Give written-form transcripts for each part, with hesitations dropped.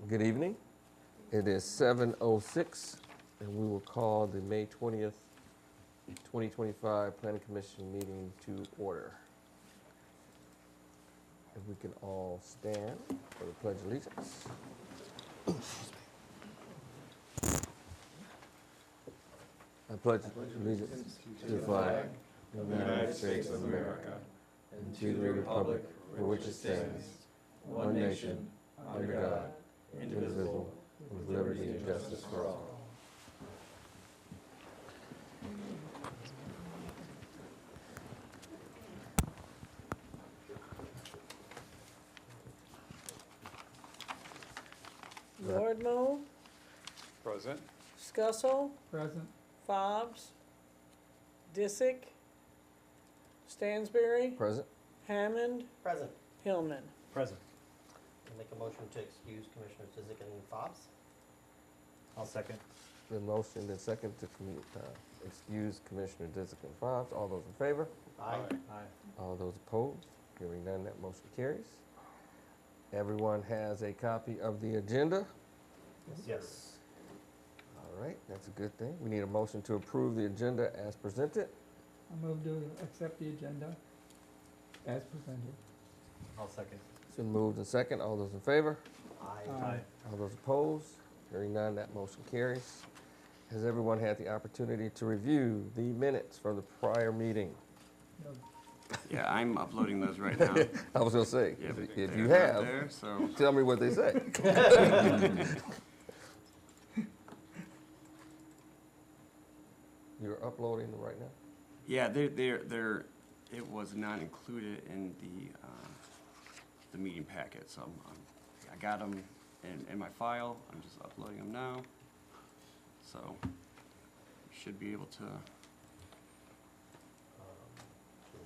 Good evening. It is 7:06, and we will call the May 20th, 2025 Planning Commission meeting to order. If we can all stand for the Pledge of Allegiance. I pledge allegiance to the flag of the United States of America and to the republic for which it stands, one nation, under God, indivisible, with liberty and justice for all. Nordmo, Present. Scussel, Present. Fobbs, Disick, Stansberry, Present. Hammond, Present. Hillman. Present. I'll make a motion to excuse Commissioners Disick and Fobbs. I'll second. The motion and second to excuse Commissioner Disick and Fobbs. All those in favor? Aye. All those opposed? Hearing none, that motion carries. Everyone has a copy of the agenda. Yes. All right, that's a good thing. We need a motion to approve the agenda as presented. I move to accept the agenda as presented. I'll second. It's been moved and second. All those in favor? Aye. All those opposed? Hearing none, that motion carries. Has everyone had the opportunity to review the minutes from the prior meeting? No. Yeah, I'm uploading those right now. I was gonna say, Yeah, if you they're have, out there, so tell me what they say. You're uploading them right now? yeah, it was not included in the meeting packet, so I got them in my file. I'm just uploading them now, so you should be able to. Can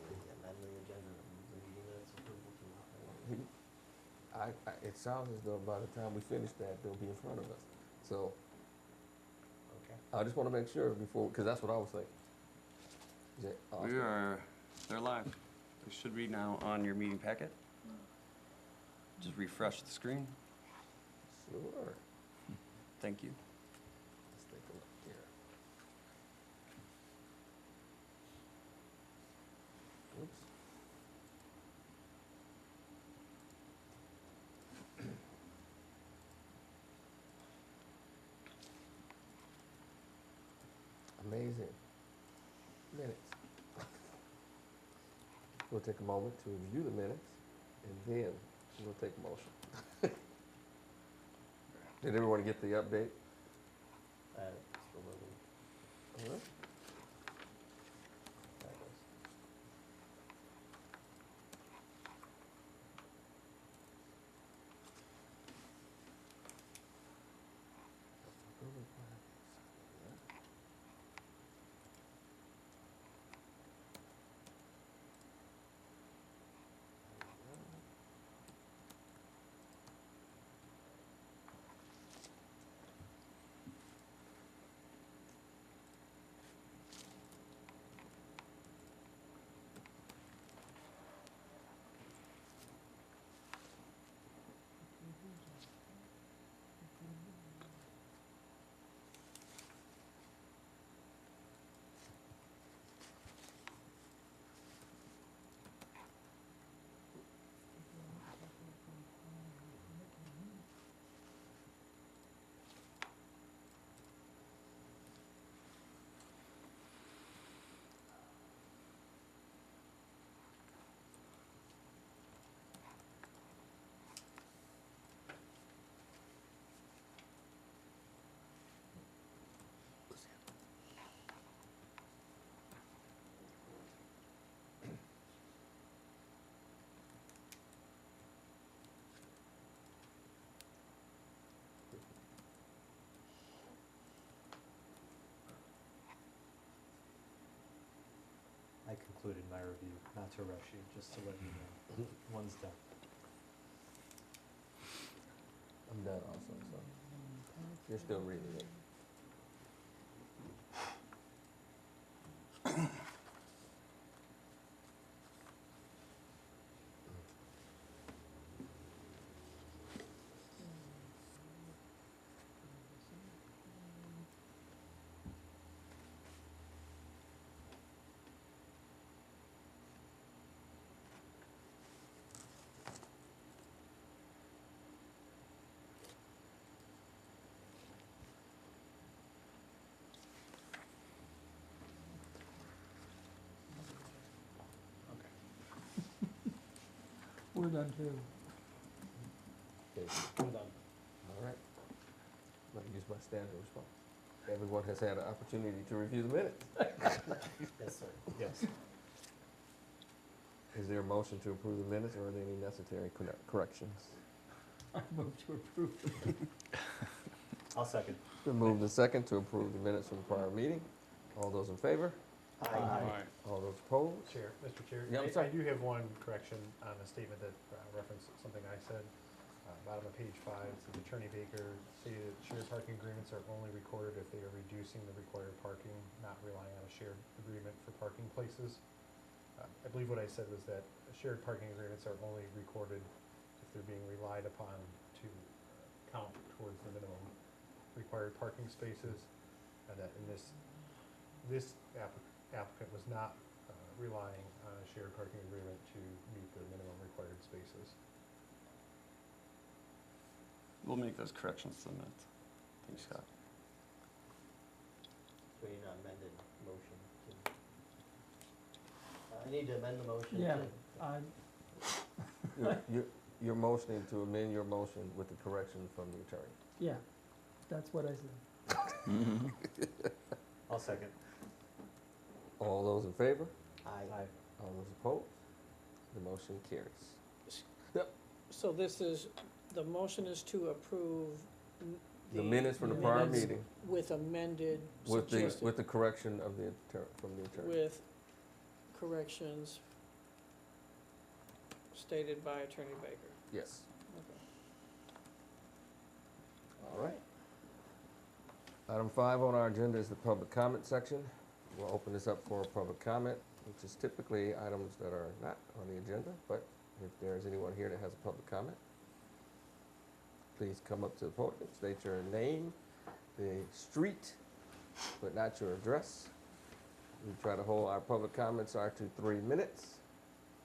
we amend the agenda, the meeting minutes approval to? It sounds as though by the time we finish that, they'll be in front of us. So Okay. I just want to make sure before, because that's what I was thinking. Is it awesome? They're live. They should be now on your meeting packet. Just refresh the screen. Sure. Thank you. Let's take a look here. Oops. Amazing. Minutes. We'll take a moment to review the minutes, and then we'll take a motion. Did everyone get the update? Still moving. All right. There it goes. I concluded my review, not to rush you, just to let you know. One's done. I'm done also, so you're still reading it. We're done too. Okay, I'm done. all right. Let me use my standard response. Everyone has had an opportunity to review the minutes. Yes, sir. Yes. Is there a motion to approve the minutes, or are there any necessary corrections? I move to approve. I'll second. Been moved and second to approve the minutes from the prior meeting. All those in favor? Aye. All those opposed? Chair, Mr. Chair, Yeah, I'm I sorry. do have one correction on a statement that referenced something I said. Bottom of page 5, so Attorney Baker stated that shared parking agreements are only recorded if they are reducing the required parking, not relying on a shared agreement for parking places. I believe what I said was that shared parking agreements are only recorded if they're being relied upon to count towards the minimum required parking spaces, and that in this applicant was not relying on a shared parking agreement to meet the minimum required spaces. We'll make those corrections to the minutes. Thanks, Scott. We need an amended motion to. I need to amend the motion Yeah, to. You're motioning to amend your motion with the correction from the attorney. yeah, that's what I said. I'll second. All those in favor? Aye. All those opposed? The motion carries. So this is, the motion is to approve The minutes from the prior minutes meeting with amended with suggested, the correction of the from the attorney. with corrections stated by Attorney Baker. Yes. Okay. All right. Item 5 on our agenda is the public comment section. We'll open this up for public comment, which is typically items that are not on the agenda, but if there is anyone here that has a public comment, please come up to the podium, state your name, the street, but not your address. We try to hold our public comments to 3 minutes.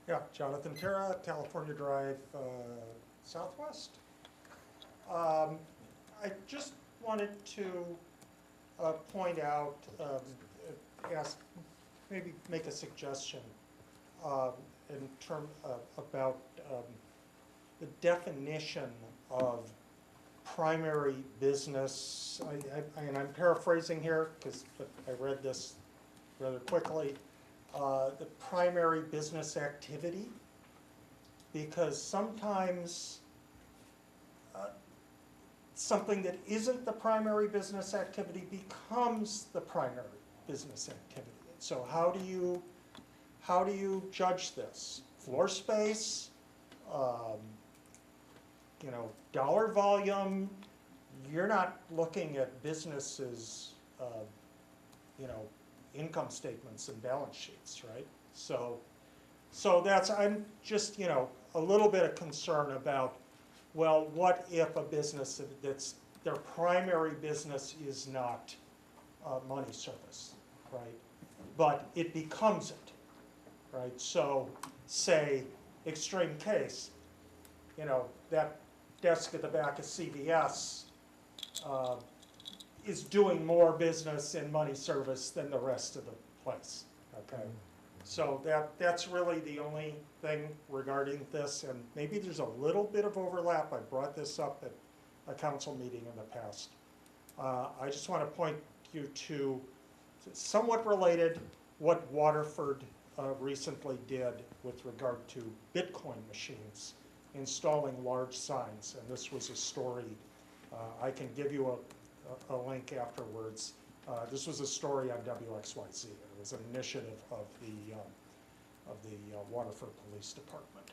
Yeah, Jonathan Terra, California Drive, Southwest. I just wanted to point out, ask, maybe make a suggestion in terms about the definition of primary business. And I'm paraphrasing here because I read this rather quickly. The primary business activity, because sometimes something that isn't the primary business activity becomes the primary business activity. So how do you judge this? Floor space, dollar volume. You're not looking at businesses, income statements and balance sheets, right? So that's, I'm just, a little bit of concern about, well, what if a business that's, their primary business is not money service, right? But it becomes it, right? So say, extreme case, that desk at the back of CVS is doing more business in money service than the rest of the place, okay? So that's really the only thing regarding this, and maybe there's a little bit of overlap. I brought this up at a council meeting in the past. I just want to point you to, somewhat related, what Waterford recently did with regard to Bitcoin machines, installing large signs, and this was a story. I can give you a link afterwards. This was a story on WXYZ. It was an initiative of the Waterford Police Department,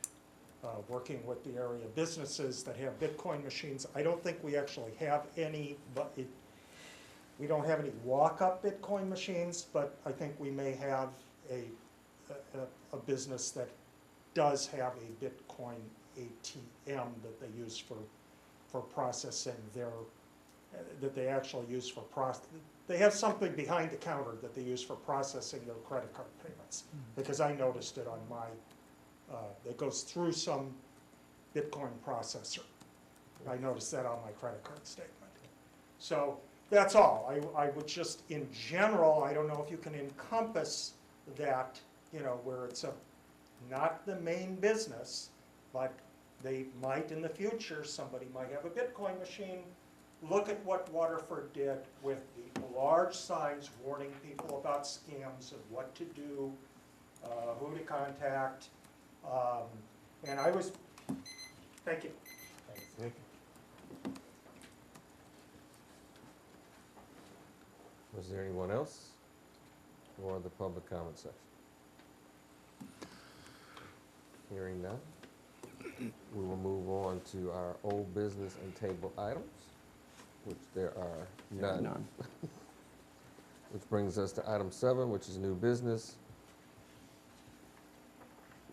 working with the area businesses that have Bitcoin machines. I don't think we actually have any, but we don't have any walk-up Bitcoin machines, but I think we may have a business that does have a Bitcoin ATM that they use for processing that they actually use for they have something behind the counter that they use for processing their credit card payments. Because I noticed it on my, it goes through some Bitcoin processor. I noticed that on my credit card statement. So that's all. I would just, in general, I don't know if you can encompass that, where it's not the main business, but they might in the future, somebody might have a Bitcoin machine. Look at what Waterford did with the large signs warning people about scams and what to do, who to contact. And I was, thank you. Thanks. Was there anyone else for the public comment section? Hearing none, we will move on to our old business and table items, which there are none. Which brings us to item 7, which is new business,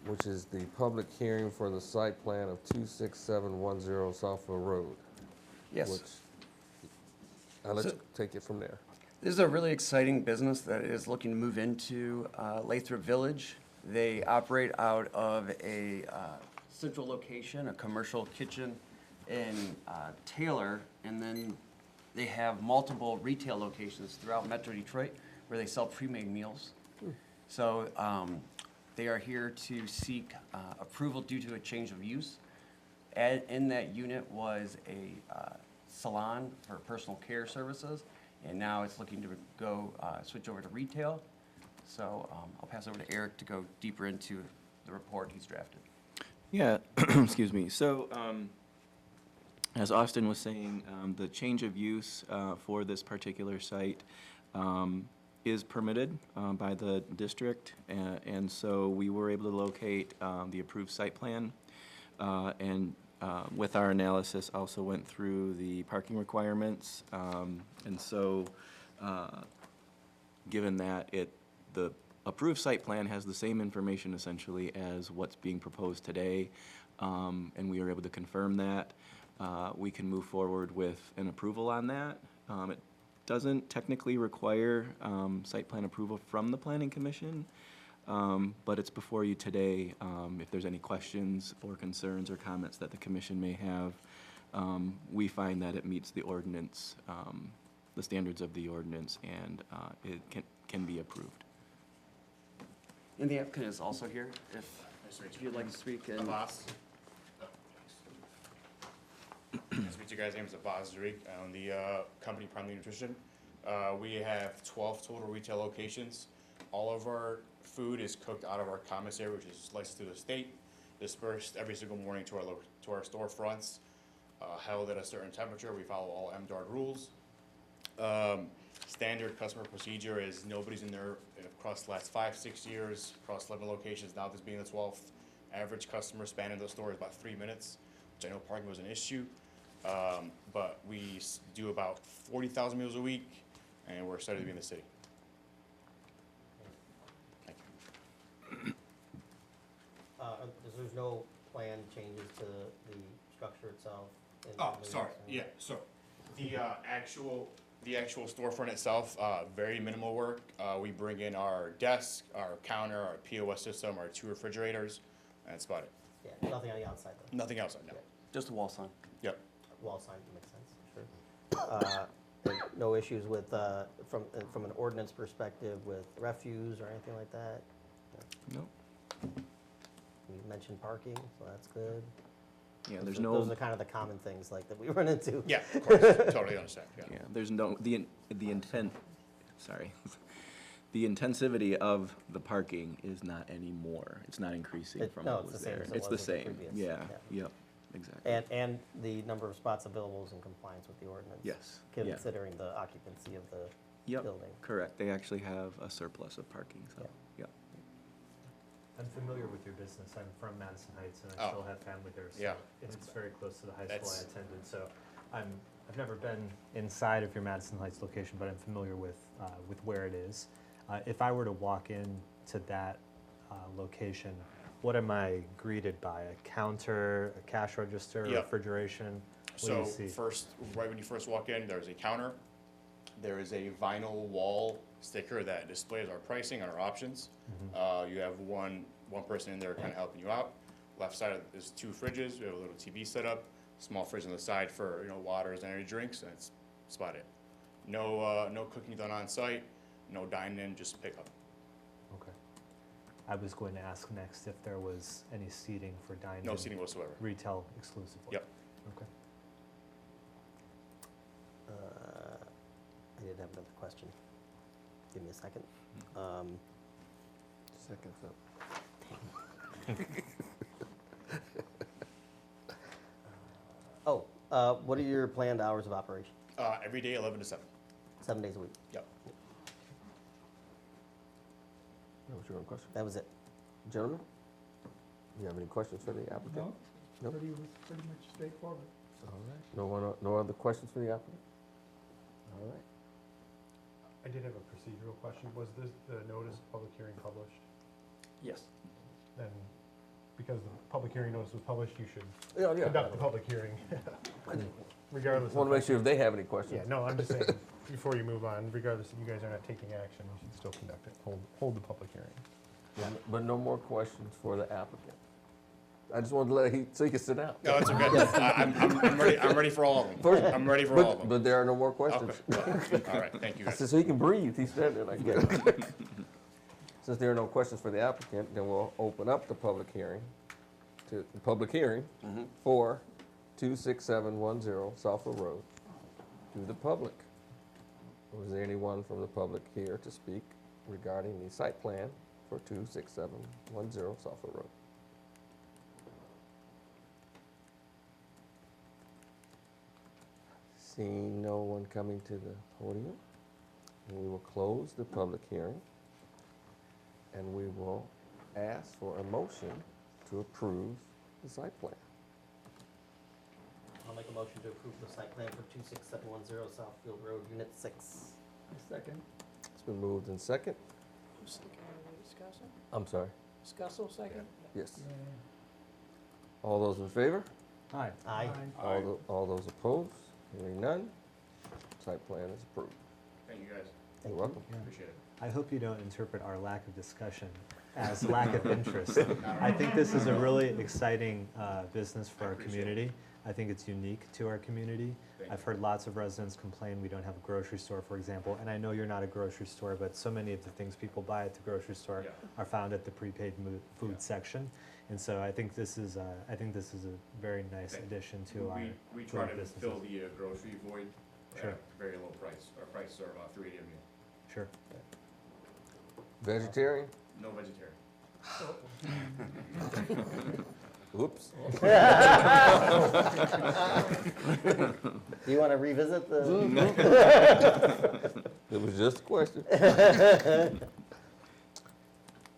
which is the public hearing for the site plan of 26710 Southfield Road. Yes. Which, I'll let So- you take it from there. This is a really exciting business that is looking to move into Lathrup Village. They operate out of a central location, a commercial kitchen in Taylor, and then they have multiple retail locations throughout Metro Detroit where they sell pre-made meals. So they are here to seek approval due to a change of use. In that unit was a salon for personal care services, and now it's looking to go switch over to retail. So I'll pass over to Eric to go deeper into the report he's drafted. Yeah, excuse me. So, as Austin was saying, the change of use for this particular site is permitted by the district, and so we were able to locate the approved site plan, and with our analysis also went through the parking requirements, and so given that the approved site plan has the same information essentially as what's being proposed today, and we are able to confirm that, we can move forward with an approval on that. It doesn't technically require site plan approval from the Planning Commission, but it's before you today. If there's any questions or concerns or comments that the commission may have, we find that it meets the ordinance, the standards of the ordinance, and it can be approved. And the applicant is also here, if you'd like to speak. And Abbas. Nice to meet you guys. My name is Abbas Zarik. I own the company Primary Nutrition. We have 12 total retail locations. All of our food is cooked out of our commissary, which is licensed through the state, dispersed every single morning to our storefronts, held at a certain temperature. We follow all MDARD rules. Standard customer procedure is nobody's in there across the last 5-6 years, across 11 locations, now this being the 12th. Average customer span in the store is about 3 minutes, which I know parking was an issue. But we do about 40,000 meals a week, and we're excited to be in the city. Thank you. There's no planned changes to the structure itself? Oh, sorry, yeah, so the actual storefront itself, very minimal work. We bring in our desk, our counter, our POS system, our 2 refrigerators, and that's about it. Yeah, nothing on the outside though? Nothing outside, no. Yeah. just a wall sign. Yep. Wall sign makes sense, sure. And no issues with, from an ordinance perspective with refuse or anything like that? No. You mentioned parking, so that's good. Yeah, there's Those no, are kind of the common things like that we run into. Yeah, of course, totally understand, yeah. yeah, there's no, the intent, sorry. The intensivity of the parking is not any more. It's not increasing from No, what it's was the same there. as it It's the was with the same, previous, yeah, yeah. yep, exactly. And the number of spots available is in compliance with the ordinance? Yes, yeah. Considering the occupancy of the Yep, building? correct. They actually have a surplus of parking, so, Yeah. yep. I'm familiar with your business. I'm from Madison Heights and I Oh. still have family there. So Yeah. It's very close to the high school That's- I attended. So I've never been inside of your Madison Heights location, but I'm familiar with where it is. If I were to walk in to that location, what am I greeted by? A counter, a cash register, Yep. refrigeration? What do So you see? first, right when you first walk in, there's a counter. There is a vinyl wall sticker that displays our pricing and our options. You have one person in there kind of helping you out. Left side is 2 fridges. We have a little TV set up, small fridge on the side for waters and energy drinks, and it's about it. No cooking done on site, no dining in, just pick up. Okay. I was going to ask next if there was any seating for dine-in. No seating whatsoever. Retail exclusively. Yep. Okay. I did have another question. Give me a second. Seconds up. What are your planned hours of operation? Every day, 11 to 7. 7 days a week? Yep. That was your own question. That was it. Gentlemen, do you have any questions for the applicant? No, Nope. pretty much straightforward. All right. No other questions for the applicant? All right. I did have a procedural question. Was this, the notice of public hearing published? Yes. Then, because the public hearing notice was published, you should Yeah, conduct the public hearing regardless. Want to make sure if they have any questions. Yeah, no, I'm just saying, before you move on, regardless if you guys are not taking action, you should still conduct it, hold the public hearing. But no more questions for the applicant. I just wanted to let so you can sit down. No, that's okay. I'm ready for all of them. I'm ready for all of them. But there are no more questions. Okay. All right, thank you I guys. said, so he can breathe. He's standing there like that. Since there are no questions for the applicant, then we'll open up the public hearing for 26710 Southfield Road to the public. Was there anyone from the public here to speak regarding the site plan for 26710 Southfield Road? Seeing no one coming to the podium, we will close the public hearing and we will ask for a motion to approve the site plan. I'll make a motion to approve the site plan for 26710 Southfield Road, Unit 6. Second. It's been moved in second. Who's second? Scustle? I'm sorry. Scustle, second? Yes. Yeah. All those in favor? Aye. Aye. All those opposed? Hearing none. Site plan is approved. Thank you guys. You're welcome. Appreciate it. I hope you don't interpret our lack of discussion as lack of interest. I think this is a really exciting business for our community. I think it's unique to our community. I've heard lots of residents complain we don't have a grocery store, for example, and I know you're not a grocery store, but so many of the things people buy at the grocery store are found at the prepaid food section. And so I think this is a very nice addition to our We try to businesses. fill the grocery void Sure. at a very low price. Our prices are about $3.80 a meal. Sure. Vegetarian? No vegetarian. Whoops. Do you want to revisit the? It was just a question.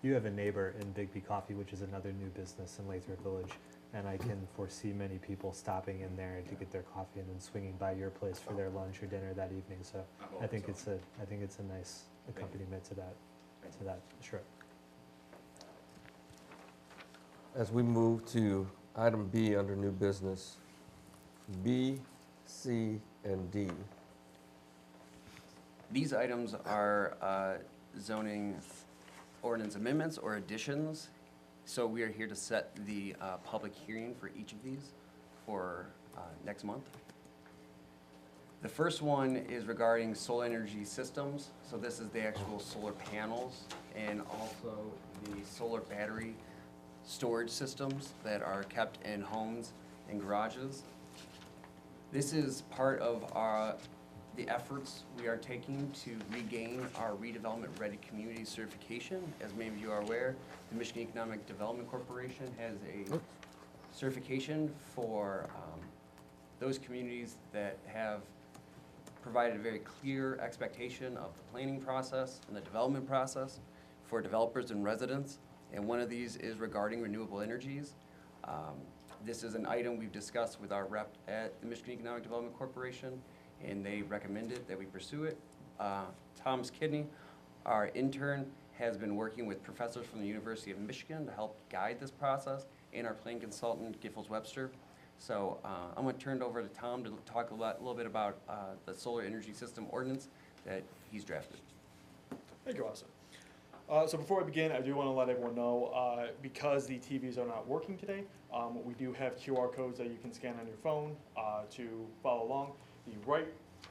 You have a neighbor in Bigby Coffee, which is another new business in Lathrup Village, and I can foresee many people stopping in there to get their coffee and then swinging by your place for their lunch or dinner that evening. So I think it's a nice accompaniment to that strip. As we move to item B under new business, B, C, and D. These items are zoning ordinance amendments or additions. So we are here to set the public hearing for each of these for next month. The first one is regarding solar energy systems. So this is the actual solar panels and also the solar battery storage systems that are kept in homes and garages. This is part of the efforts we are taking to regain our redevelopment ready community certification. As many of you are aware, the Michigan Economic Development Corporation has a certification for those communities that have provided a very clear expectation of the planning process and the development process for developers and residents. And one of these is regarding renewable energies. This is an item we've discussed with our rep at the Michigan Economic Development Corporation, and they recommended that we pursue it. Thomas Kidney, our intern, has been working with professors from the University of Michigan to help guide this process, and our planning consultant, Giffords Webster. So I'm going to turn it over to Tom to talk a little bit about the solar energy system ordinance that he's drafted. Thank you, Austin. So before I begin, I do want to let everyone know, because the TVs are not working today, we do have QR codes that you can scan on your phone to follow along. The right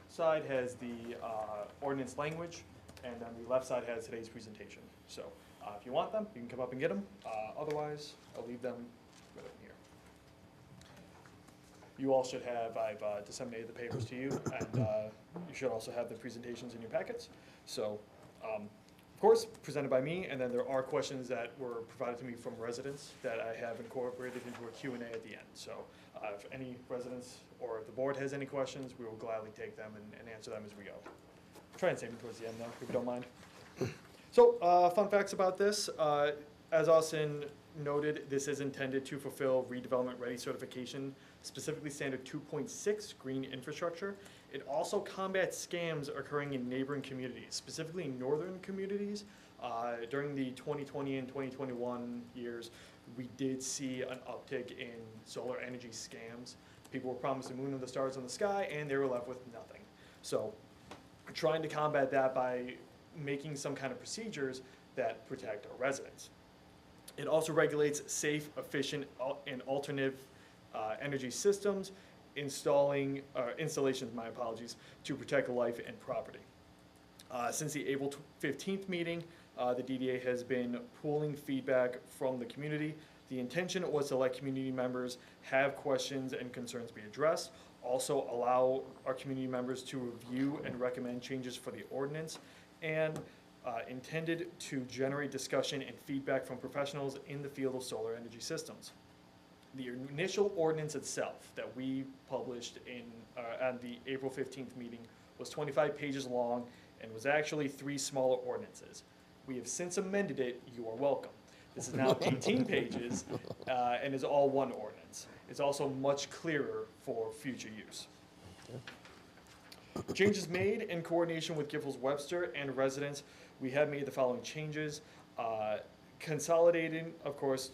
side has the ordinance language, and then the left side has today's presentation. So If you want them, you can come up and get them. Otherwise, I'll leave them right up here. You all should have, I've disseminated the papers to you, and you should also have the presentations in your packets. So, of course, presented by me, and then there are questions that were provided to me from residents that I have incorporated into a Q&A at the end. So if any residents or if the board has any questions, we will gladly take them and answer them as we go. Try and save them towards the end though, if you don't mind. So fun facts about this. As Austin noted, this is intended to fulfill redevelopment ready certification, specifically standard 2.6 green infrastructure. It also combats scams occurring in neighboring communities, specifically northern communities. During the 2020 and 2021 years, we did see an uptick in solar energy scams. People were promised the moon and the stars in the sky, and they were left with nothing. So we're trying to combat that by making some kind of procedures that protect our residents. It also regulates safe, efficient, and alternative energy systems, installations, my apologies, to protect life and property. Since the April 15th meeting, the DDA has been pooling feedback from the community. The intention was to let community members have questions and concerns be addressed, also allow our community members to review and recommend changes for the ordinance, and intended to generate discussion and feedback from professionals in the field of solar energy systems. The initial ordinance itself that we published at the April 15th meeting was 25 pages long and was actually 3 smaller ordinances. We have since amended it. You are welcome. This is now 18 pages and is all one ordinance. It's also much clearer for future use. Changes made in coordination with Giffords-Webster and residents. We have made the following changes. Consolidating, of course,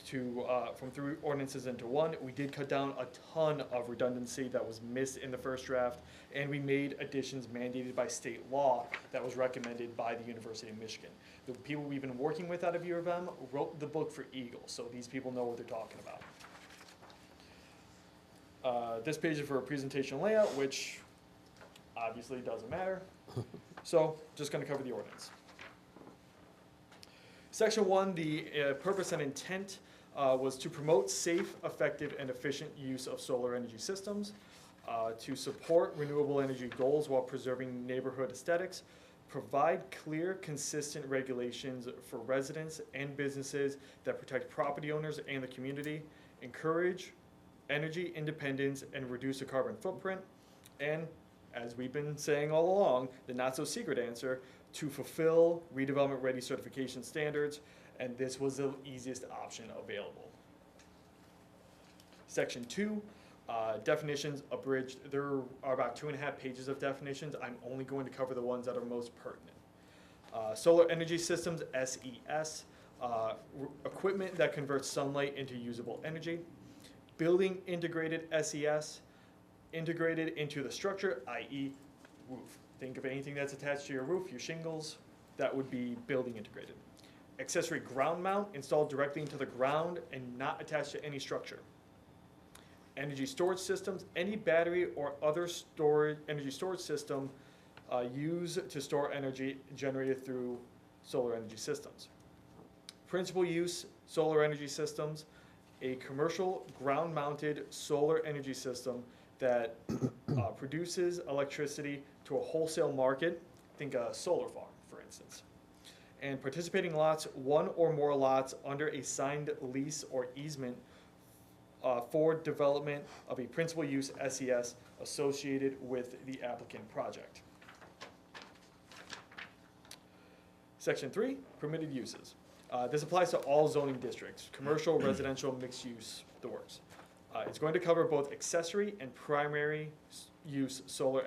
from 3 ordinances into 1. We did cut down a ton of redundancy that was missed in the first draft, and we made additions mandated by state law that was recommended by the University of Michigan. The people we've been working with out of U of M wrote the book for Eagle, so these people know what they're talking about. This page is for a presentation layout, which obviously doesn't matter. So, just going to cover the ordinance. Section 1, the purpose and intent was to promote safe, effective, and efficient use of solar energy systems, to support renewable energy goals while preserving neighborhood aesthetics, provide clear, consistent regulations for residents and businesses that protect property owners and the community, encourage energy independence and reduce the carbon footprint, and, as we've been saying all along, the not-so-secret answer, to fulfill redevelopment ready certification standards, and this was the easiest option available. Section 2, definitions abridged. There are about 2.5 pages of definitions. I'm only going to cover the ones that are most pertinent. Solar energy systems, SES, equipment that converts sunlight into usable energy. Building integrated SES, integrated into the structure, i.e. roof. Think of anything that's attached to your roof, your shingles, that would be building integrated. Accessory ground mount, installed directly into the ground and not attached to any structure. Energy storage systems, any battery or other energy storage system used to store energy generated through solar energy systems. Principal use solar energy systems, a commercial ground-mounted solar energy system that produces electricity to a wholesale market, think a solar farm, for instance. And participating lots, 1 or more lots under a signed lease or easement for development of a principal use SES associated with the applicant project. Section 3, permitted uses. This applies to all zoning districts, commercial, residential, mixed use, the works. It's going to cover both accessory and primary use solar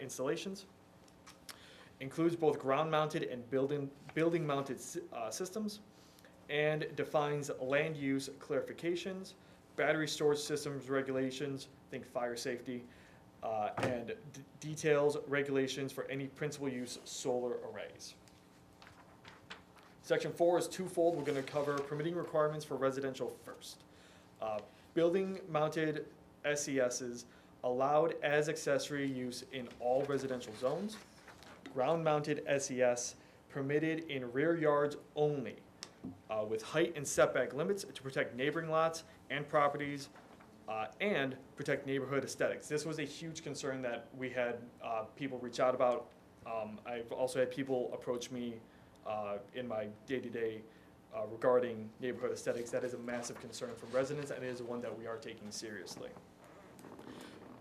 installations. Includes both ground-mounted and building-mounted systems, and defines land use clarifications, battery storage systems regulations, think fire safety, and details regulations for any principal use solar arrays. Section 4 is twofold. We're going to cover permitting requirements for residential first. Building-mounted SESs allowed as accessory use in all residential zones. Ground-mounted SES permitted in rear yards only. with height and setback limits to protect neighboring lots and properties, and protect neighborhood aesthetics. This was a huge concern that we had people reach out about. I've also had people approach me in my day-to-day regarding neighborhood aesthetics. That is a massive concern from residents, and it is one that we are taking seriously.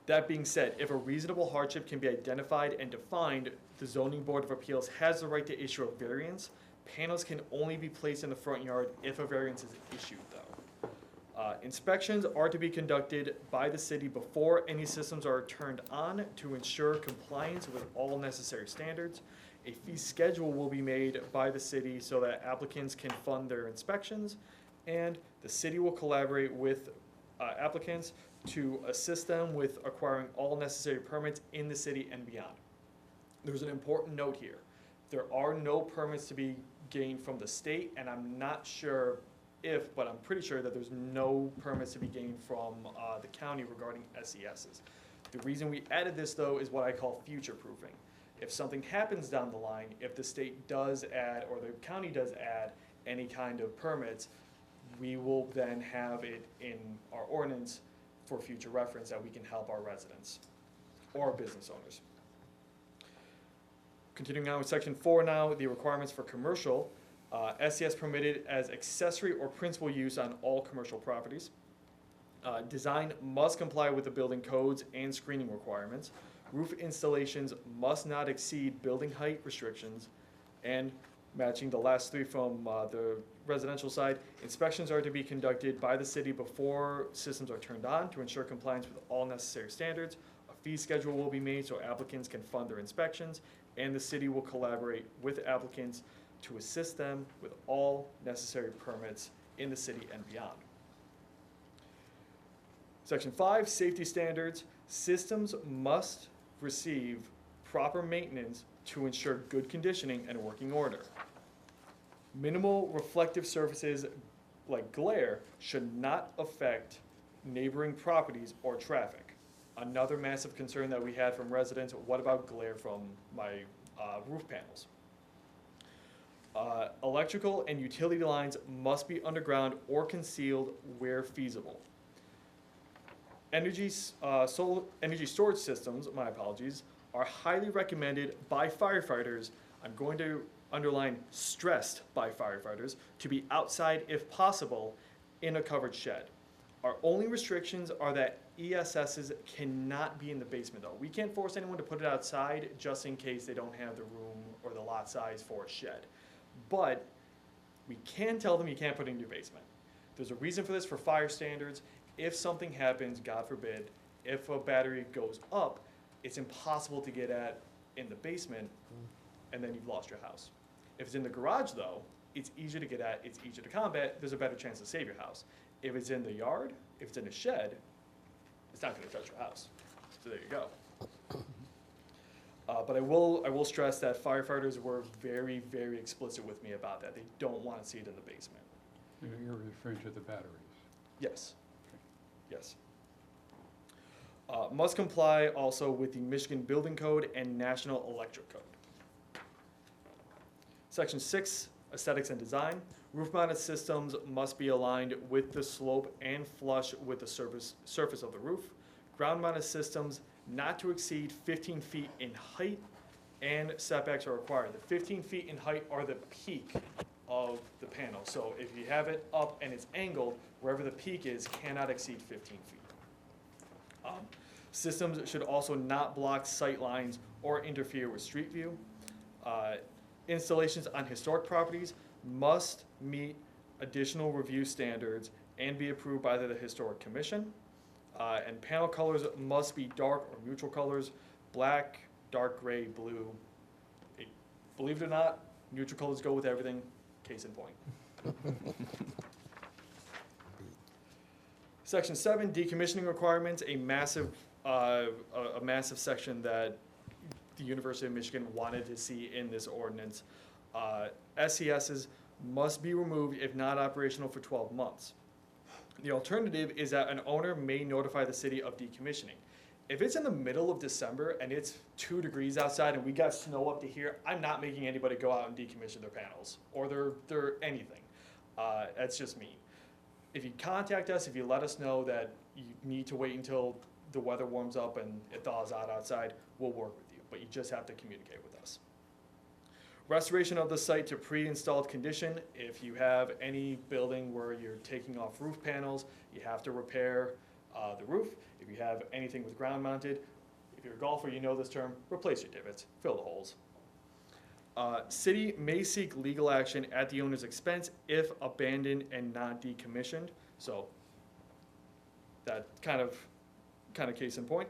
That being said, if a reasonable hardship can be identified and defined, the Zoning Board of Appeals has the right to issue a variance. Panels can only be placed in the front yard if a variance is issued, though. Inspections are to be conducted by the city before any systems are turned on to ensure compliance with all necessary standards. A fee schedule will be made by the city so that applicants can fund their inspections, and the city will collaborate with applicants to assist them with acquiring all necessary permits in the city and beyond. There's an important note here. There are no permits to be gained from the state, and I'm not sure if, but I'm pretty sure that there's no permits to be gained from the county regarding SESs. The reason we added this, though, is what I call future proofing. If something happens down the line, if the state does add, or the county does add any kind of permits, we will then have it in our ordinance for future reference that we can help our residents or business owners. Continuing on with section 4 now, the requirements for commercial. SES permitted as accessory or principal use on all commercial properties. Design must comply with the building codes and screening requirements. Roof installations must not exceed building height restrictions. And matching the last three from the residential side, inspections are to be conducted by the city before systems are turned on to ensure compliance with all necessary standards. A fee schedule will be made so applicants can fund their inspections, and the city will collaborate with applicants to assist them with all necessary permits in the city and beyond. Section 5, safety standards. Systems must receive proper maintenance to ensure good conditioning and working order. Minimal reflective surfaces like glare should not affect neighboring properties or traffic. Another massive concern that we had from residents, what about glare from my roof panels? Electrical and utility lines must be underground or concealed where feasible. Energy storage systems, my apologies, are highly recommended by firefighters. I'm going to underline stressed by firefighters to be outside if possible in a covered shed. Our only restrictions are that ESSs cannot be in the basement though. We can't force anyone to put it outside just in case they don't have the room or the lot size for a shed. But we can tell them you can't put it in your basement. There's a reason for this for fire standards. If something happens, God forbid, if a battery goes up, it's impossible to get at in the basement, and then you've lost your house. If it's in the garage though, it's easier to get at, it's easier to combat, there's a better chance to save your house. If it's in the yard, if it's in a shed, it's not gonna touch your house. So there you go. But I will stress that firefighters were very, very explicit with me about that. They don't want to see it in the basement. You're referring to the batteries? Yes. Yes. Must comply also with the Michigan Building Code and National Electric Code. Section 6, aesthetics and design. Roof-mounted systems must be aligned with the slope and flush with the surface of the roof. Ground-mounted systems not to exceed 15 feet in height, and setbacks are required. The 15 feet in height are the peak of the panel. So if you have it up and it's angled, wherever the peak is cannot exceed 15 feet. Systems should also not block sight lines or interfere with street view. Installations on historic properties must meet additional review standards and be approved by the Historic Commission. And panel colors must be dark or neutral colors, black, dark gray, blue. Believe it or not, neutral colors go with everything, case in point. Section 7, decommissioning requirements, a massive section that the University of Michigan wanted to see in this ordinance. SESs must be removed if not operational for 12 months. The alternative is that an owner may notify the city of decommissioning. If it's in the middle of December and it's 2 degrees outside and we got snow up to here, I'm not making anybody go out and decommission their panels or their anything. That's just me. If you contact us, if you let us know that you need to wait until the weather warms up and it thaws out outside, we'll work with you, but you just have to communicate with us. Restoration of the site to pre-installed condition. If you have any building where you're taking off roof panels, you have to repair the roof. If you have anything with ground mounted, if you're a golfer, you know this term, replace your divots, fill the holes. City may seek legal action at the owner's expense if abandoned and not decommissioned. So that kind of case in point.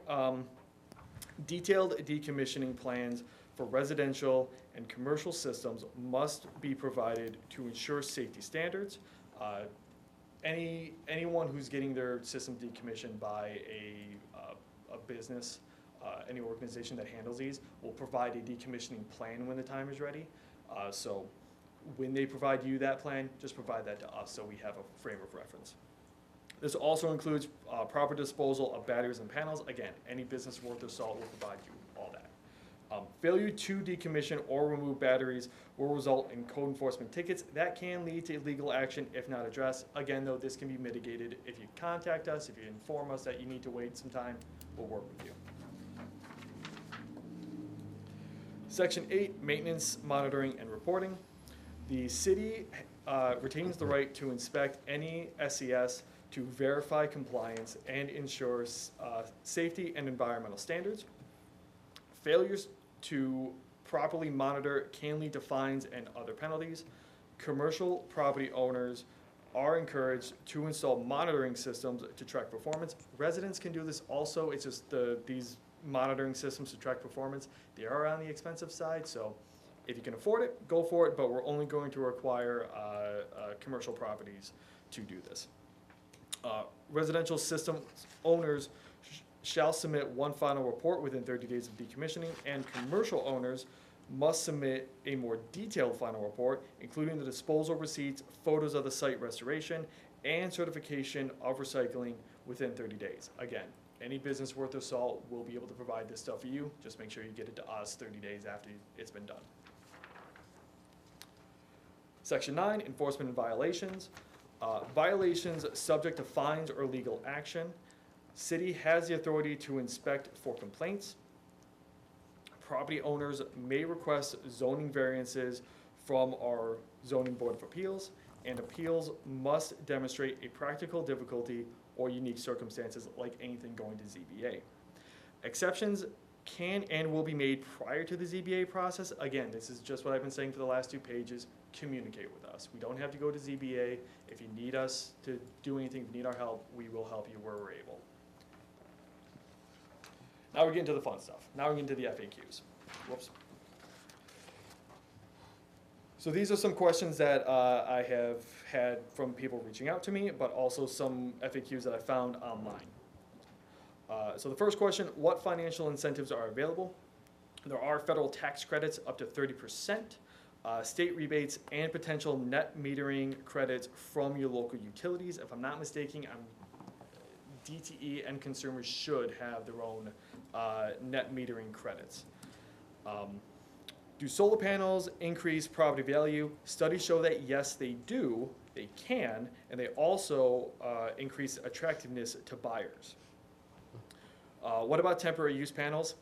Detailed decommissioning plans for residential and commercial systems must be provided to ensure safety standards. Anyone who's getting their system decommissioned by a business, any organization that handles these, will provide a decommissioning plan when the time is ready. So when they provide you that plan, just provide that to us so we have a frame of reference. This also includes proper disposal of batteries and panels. Again, any business worth their salt will provide you all that. Failure to decommission or remove batteries will result in code enforcement tickets. That can lead to legal action if not addressed. Again, though, this can be mitigated if you contact us, if you inform us that you need to wait some time, we'll work with you. Section 8, maintenance, monitoring, and reporting. The city retains the right to inspect any SES to verify compliance and ensure safety and environmental standards. Failures to properly monitor can lead to fines and other penalties. Commercial property owners are encouraged to install monitoring systems to track performance. Residents can do this also. It's just these monitoring systems to track performance, they are on the expensive side, so if you can afford it, go for it, but we're only going to require commercial properties to do this. Residential system owners shall submit one final report within 30 days of decommissioning, and commercial owners must submit a more detailed final report, including the disposal receipts, photos of the site restoration, and certification of recycling within 30 days. Again, any business worth their salt will be able to provide this stuff for you. Just make sure you get it to us 30 days after it's been done. Section 9, enforcement and violations. Violations subject to fines or legal action. City has the authority to inspect for complaints. Property owners may request zoning variances from our zoning board of appeals, and appeals must demonstrate a practical difficulty or unique circumstances like anything going to ZBA. Exceptions can and will be made prior to the ZBA process. Again, this is just what I've been saying for the last 2 pages. Communicate with us. We don't have to go to ZBA. If you need us to do anything, if you need our help, we will help you where we're able. Now we're getting to the fun stuff. Now we're getting to the FAQs. Whoops. So these are some questions that I have had from people reaching out to me, but also some FAQs that I found online. So the first question, what financial incentives are available? There are federal tax credits up to 30%, state rebates, and potential net metering credits from your local utilities. If I'm not mistaken, DTE and consumers should have their own net metering credits. Do solar panels increase property value? Studies show that yes, they do, they can, and they also increase attractiveness to buyers. What about temporary use panels?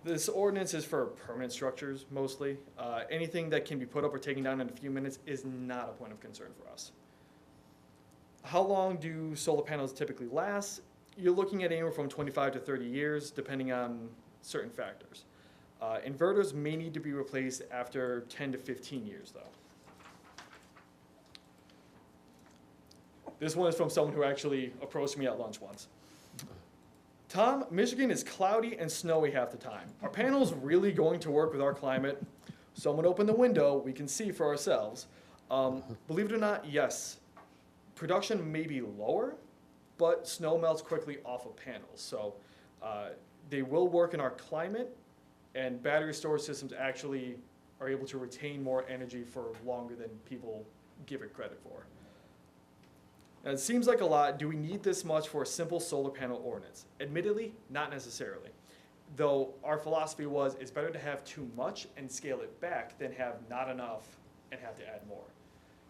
This ordinance is for permanent structures mostly. Anything that can be put up or taken down in a few minutes is not a point of concern for us. How long do solar panels typically last? You're looking at anywhere from 25 to 30 years, depending on certain factors. Inverters may need to be replaced after 10 to 15 years, though. This one is from someone who actually approached me at lunch once. Tom, Michigan is cloudy and snowy half the time. Are panels really going to work with our climate? Someone open the window, we can see for ourselves. Believe it or not, yes. Production may be lower, but snow melts quickly off of panels. So they will work in our climate, and battery storage systems actually are able to retain more energy for longer than people give it credit for. Now, it seems like a lot. Do we need this much for a simple solar panel ordinance? Admittedly, not necessarily. Though our philosophy was it's better to have too much and scale it back than have not enough and have to add more.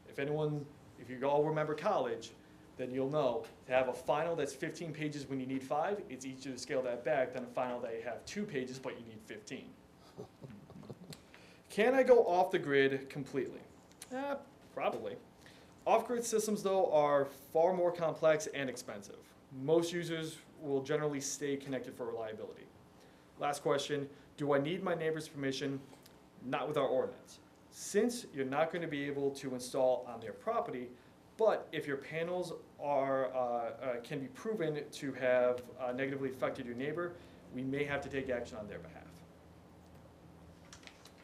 if you all remember college, then you'll know to have a final that's 15 pages when you need 5, it's easier to scale that back than a final that you have 2 pages but you need 15. Can I go off the grid completely? Probably. Off-grid systems, though, are far more complex and expensive. Most users will generally stay connected for reliability. Last question, do I need my neighbor's permission? Not with our ordinance. Since you're not going to be able to install on their property, but if your panels can be proven to have negatively affected your neighbor, we may have to take action on their behalf.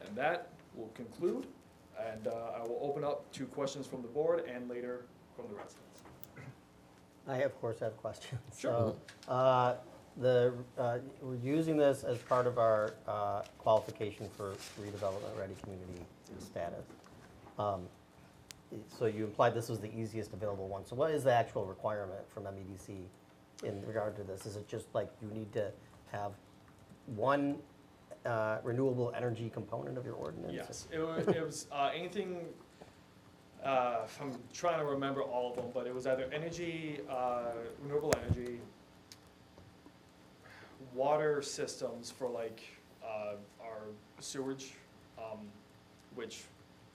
And that will conclude, and I will open up to questions from the board and later from the residents. I, of course, have questions. Sure. So, we're using this as part of our qualification for redevelopment-ready community status. So you implied this was the easiest available one. So what is the actual requirement from MEDC in regard to this? Is it just like you need to have one renewable energy component of your ordinance? Yes, it was anything, I'm trying to remember all of them, but it was either energy, renewable energy, water systems for like our sewage, which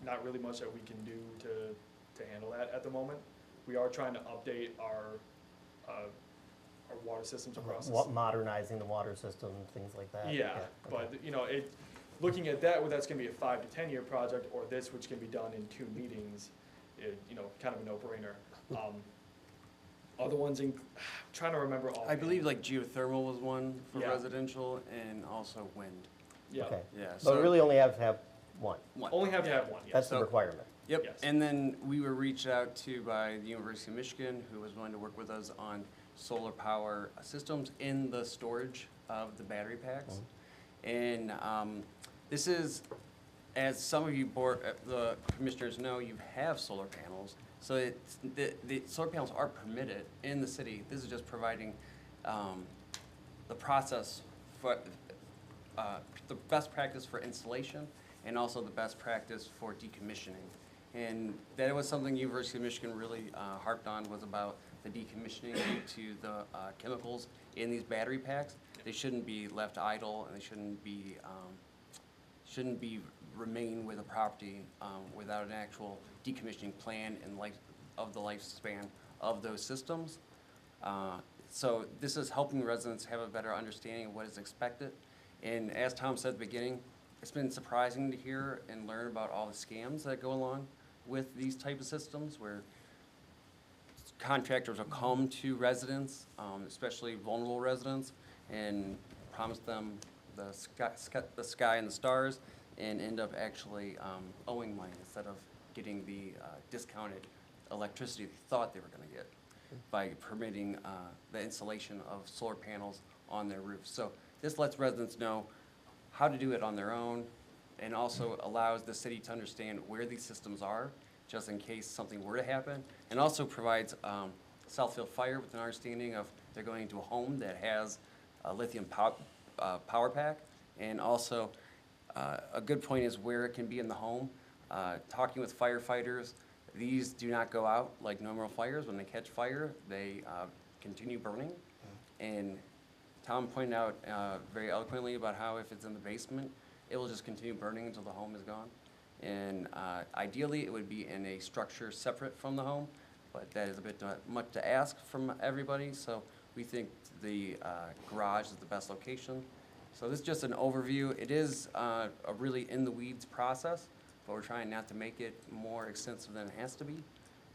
not really much that we can do to handle that at the moment. We are trying to update our water systems across the city. Modernizing the water system, things like that. Yeah, okay. but you know, looking at that, that's going to be a 5 to 10 year project, or this, which can be done in 2 meetings, you know, kind of a no-brainer. Other ones, trying to remember all. I believe like geothermal was one for Yeah. residential and also wind. Yeah, Okay. Yeah. But we really only have to have one. only have to have one. Yes. That's the requirement. Yep, Yes. and then we were reached out to by the University of Michigan, who was willing to work with us on solar power systems in the storage of the battery packs. And this is, as some of you the commissioners know, you have solar panels. So the solar panels are permitted in the city. This is just providing the process for the best practice for installation and also the best practice for decommissioning. And that was something University of Michigan really harped on, was about the decommissioning to the chemicals in these battery packs. They shouldn't be left idle, and they shouldn't be remain with a property without an actual decommissioning plan and the lifespan of those systems. So this is helping residents have a better understanding of what is expected. And as Tom said at the beginning, it's been surprising to hear and learn about all the scams that go along with these type of systems, where contractors will come to residents, especially vulnerable residents, and promise them the sky and the stars, and end up actually owing money instead of getting the discounted electricity they thought they were going to get by permitting the installation of solar panels on their roofs. So this lets residents know how to do it on their own, and also allows the city to understand where these systems are, just in case something were to happen, and also provides Southfield Fire with an understanding of they're going to a home that has a lithium power pack, and also a good point is where it can be in the home. Talking with firefighters, these do not go out like normal fires. When they catch fire, they continue burning. And Tom pointed out very eloquently about how if it's in the basement, it will just continue burning until the home is gone. And ideally, it would be in a structure separate from the home, but that is a bit much to ask from everybody. So we think the garage is the best location. So this is just an overview. It is a really in-the-weeds process, but we're trying not to make it more extensive than it has to be.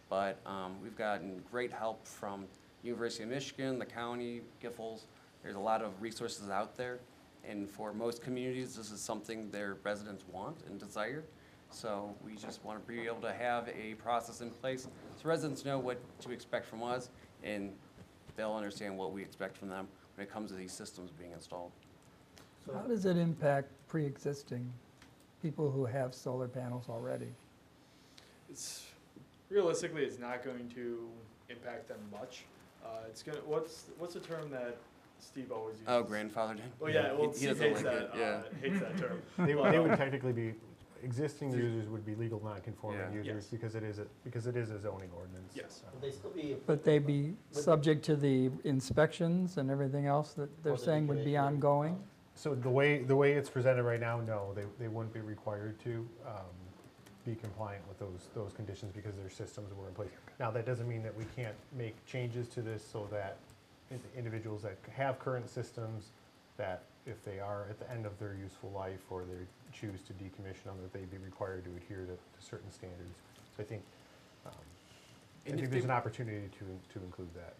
But we've gotten great help from University of Michigan, the county, Giffords. There's a lot of resources out there. And for most communities, this is something their residents want and desire. So we just want to be able to have a process in place so residents know what to expect from us, and they'll understand what we expect from them when it comes to these systems being installed. How does it impact pre-existing people who have solar panels already? Realistically, it's not going to impact them much. It's gonna. What's the term that Steve always uses? Oh, grandfathered in? Oh yeah, well, He Steve doesn't hates like that. it, yeah. Hates that term. They would technically be existing users would be legal non-conforming Yeah. users Yes. because it is a zoning ordinance. Yes. Would they still be? But they be subject to the inspections and everything else that they're Or the saying would be decommissioning? ongoing? So the way it's presented right now, no, they wouldn't be required to be compliant with those conditions because their systems were in place. Now, that doesn't mean that we can't make changes to this so that individuals that have current systems, that if they are at the end of their useful life or they choose to decommission them, that they'd be required to adhere to certain standards. So I think there's an opportunity to include that.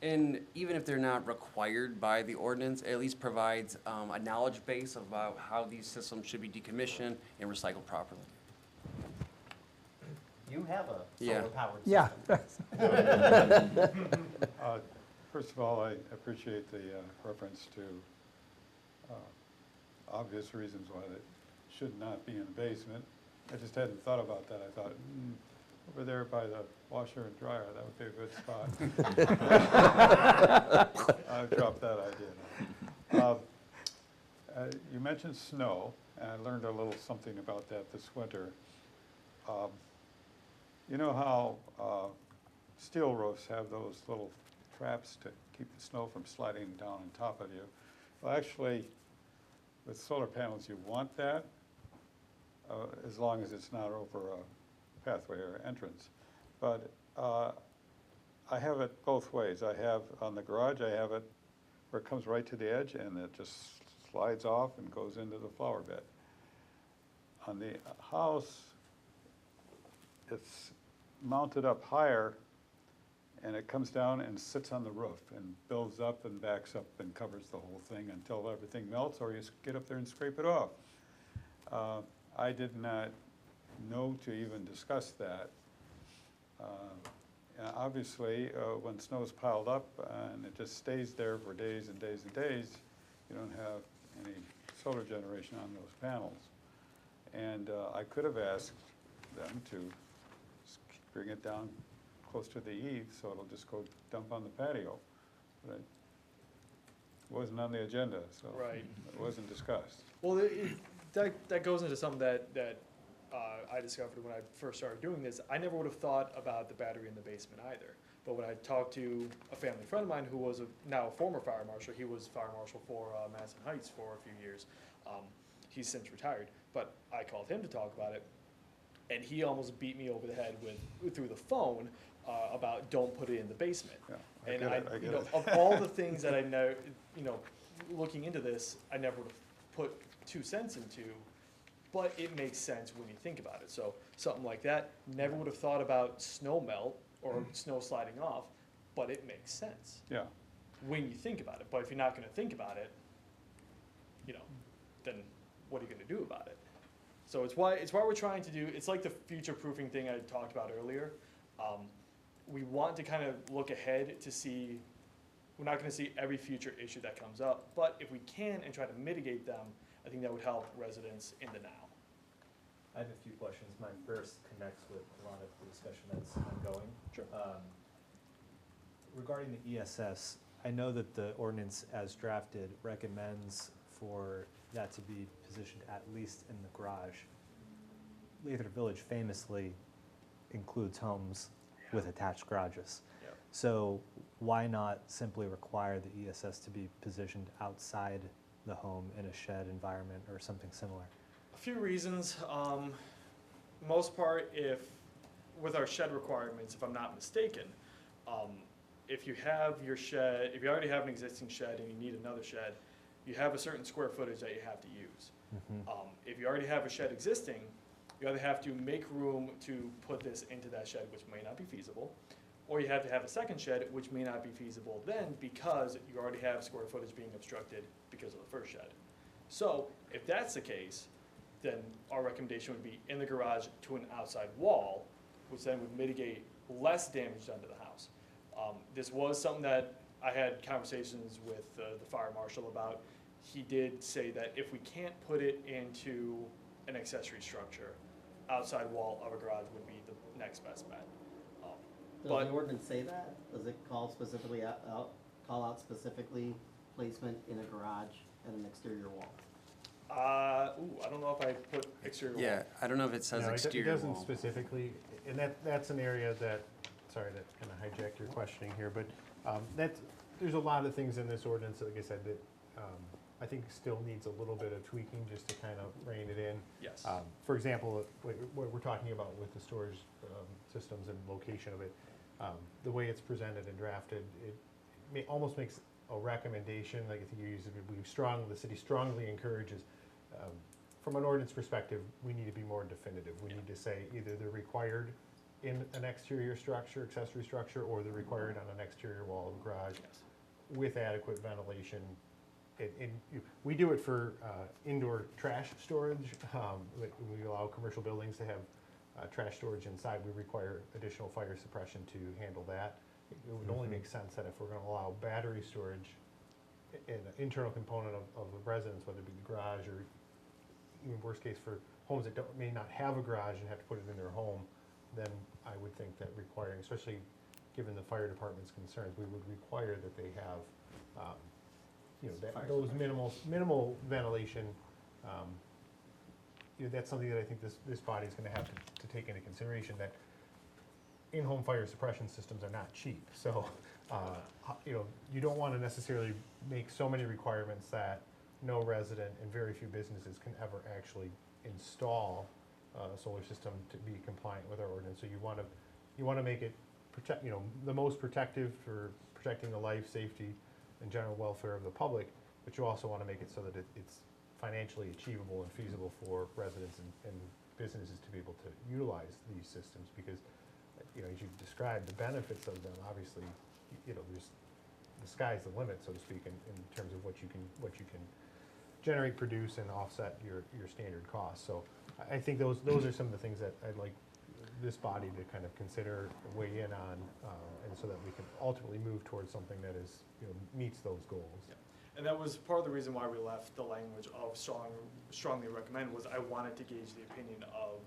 And even if they're not required by the ordinance, it at least provides a knowledge base about how these systems should be decommissioned and recycled properly. You have a Yeah. solar powered Yeah. system. First of all, I appreciate the reference to obvious reasons why they should not be in the basement. I just hadn't thought about that. I thought, over there by the washer and dryer, that would be a good spot. I've dropped that idea. You mentioned snow, and I learned a little something about that this winter. You know how steel roofs have those little traps to keep the snow from sliding down on top of you? Well, actually, with solar panels, you want that, as long as it's not over a pathway or entrance. But I have it both ways. I have, on the garage, I have it where it comes right to the edge and it just slides off and goes into the flower bed. On the house, it's mounted up higher and it comes down and sits on the roof and builds up and backs up and covers the whole thing until everything melts, or you get up there and scrape it off. I did not know to even discuss that. Obviously, when snow's piled up and it just stays there for days and days and days, you don't have any solar generation on those panels. And I could have asked them to bring it down close to the eave, so it'll just go dump on the patio. But it wasn't on the agenda, so Right. it wasn't discussed. Well, that goes into something that I discovered when I first started doing this. I never would have thought about the battery in the basement either. But when I talked to a family friend of mine who was now a former fire marshal, he was fire marshal for Madison Heights for a few years. He's since retired, but I called him to talk about it, and he almost beat me over the head through the phone about don't put it in the basement. Yeah, And I get it. of all the things that I know, looking into this, I never would have put 2 cents into, but it makes sense when you think about it. So something like that, never would have thought about snow melt or snow sliding off, but it makes sense Yeah, when you think about it. But if you're not gonna think about it, then what are you gonna do about it? So it's why we're trying to do, it's like the future-proofing thing I talked about earlier. We want to kind of look ahead to see, we're not gonna see every future issue that comes up, but if we can and try to mitigate them, I think that would help residents in the now. I have a few questions. My first connects with a lot of the discussion that's ongoing. Sure. Regarding the ESS, I know that the ordinance as drafted recommends for that to be positioned at least in the garage. Lathrup Village famously includes homes with attached garages. Yep. So why not simply require the ESS to be positioned outside the home in a shed environment or something similar? A few reasons. Most part, with our shed requirements, if I'm not mistaken, if you have your shed, if you already have an existing shed and you need another shed, you have a certain square footage that you have to use. If you already have a shed existing, you either have to make room to put this into that shed, which may not be feasible, or you have to have a second shed, which may not be feasible then because you already have square footage being obstructed because of the first shed. So if that's the case, then our recommendation would be in the garage to an outside wall, which then would mitigate less damage done to the house. This was something that I had conversations with the fire marshal about. He did say that if we can't put it into an accessory structure, outside wall of a garage would be the next best bet. Does the ordinance say that? Does it call specifically call out specifically placement in a garage at an exterior wall? I don't know if I put exterior wall? Yeah, I don't know if it says No, exterior It doesn't wall. specifically, and that's an area that, sorry to kind of hijack your questioning here, but there's a lot of things in this ordinance, like I said, that I think still needs a little bit of tweaking just to kind of rein it in. Yes. For example, what we're talking about with the storage systems and location of it, the way it's presented and drafted, it almost makes a recommendation, like I think you use it, the city strongly encourages, from an ordinance perspective, we need to be more definitive. We need to say either they're required in an exterior structure, accessory structure, or they're required on an exterior wall of a garage with adequate ventilation. We do it for indoor trash storage. We allow commercial buildings to have trash storage inside. We require additional fire suppression to handle that. It would only make sense that if we're going to allow battery storage in an internal component of a residence, whether it be the garage or even worst case for homes that may not have a garage and have to put it in their home, then I would think that requiring, especially given the fire department's concerns, we would require that they have those minimal ventilation. That's something that I think this body is going to have to take into consideration, that in-home fire suppression systems are not cheap. So, you don't want to necessarily make so many requirements that no resident and very few businesses can ever actually install a solar system to be compliant with our ordinance. So you want to make it the most protective for protecting the life, safety, and general welfare of the public, but you also want to make it so that it's financially achievable and feasible for residents and businesses to be able to utilize these systems, because as you've described, the benefits of them, obviously, there's the sky's the limit, so to speak, in terms of what you can generate, produce, and offset your standard costs. So I think those are some of the things that I'd like this body to kind of consider, weigh in on, and so that we can ultimately move towards something that is, meets those goals. Yeah. And that was part of the reason why we left the language of strongly recommend, was I wanted to gauge the opinion of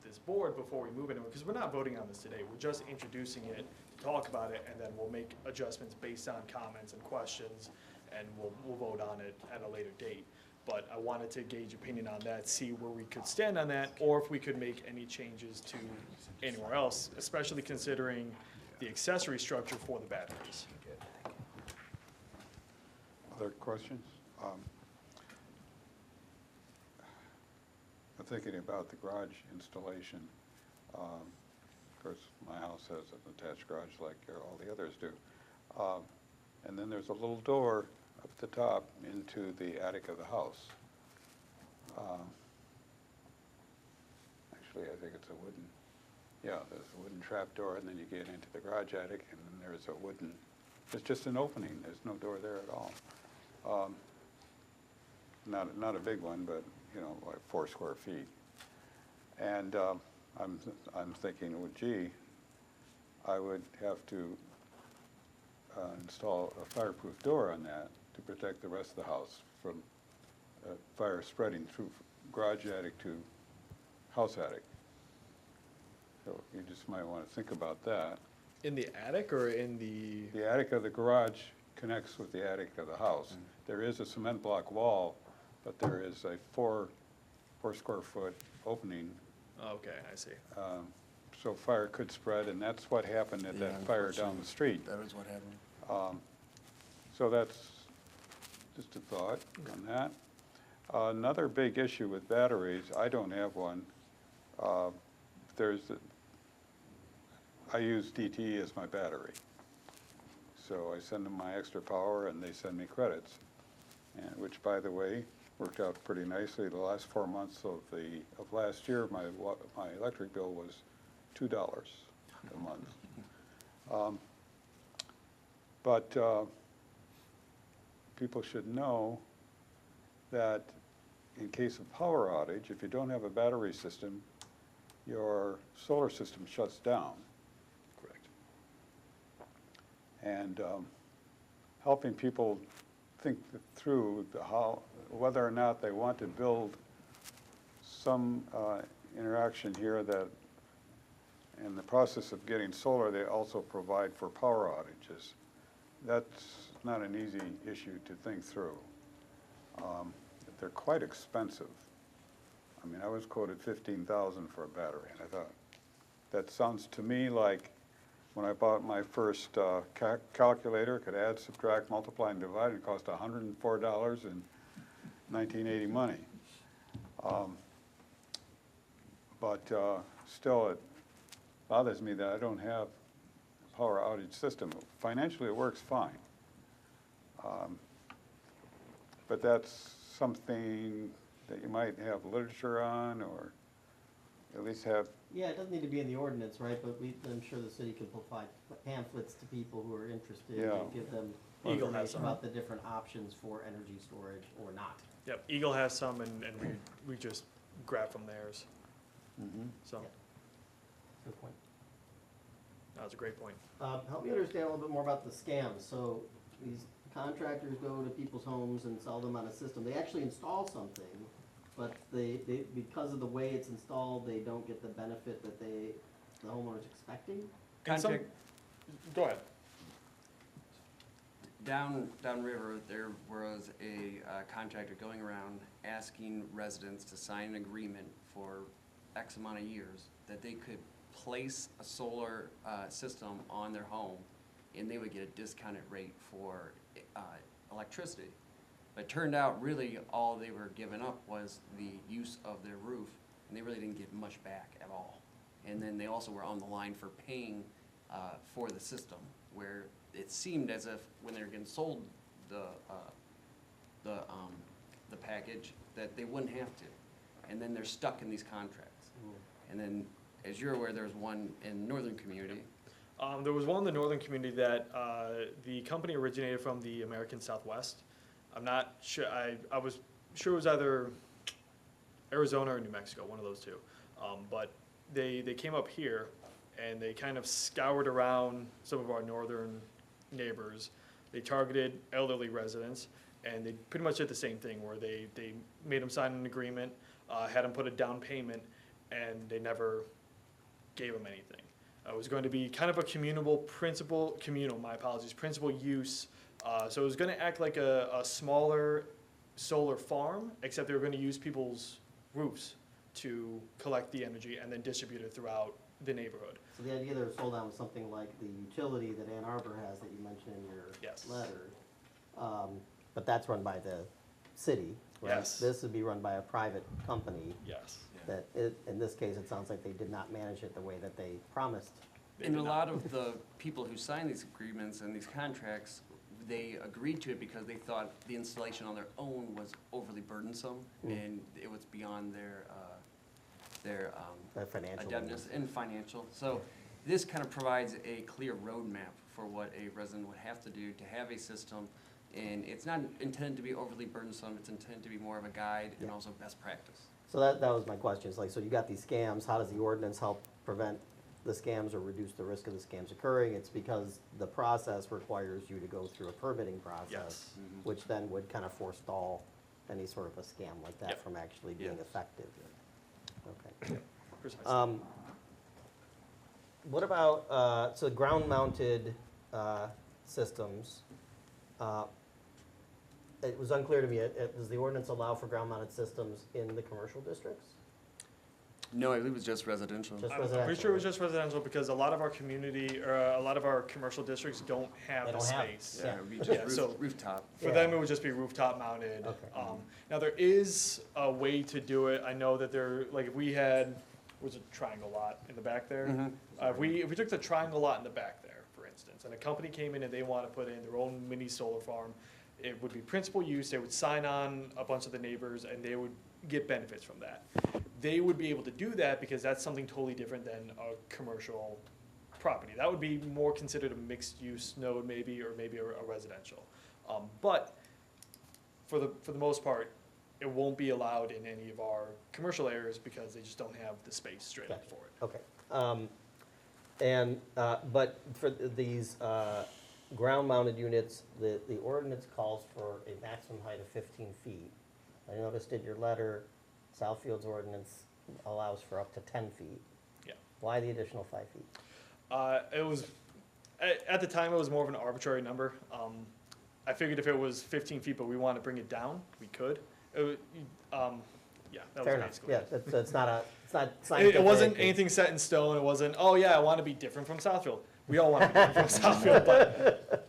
this board before we move into it, because we're not voting on this today. We're just introducing it to talk about it, and then we'll make adjustments based on comments and questions, and we'll vote on it at a later date. But I wanted to gauge opinion on that, see where we could stand on that, or if we could make any changes to anywhere else, especially considering the accessory structure for the batteries. Other questions? I'm thinking about the garage installation. Of course, my house has an attached garage like all the others do. And then there's a little door up the top into the attic of the house. Actually, I think it's a wooden, there's a wooden trap door, and then you get into the garage attic, and then there's a wooden, it's just an opening, there's no door there at all. Not a big one, but like 4 square feet. And I'm thinking, well, gee, I would have to install a fireproof door on that to protect the rest of the house from fire spreading through garage attic to house attic. So you just might want to think about that. In the attic or in the? The attic of the garage connects with the attic of the house. There is a cement block wall, but there is a 4 square foot opening. Okay, I see. So fire could spread, and that's what happened at that fire down the street. That was what happened. So that's just a thought on that. Another big issue with batteries, I don't have one. I use DTE as my battery. So I send them my extra power and they send me credits, and which, by the way, worked out pretty nicely. The last 4 months of last year, my electric bill was $2 a month. But people should know that in case of power outage, if you don't have a battery system, your solar system shuts down. Correct. And helping people think through whether or not they want to build some interaction here that in the process of getting solar, they also provide for power outages. That's not an easy issue to think through. They're quite expensive. I mean, I was quoted 15,000 for a battery, and I thought, that sounds to me like when I bought my first calculator, could add, subtract, multiply, and divide, it cost $104 in 1980 money. But still, it bothers me that I don't have a power outage system. Financially, it works fine. But that's something that you might have literature on, or at least have. Yeah, it doesn't need to be in the ordinance, right, but I'm sure the city can provide pamphlets to people who are interested Yeah. and give them Eagle has information some. about the different options for energy storage or not. Yep, Eagle has some, and we just grab from theirs, so, Yeah. Good point. that was a great point. Help me understand a little bit more about the scams. So these contractors go to people's homes and sell them on a system. They actually install something, but they because of the way it's installed, they don't get the benefit that the homeowner's expecting. And some- Contact, Go ahead. downriver, there was a contractor going around asking residents to sign an agreement for X amount of years that they could place a solar system on their home, and they would get a discounted rate for electricity. But it turned out really all they were giving up was the use of their roof, and they really didn't get much back at all. And then they also were on the line for paying for the system, where it seemed as if when they were getting sold the package, that they wouldn't have to. And then they're stuck in these contracts. And then, as you're aware, there's one in northern community. There was one in the northern community that the company originated from the American Southwest. I'm not sure, I was sure it was either Arizona or New Mexico, one of those two. But they came up here and they kind of scoured around some of our northern neighbors. They targeted elderly residents, and they pretty much did the same thing where they made them sign an agreement, had them put a down payment, and they never gave them anything. It was going to be kind of a principal use. So it was going to act like a smaller solar farm, except they were going to use people's roofs to collect the energy and then distribute it throughout the neighborhood. So the idea they were sold on was something like the utility that Ann Arbor has that you mentioned in your Yes. letter. But that's run by the city, right? Yes. This would be run by a private company Yes. that, in this case, it sounds like they did not manage it the way that they promised. And a lot of the people who signed these agreements and these contracts, they agreed to it because they thought the installation on their own was overly burdensome, and it was beyond their Their financial adeptness and financial. So this kind of provides a clear roadmap for what a resident would have to do to have a system. And it's not intended to be overly burdensome, it's intended to be more of a guide and also best practice. So that was my question. It's like, so you got these scams, how does the ordinance help prevent the scams or reduce the risk of the scams occurring? It's because the process requires you to go through a permitting process, Yes. which then would kind of forestall any sort of a scam like that Yep. from actually being Yeah. effective. Okay. Precisely. What about, so ground-mounted systems? It was unclear to me, does the ordinance allow for ground-mounted systems in the commercial districts? No, I believe it was just residential. Just I'm pretty residential, sure it was right? just residential because a lot of our community, or a lot of our commercial districts don't have They the don't have it. space. Yeah, it would be Yeah, just so- rooftop. For Yeah. them, it would just be rooftop mounted. Okay. Now, there is a way to do it. I know that there, like, if we had, was a triangle lot in the back there. Mhm. If we took the triangle lot in the back there, for instance, and a company came in and they want to put in their own mini solar farm, it would be principal use, they would sign on a bunch of the neighbors, and they would get benefits from that. They would be able to do that because that's something totally different than a commercial property. That would be more considered a mixed-use node maybe, or maybe a residential. But for the most part, it won't be allowed in any of our commercial areas because they just don't have the space straight up Gotcha. for it. Okay. But for these ground-mounted units, the ordinance calls for a maximum height of 15 feet. I noticed in your letter, Southfield's ordinance allows for up to 10 feet. Yeah. Why the additional 5 feet? It was, at the time, it was more of an arbitrary number. I figured if it was 15 feet, but we wanted to bring it down, we could. Yeah, That Fair was enough, basically yeah, it. it's not It scientific. wasn't anything set in stone. It wasn't, oh yeah, I want to be different from Southfield. We all want to be different from Southfield,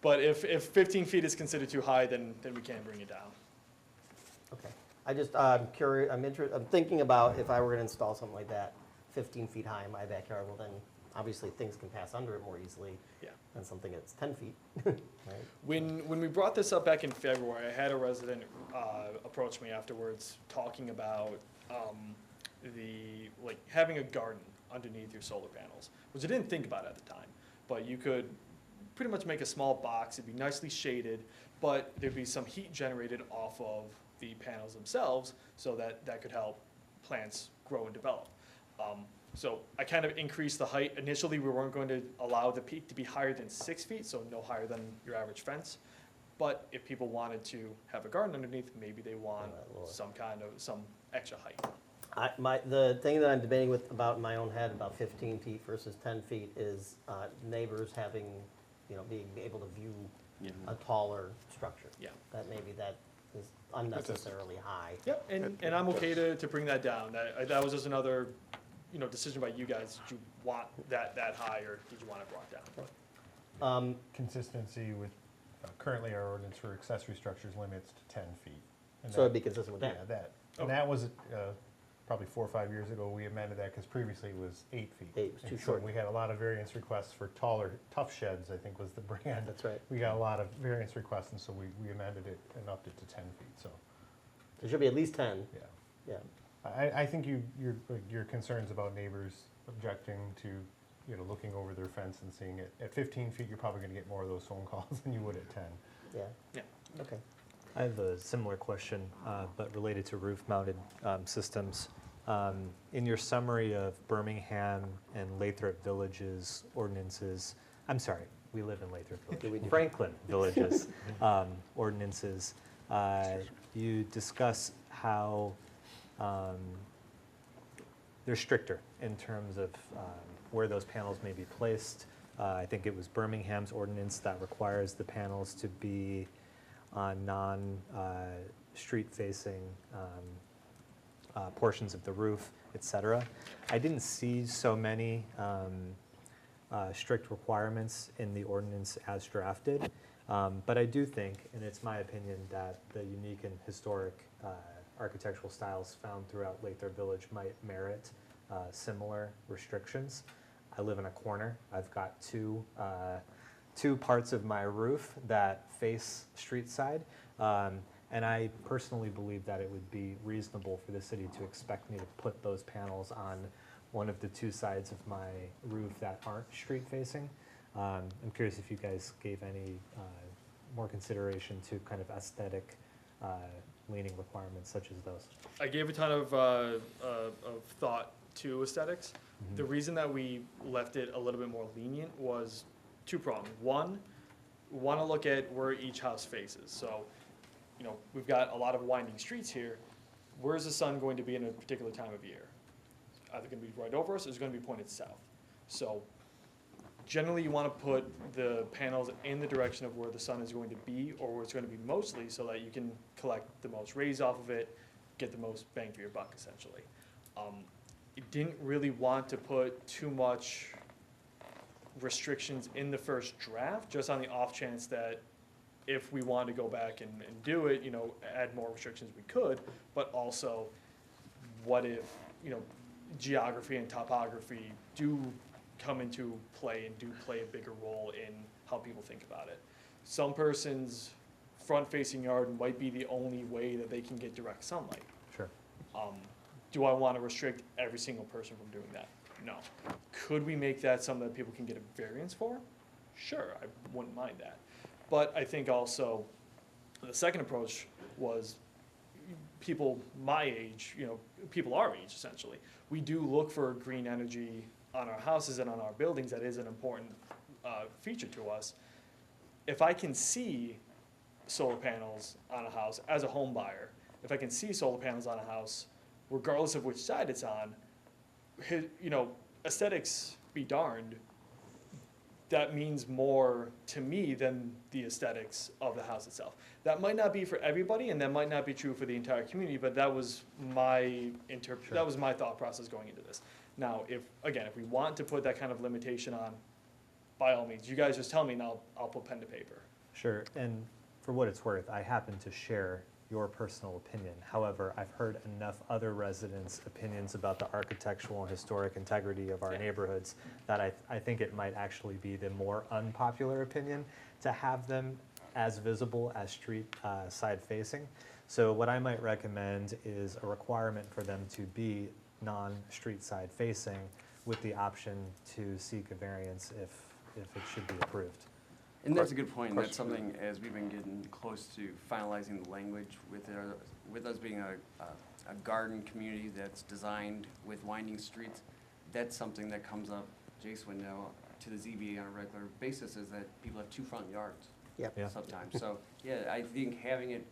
but if 15 feet is considered too high, then we can't bring it down. Okay, I'm curious, I'm thinking about if I were gonna install something like that, 15 feet high in my backyard, well then, obviously, things can pass under it more easily Yeah. than something that's 10 feet, right? When we brought this up back in February, I had a resident approach me afterwards talking about having a garden underneath your solar panels, which I didn't think about at the time. But you could pretty much make a small box. It'd be nicely shaded, but there'd be some heat generated off of the panels themselves, so that could help plants grow and develop. So I kind of increased the height. Initially, we weren't going to allow the peak to be higher than 6 feet, so no higher than your average fence. But if people wanted to have a garden underneath, maybe they want some extra height. The thing that I'm debating about in my own head, about 15 feet versus 10 feet, is neighbors having, being able to view a taller structure. Yeah. That maybe that is unnecessarily high. Yep, and I'm okay to bring that down. That was just another, decision by you guys. Did you want that high, or did you want it brought down? Consistency with, currently our ordinance for accessory structures limits to 10 feet. And So it'd be consistent with that. Yeah, that. Oh. And that was probably 4 or 5 years ago, we amended that because previously it was 8 feet. 8 was too And so short. we had a lot of variance requests for taller, Tough Sheds, I think was the brand. That's right. We got a lot of variance requests, and so we amended it and upped it to 10 feet, so, There should be at least 10, yeah. yeah. I think your concerns about neighbors objecting to, looking over their fence and seeing it, at 15 feet, you're probably gonna get more of those phone calls than you would at 10. Yeah. Yeah. Okay. I have a similar question, but related to roof-mounted systems. In your summary of Birmingham and Lathrup Villages ordinances, I'm sorry, we live in Lathrup Village, Franklin Villages ordinances, you discuss how they're stricter in terms of where those panels may be placed. I think it was Birmingham's ordinance that requires the panels to be on non-street facing portions of the roof, et cetera. I didn't see so many strict requirements in the ordinance as drafted, but I do think, and it's my opinion, that the unique and historic architectural styles found throughout Lathrup Village might merit similar restrictions. I live in a corner. I've got two parts of my roof that face street side. And I personally believe that it would be reasonable for the city to expect me to put those panels on one of the two sides of my roof that aren't street facing. I'm curious if you guys gave any more consideration to kind of aesthetic leaning requirements such as those. I gave a ton of thought to aesthetics. Mm-hmm. The reason that we left it a little bit more lenient was two-pronged. One, we want to look at where each house faces. So, we've got a lot of winding streets here. Where's the sun going to be in a particular time of year? Either going to be right over us or it's going to be pointed south. So generally you want to put the panels in the direction of where the sun is going to be, or where it's going to be mostly, so that you can collect the most rays off of it, get the most bang for your buck, essentially. You didn't really want to put too much restrictions in the first draft, just on the off chance that if we wanted to go back and do it, add more restrictions, we could, but also what if, geography and topography do come into play and do play a bigger role in how people think about it. Some person's front-facing yard might be the only way that they can get direct sunlight. Sure. Do I want to restrict every single person from doing that? No. Could we make that something that people can get a variance for? Sure, I wouldn't mind that. But I think also the second approach was people my age, people our age essentially. We do look for green energy on our houses and on our buildings. That is an important feature to us. If I can see solar panels on a house as a home buyer, if I can see solar panels on a house, regardless of which side it's on, aesthetics be darned, that means more to me than the aesthetics of the house itself. That might not be for everybody, and that might not be true for the entire community, but that was my that was my thought process going into this. Now, if we want to put that kind of limitation on, by all means, you guys just tell me and I'll put pen to paper. Sure, and for what it's worth, I happen to share your personal opinion. However, I've heard enough other residents' opinions about the architectural and historic integrity of our neighborhoods that I think it might actually be the more unpopular opinion to have them as visible as street side facing. So what I might recommend is a requirement for them to be non-street side facing with the option to seek a variance if it should be approved. And that's a good point, and that's something, as we've been getting close to finalizing the language with us being a garden community that's designed with winding streets, that's something that comes up, Jason would know, to the ZBA on a regular basis, is that people have 2 front yards. Yep. Yeah. Sometimes, so, yeah, I think having it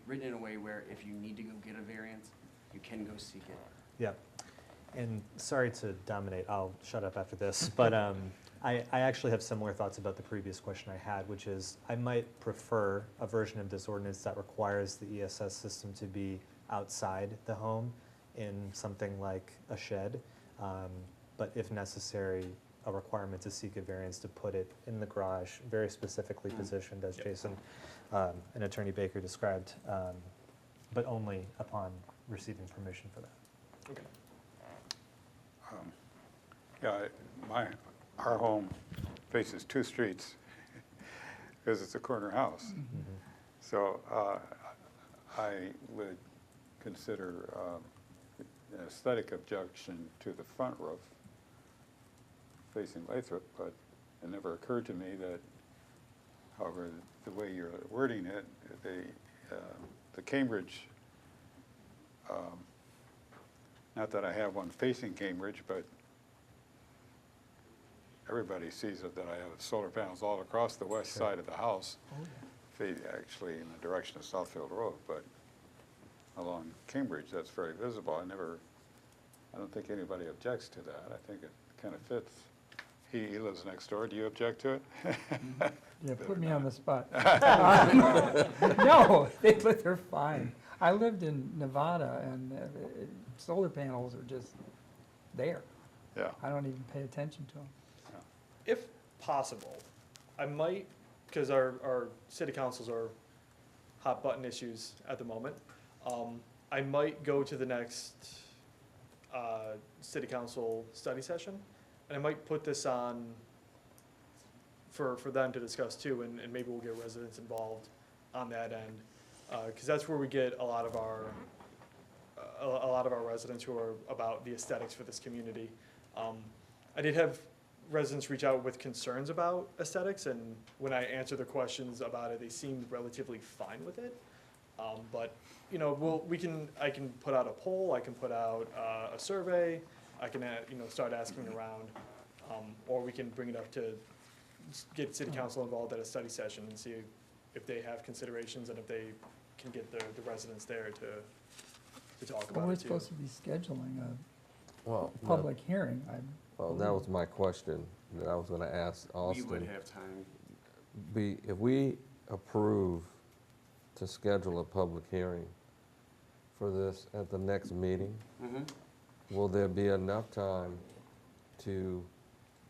written in a way where if you need to go get a variance, you can go seek it. Yeah, and sorry to dominate, I'll shut up after this, but I actually have similar thoughts about the previous question I had, which is I might prefer a version of this ordinance that requires the ESS system to be outside the home in something like a shed, but if necessary, a requirement to seek a variance to put it in the garage, very specifically positioned, as Jason and Attorney Baker described, but only upon receiving permission for that. Okay. Yeah, our home faces 2 streets because it's a corner house. Mm-hmm. So I would consider an aesthetic objection to the front roof facing Lathrop, but it never occurred to me that, however, the way you're wording it, the Cambridge, not that I have one facing Cambridge, but everybody sees it that I have solar panels all across the west side of the house, actually in the direction of Southfield Road, but along Cambridge, that's very visible. I don't think anybody objects to that. I think it kind of fits. He lives next door. Do you object to it? Yeah, put me on the spot. No, they're fine. I lived in Nevada, and solar panels are just there. Yeah. I don't even pay attention to them. If possible, I might, because our city councils are hot button issues at the moment, I might go to the next city council study session, and I might put this on for them to discuss too, and maybe we'll get residents involved on that end, because that's where we get a lot of our residents who are about the aesthetics for this community. I did have residents reach out with concerns about aesthetics, and when I answered their questions about it, they seemed relatively fine with it. But you know, I can put out a poll, I can put out a survey, I can start asking around, or we can bring it up to get city council involved at a study session and see if they have considerations and if they can get the residents there to talk Well, about we're it too. supposed to be scheduling Well, a public hearing. well, that was my question that I was gonna ask Austin. We would have time. If we approve to schedule a public hearing for this at the next meeting, will there be enough time to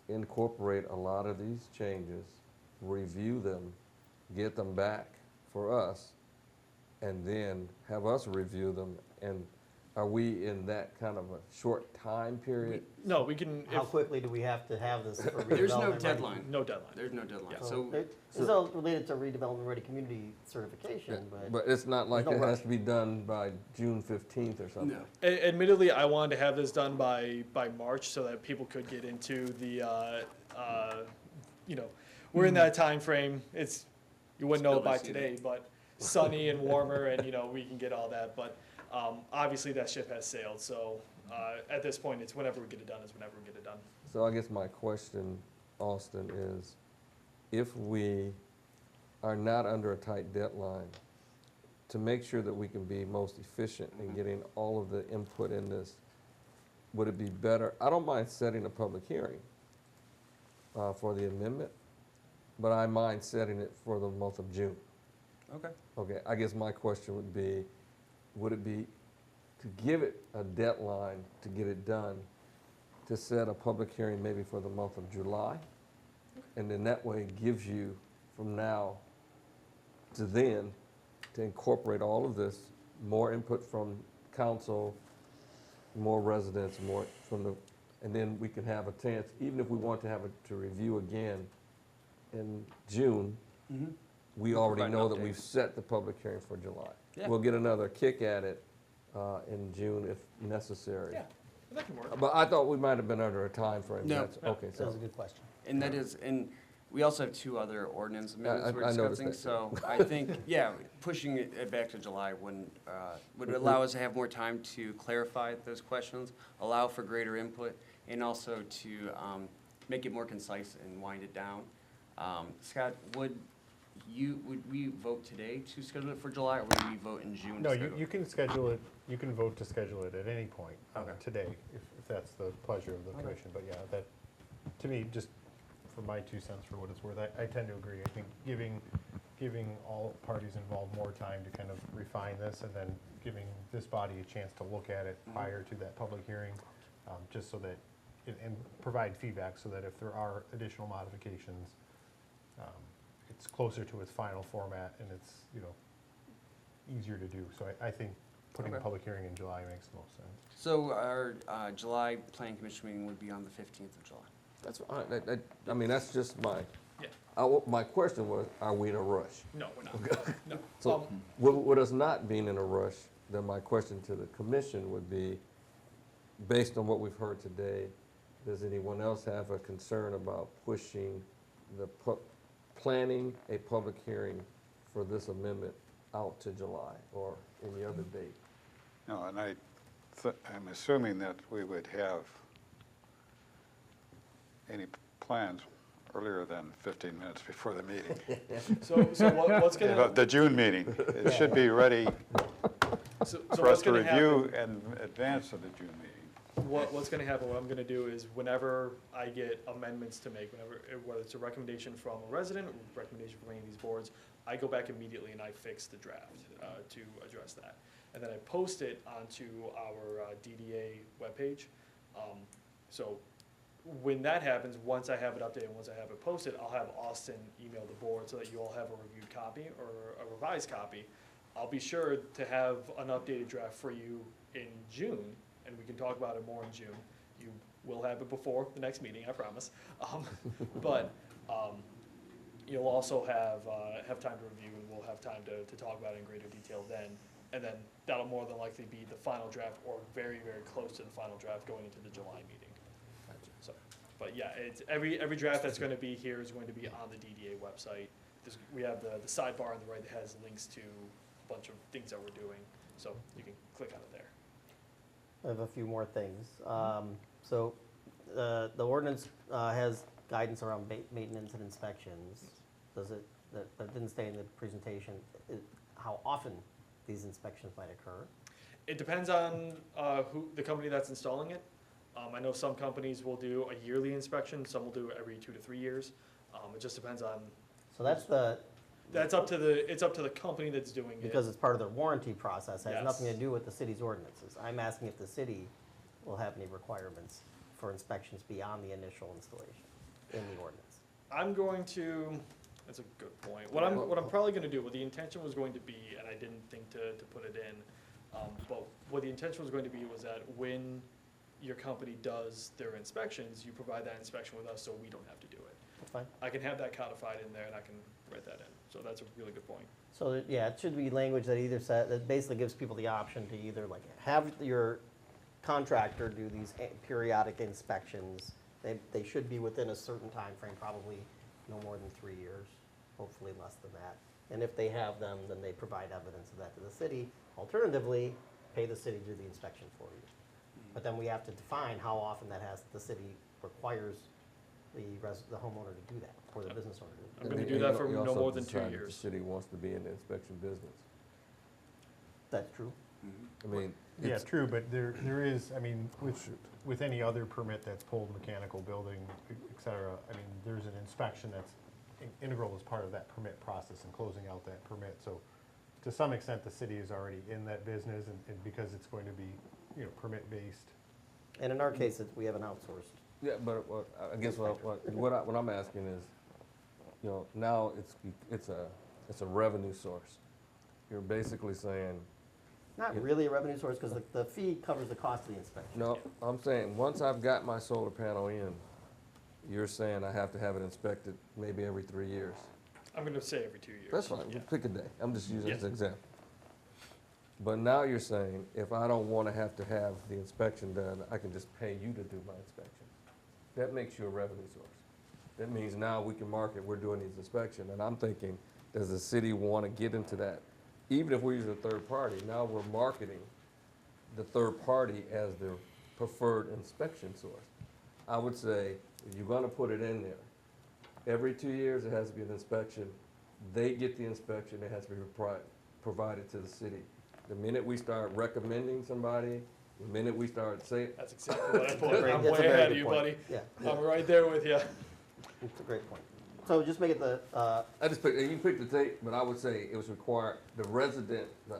incorporate a lot of these changes, review them, get them back for us, and then have us review them? And are we in that kind of a short time period? No, we can, How quickly do we have to have this for redevelopment? There's no ready? deadline. no deadline. There's no deadline. Yeah. So This is all related to redevelopment ready community certification, but But it's not like There's it no has rush. to be done by June 15th or something. no. Admittedly, I wanted to have this done by March so that people could get into the, we're in that time frame. You wouldn't know it by Building today, but sunny and warmer, and we can get all that. But obviously, that ship has sailed. So at this point, it's whenever we get it done is whenever we get it done. So I guess my question, Austin, is if we are not under a tight deadline, to make sure that we can be most efficient in getting all of the input in this, would it be better? I don't mind setting a public hearing, for the amendment, but I mind setting it for the month of June. Okay. Okay, I guess my question would it be to give it a deadline to get it done, to set a public hearing maybe for the month of July? And then that way it gives you from now to then to incorporate all of this, more input from council, more residents, more from the, and then we can have a chance, even if we want to have it to review again in June, we already provide an know that update. we've set the public hearing for July. Yeah. We'll get another kick at it in June if necessary. Yeah, that can work. But I thought we might have been under a time frame. No. Okay, That was so, a good question. And that is, and we also have 2 other ordinance amendments we're I noticed discussing, that. so I think, yeah, pushing it back to July would allow us to have more time to clarify those questions, allow for greater input, and also to make it more concise and wind it down. Scott, would we vote today to schedule it for July, or would we vote in June? No, to you, schedule you it? can schedule it, you can vote to schedule it at any point Okay. today, if that's the pleasure of the Okay. commission. But yeah, that, to me, just for my 2 cents for what it's worth, I tend to agree. I think giving all parties involved more time to kind of refine this, and then giving this body a chance to look at it prior to that public hearing, just so that, and provide feedback so that if there are additional modifications, it's closer to its final format and it's, easier to do. So I think putting a Okay. public hearing in July makes the most sense. So our July planning commission meeting would be on the 15th of July. that's fine. I mean, that's just Yeah. my question was, are we in a rush? No, we're not. No. So, with us not being in a rush, then my question to the commission would be, based on what we've heard today, does anyone else have a concern about pushing planning a public hearing for this amendment out to July or any other date? No, and I'm assuming that we would have any plans earlier than 15 minutes before the meeting. So what's gonna, But the June meeting, it should be ready so for what's us to gonna review happen? in advance of the June meeting. What's gonna happen, what I'm gonna do is whenever I get amendments to make, whether it's a recommendation from a resident or a recommendation from any of these boards, I go back immediately and I fix the draft to address that. And then I post it onto our DDA webpage. So when that happens, once I have it updated, once I have it posted, I'll have Austin email the board so that you all have a reviewed copy or a revised copy. I'll be sure to have an updated draft for you in June, and we can talk about it more in June. You will have it before the next meeting, I promise. But you'll also have time to review, and we'll have time to talk about it in greater detail then. And then that'll more than likely be the final draft or very, very close to the final draft going into the July meeting. So, but yeah, it's every draft that's going to be here is going to be on the DDA website. We have the sidebar on the right that has links to a bunch of things that we're doing, so you can click on it there. I have a few more things. So the ordinance has guidance around maintenance and inspections. That didn't stay in the presentation. How often these inspections might occur? It depends on the company that's installing it. I know some companies will do a yearly inspection, some will do it every 2 to 3 years. It just depends on. So that's up to the company that's doing it. because it's part of their warranty process. It has Yes. nothing to do with the city's ordinances. I'm asking if the city will have any requirements for inspections beyond the initial installation in the ordinance. I'm going to, that's a good point. What I'm probably gonna do, what the intention was going to be, and I didn't think to put it in, but what the intention was going to be was that when your company does their inspections, you provide that inspection with us so we don't have to do it. That's fine. I can have that codified in there and I can write that in, so that's a really good point. So, yeah, it should be language that that basically gives people the option to either like have your contractor do these periodic inspections. They should be within a certain time frame, probably no more than 3 years, hopefully less than that. And if they have them, then they provide evidence of that to the city. Alternatively, pay the city to do the inspection for you. But then we have to define how often the city requires the homeowner to do that, or the business owner to do I'm that. gonna do that for You no also more than 2 decide if years. The city wants to be in the inspection business. That's true. I mean, Yeah, it's, true, but there is, I mean, with any other permit that's pulled, mechanical building, et cetera, I mean, there's an inspection that's integral as part of that permit process and closing out that permit. So to some extent, the city is already in that business and because it's going to be, you know, permit-based. And in our case, we have an outsourced. yeah, but I guess what I'm asking is, you know, now it's a revenue source. You're basically saying, Not really a revenue source, because the fee covers the cost of the inspection. no, I'm saying, once I've got my solar panel in, you're saying I have to have it inspected maybe every 3 years. I'm gonna say every 2 years. That's fine, Yeah. pick a day, I'm just using it as Yes. an example. But now you're saying, if I don't wanna have to have the inspection done, I can just pay you to do my inspection. That makes you a revenue source. That means now we can market, we're doing these inspections, and I'm thinking, does the city wanna get into that? Even if we're using a third party, now we're marketing the third party as the preferred inspection source. I would say, if you're gonna put it in there, every 2 years, it has to be an inspection. They get the inspection, it has to be provided to the city. The minute we start recommending somebody, the minute we start saying, That's exactly what I put. Great- I'm that's a way very ahead of good you, point. buddy. Yeah, I'm right there with you. it's a great point. So just make it the, I just picked, you picked the date, but I would say it was required, the resident, the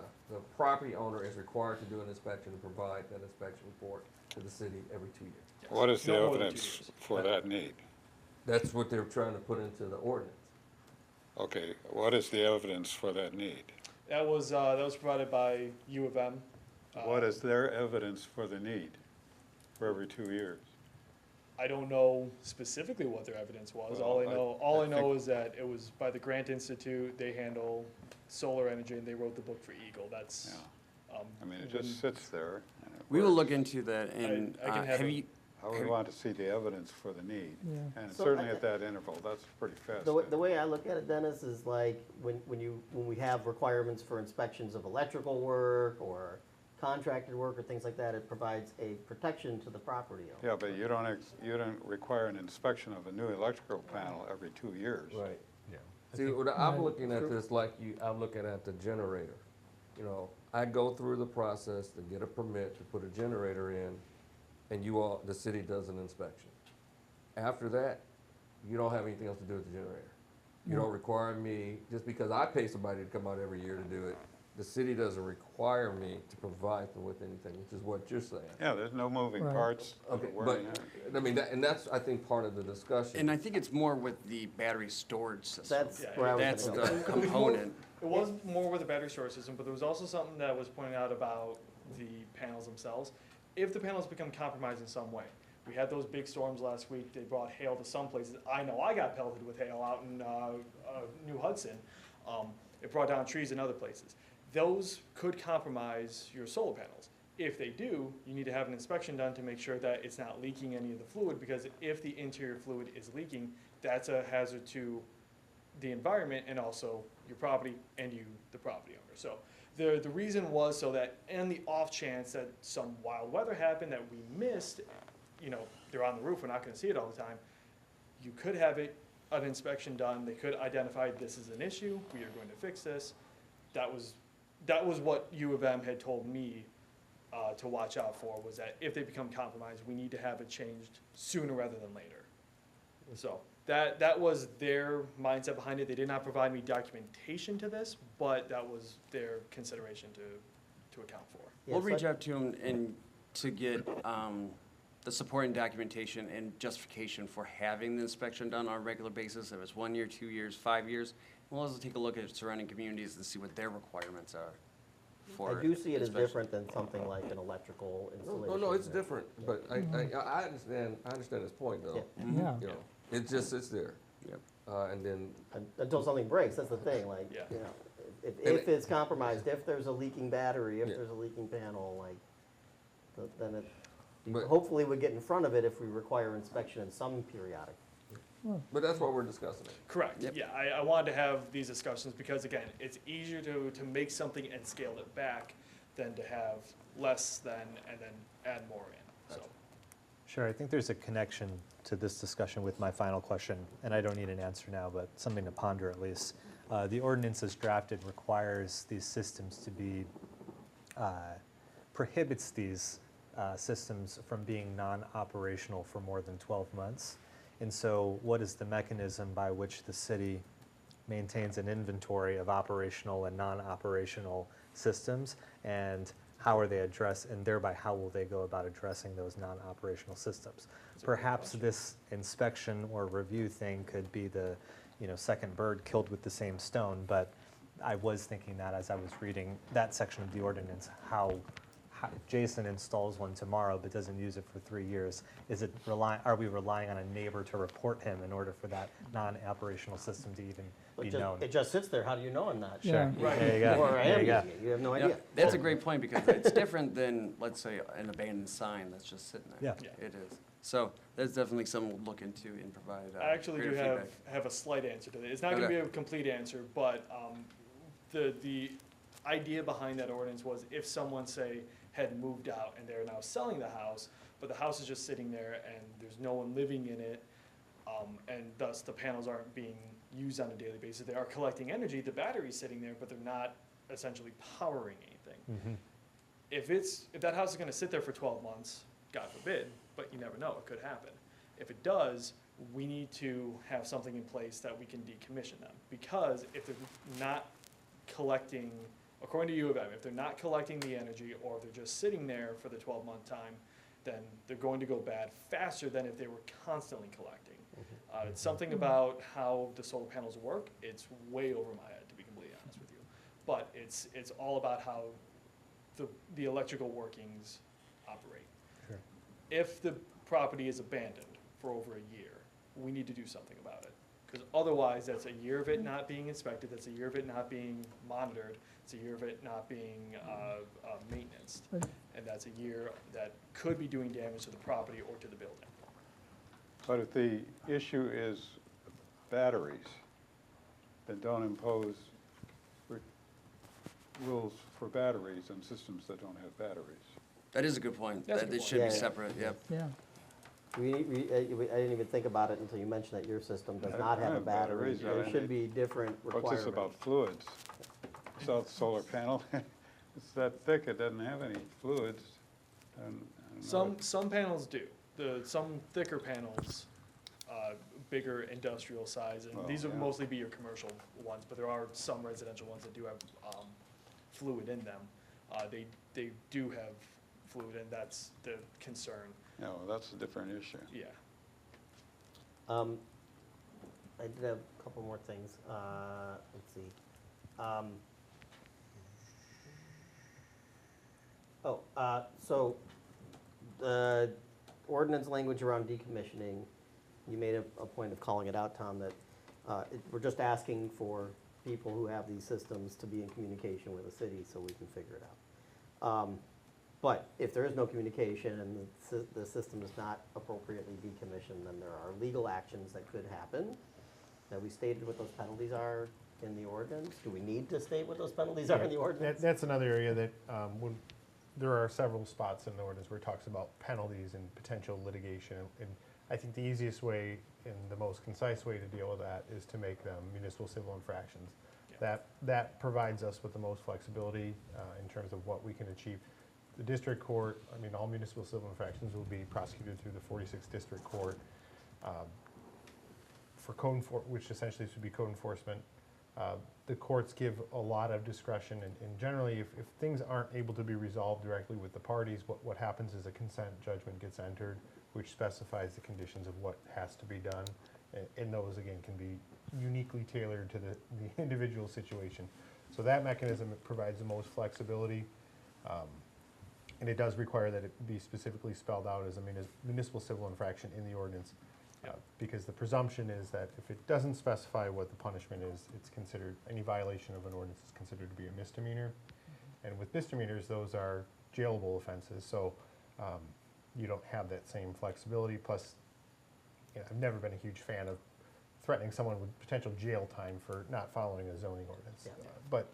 property owner is required to do an inspection and provide that inspection report to the city every 2 years. Yes. What is the No more than 2 evidence years. for that need? That's what they're trying to put into the ordinance. Okay, what is the evidence for that need? That was provided by U of M. What is their evidence for the need for every 2 years? I don't know specifically what their evidence was. Well, All I I know think- is that it was by the Grant Institute. They handle solar energy, and they wrote the book for Eagle. That's. I mean, it just sits there. And it We will works. look into that, and I can have have a- you, I would want to see the evidence for the need. Yeah. And So certainly I- at that interval, that's pretty fast. the way I look at it, Dennis, is like when we have requirements for inspections of electrical work or contracted work or things like that, it provides a protection to the property owner. Yeah, but you don't require an inspection of a new electrical panel every 2 years. Right. Yeah. See, I'm looking at this like I'm looking at the generator. You know, I go through the process to get a permit to put a generator in, and the city does an inspection. After that, you don't have anything else to do with the generator. You don't require me, just because I pay somebody to come out every year to do it, the city doesn't require me to provide them with anything, which is what you're saying. Yeah, there's no moving Right. parts. Okay, but, wearing out. I mean, and that's, I think, part of the discussion. and I think it's more with the battery storage system. That's Yeah, where I was That's gonna go. the component. It was more with the battery storage system, but there was also something that was pointed out about the panels themselves. If the panels become compromised in some way, we had those big storms last week. They brought hail to some places. I know I got pelted with hail out in New Hudson. It brought down trees in other places. Those could compromise your solar panels. If they do, you need to have an inspection done to make sure that it's not leaking any of the fluid, because if the interior fluid is leaking, that's a hazard to the environment and also your property and you, the property owner. So the reason was so that in the off chance that some wild weather happened that we missed, you know, they're on the roof, we're not gonna see it all the time, you could have an inspection done, they could identify this is an issue, we are going to fix this. That was what U of M had told me to watch out for, was that if they become compromised, we need to have it changed sooner rather than later. So that was their mindset behind it. They did not provide me documentation to this, but that was their consideration to account for. Yeah, We'll so reach out to them and to get the supporting documentation and justification for having the inspection done on a regular basis. If it's 1 year, 2 years, 5 years, we'll also take a look at surrounding communities and see what their requirements are for I do see it as inspection. different than something like an electrical installation. No, it's different, but I understand his point, though. Yeah. Yeah. You know, it just sits there. Yep. And then, Until something breaks, that's the thing, like, Yeah. you know, if And it's compromised, if there's a leaking battery, if Yeah. there's a leaking panel, like, then it, But- hopefully we get in front of it if we require inspection in some periodic. but that's why we're discussing it. Correct. Yep. Yeah, I wanted to have these discussions because, again, it's easier to make something and scale it back than to have less than and then add more in, so. Sure, I think there's a connection to this discussion with my final question, and I don't need an answer now, but something to ponder at least. The ordinance as drafted requires these systems to be prohibits these systems from being non-operational for more than 12 months. And so what is the mechanism by which the city maintains an inventory of operational and non-operational systems, and how are they addressed, and thereby how will they go about addressing those non-operational systems? Perhaps this inspection or review thing could be the, second bird killed with the same stone, but I was thinking that as I was reading that section of the ordinance, how Jason installs one tomorrow but doesn't use it for 3 years. Are we relying on a neighbor to report him in order for that non-operational system to even be known? It just sits there, how do you know I'm not? Yeah. Right. There you go. Or I There am you go. using it, you have no Yeah, idea. that's a great point, because it's different than, let's say, an abandoned sign that's just sitting there. Yeah. Yeah. It is. So that's definitely something we'll look into and provide I actually do greater feedback. have a slight answer to that. It's not gonna Okay. be a complete answer, but, the idea behind that ordinance was if someone, say, had moved out and they're now selling the house, but the house is just sitting there and there's no one living in it, and thus the panels aren't being used on a daily basis, they are collecting energy, the battery's sitting there, but they're not essentially powering anything. Mhm. If that house is gonna sit there for 12 months, God forbid, but you never know, it could happen. If it does, we need to have something in place that we can decommission them. Because if they're not collecting, according to U of M, if they're not collecting the energy, or if they're just sitting there for the 12-month time, then they're going to go bad faster than if they were constantly collecting. It's something about how the solar panels work, it's way over my head, to be completely honest with you. But it's all about how the electrical workings operate. Sure. If the property is abandoned for over a year, we need to do something about it. Because otherwise, that's a year of it not being inspected, that's a year of it not being monitored, it's a year of it not being maintenanced. And that's a year that could be doing damage to the property or to the building. But if the issue is batteries, then don't impose rules for batteries and systems that don't have batteries. That is a good point. That's a That good it point. should be Yeah. separate, yep. Yeah. I didn't even think about it until you mentioned that your system does not have a battery. Batteries, There right. should be different requirements. What's this about fluids? Solar panel, it's that thick, it doesn't have any fluids. And I don't know Some panels do. Some thicker panels, bigger industrial size, and Well, these would yeah. mostly be your commercial ones, but there are some residential ones that do have fluid in them. They do have fluid, and that's the concern. No, that's a different issue. Yeah. I did have a couple more things. Let's see. So the ordinance language around decommissioning, you made a point of calling it out, Tom, that we're just asking for people who have these systems to be in communication with the city so we can figure it out. But if there is no communication and the system is not appropriately decommissioned, then there are legal actions that could happen. Have we stated what those penalties are in the ordinance? Do we need to state what those penalties are in the ordinance? That's another area that, there are several spots in the ordinance where it talks about penalties and potential litigation. And I think the easiest way and the most concise way to deal with that is to make them municipal civil infractions. Yeah. That provides us with the most flexibility in terms of what we can achieve. The district court, all municipal civil infractions will be prosecuted through the 46th District Court. Which essentially should be code enforcement. The courts give a lot of discretion, and generally, if things aren't able to be resolved directly with the parties, what happens is a consent judgment gets entered, which specifies the conditions of what has to be done, and those, again, can be uniquely tailored to the individual situation. So that mechanism provides the most flexibility, and it does require that it be specifically spelled out as a municipal civil infraction in the ordinance. Because the presumption is that if it doesn't specify what the punishment is, it's considered, any violation of an ordinance is considered to be a misdemeanor. And with misdemeanors, those are jailable offenses, so you don't have that same flexibility. Plus, I've never been a huge fan of threatening someone with potential jail time for not following a zoning ordinance. Yeah. But,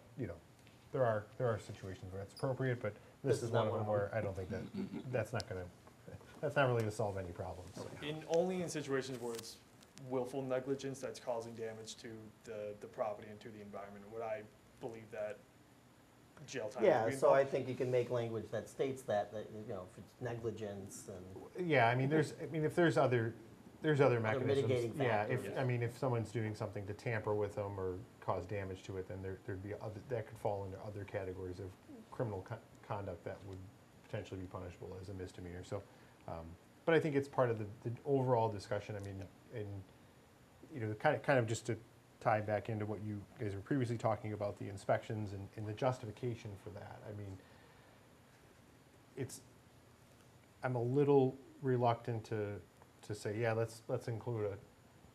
there are situations where it's appropriate, but this is one of them where I don't think that's not really going to solve any problems. Only in situations where it's willful negligence that's causing damage to the property and to the environment, would I believe that jail time. would Yeah, be so involved. I think you can make language that states that, you know, if it's negligence and, Yeah, I mean, if there's other mechanisms. mitigating Yeah, factors. if someone's doing something to tamper with them or cause damage to it, then there'd be other, that could fall into other categories of criminal conduct that would potentially be punishable as a misdemeanor, so, but I think it's part of the overall discussion, I mean, and, you know, kind of just to tie back into what you guys were previously talking about, the inspections and the justification for that, I mean, I'm a little reluctant to say, yeah, let's include a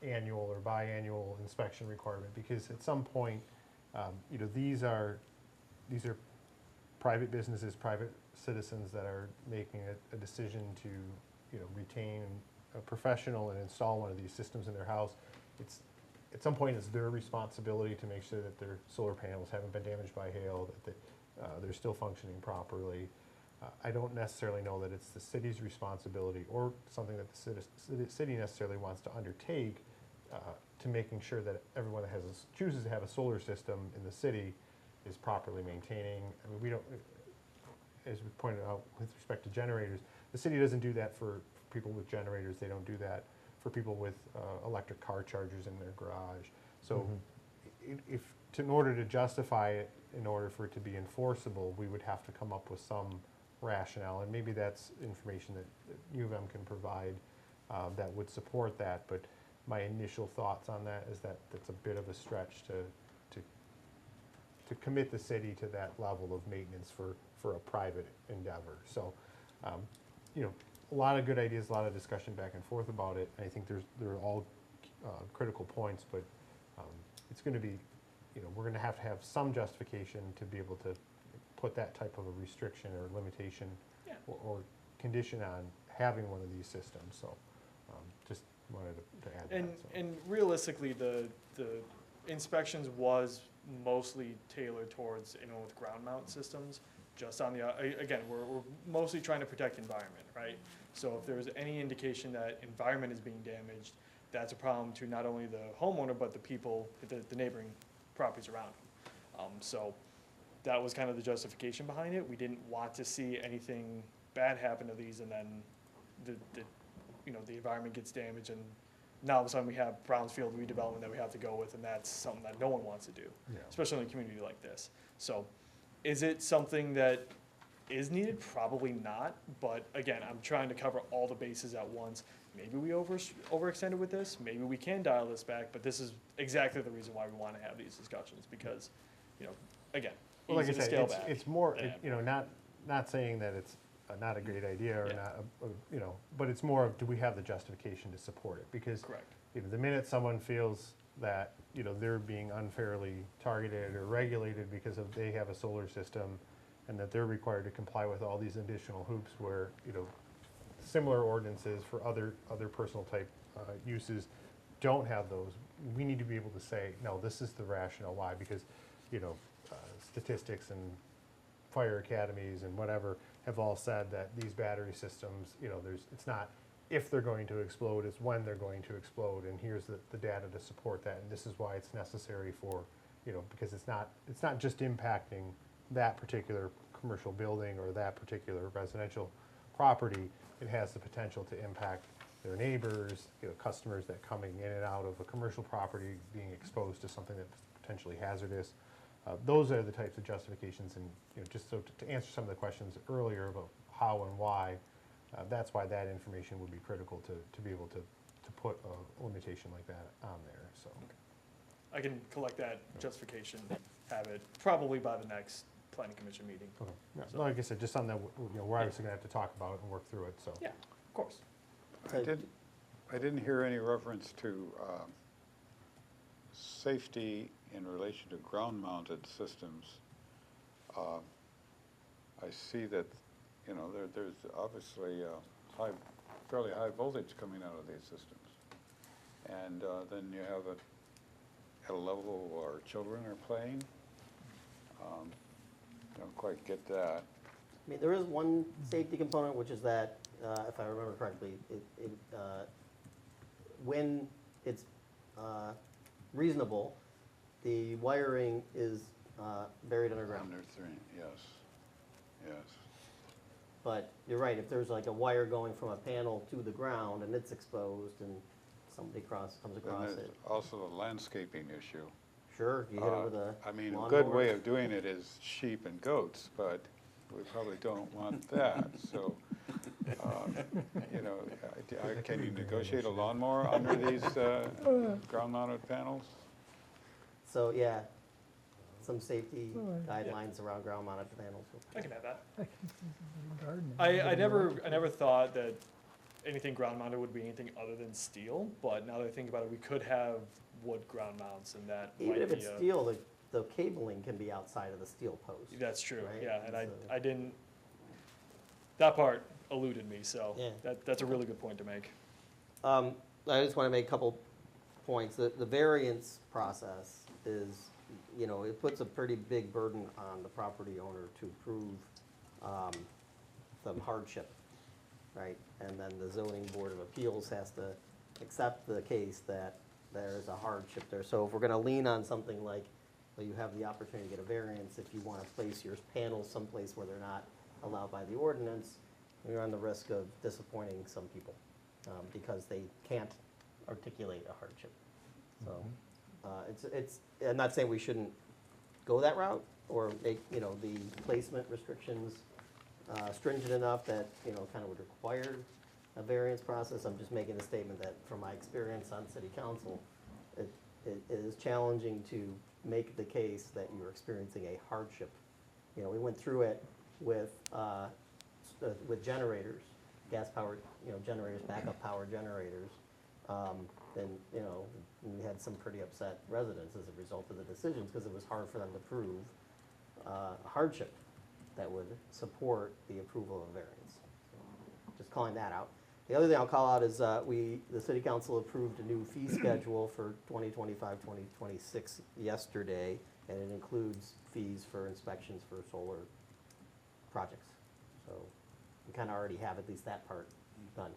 annual or biannual inspection requirement, because at some point, you know, these are private businesses, private citizens that are making a decision to, you know, retain a professional and install one of these systems in their house. At some point, it's their responsibility to make sure that their solar panels haven't been damaged by hail, that they're still functioning properly. I don't necessarily know that it's the city's responsibility or something that the city necessarily wants to undertake to making sure that everyone that chooses to have a solar system in the city is properly maintaining. I mean, we don't, as we pointed out with respect to generators, the city doesn't do that for people with generators. They don't do that for people with electric car chargers in their garage. So in order to justify it, in order for it to be enforceable, we would have to come up with some rationale, and maybe that's information that U of M can provide that would support that, but my initial thoughts on that is that that's a bit of a stretch to commit the city to that level of maintenance for a private endeavor. So, you know, a lot of good ideas, a lot of discussion back and forth about it. I think they're all critical points, but it's going to be, you know, we're going to have some justification to be able to put that type of a restriction or limitation or condition on having one of these systems. So, just wanted to add And, that. So. and realistically, the inspections was mostly tailored towards anyone with ground mount systems. Just on the, again, we're mostly trying to protect environment, right? So if there's any indication that environment is being damaged, that's a problem to not only the homeowner, but the people, the neighboring properties around them. So that was kind of the justification behind it. We didn't want to see anything bad happen to these and then you know, the environment gets damaged and now all of a sudden we have brownfield redevelopment that we have to go with, and that's something that no one wants to do, especially in a community like this. So is it something that is needed? Probably not, but again, I'm trying to cover all the bases at once. Maybe we overextended with this, maybe we can dial this back, but this is exactly the reason why we want to have these discussions, because, you know, again, Well, like I easy to said, scale back. it's more, than you know, not saying that it's not a great idea or not, you know, but it's more of, do we have the justification to support it? Because, Correct. you know, the minute someone feels that, you know, they're being unfairly targeted or regulated because they have a solar system and that they're required to comply with all these additional hoops where, you know, similar ordinances for other personal type uses don't have those, we need to be able to say, no, this is the rationale why, because, you know, statistics and fire academies and whatever have all said that these battery systems, you know, it's not if they're going to explode, it's when they're going to explode, and here's the data to support that, and this is why it's necessary for, you know, because it's not just impacting that particular commercial building or that particular residential property, it has the potential to impact their neighbors, you know, customers that coming in and out of a commercial property being exposed to something that's potentially hazardous. Those are the types of justifications, and, you know, just so to answer some of the questions earlier about how and why, that's why that information would be critical to be able to put a limitation like that on there, so. I can collect that justification, have it probably by the next planning commission meeting. Okay, yeah, So- like I said, just something that, you know, we're obviously gonna have to talk about it and work through it, so. Yeah, of course. I didn't hear any reference to safety in relation to ground-mounted systems. I see that, you know, there's obviously fairly high voltage coming out of these systems. And then you have it at a level where children are playing. Don't quite get that. I mean, there is one safety component, which is that, if I remember correctly, when it's reasonable, the wiring is buried underground. Under 3, yes, yes. But you're right, if there's like a wire going from a panel to the ground and it's exposed and somebody comes And across there's it, also the landscaping issue. sure, you hit it with a I mean, a good lawnmower. way of doing it is sheep and goats, but we probably don't want that, so, you know, can you negotiate a lawnmower under these ground-mounted panels? So, yeah, some safety guidelines around ground-mounted panels. I can have that. Gardening. I never thought that anything ground mounted would be anything other than steel, but now that I think about it, we could have wood ground mounts, and that Even might if be it's a, steel, the cabling can be outside of the steel post. that's true, right? yeah, and So- I didn't, that part eluded me, so Yeah. that's a really good point to make. I just want to make a couple points. The variance process is, you know, it puts a pretty big burden on the property owner to prove some hardship, right? And then the zoning board of appeals has to accept the case that there's a hardship there. So if we're going to lean on something like, well, you have the opportunity to get a variance if you want to place your panels someplace where they're not allowed by the ordinance, you're on the risk of disappointing some people because they can't articulate a hardship. So I'm not saying we shouldn't go that route or make, you know, the placement restrictions stringent enough that, you know, kind of would require a variance process. I'm just making a statement that from my experience on city council, it is challenging to make the case that you're experiencing a hardship. You know, we went through it with generators, gas powered, you know, generators, backup power generators. Then, you know, we had some pretty upset residents as a result of the decisions because it was hard for them to prove a hardship that would support the approval of a variance. So, just calling that out. The other thing I'll call out is the city council approved a new fee schedule for 2025, 2026 yesterday, and it includes fees for inspections for solar projects. So we kind of already have at least that part done.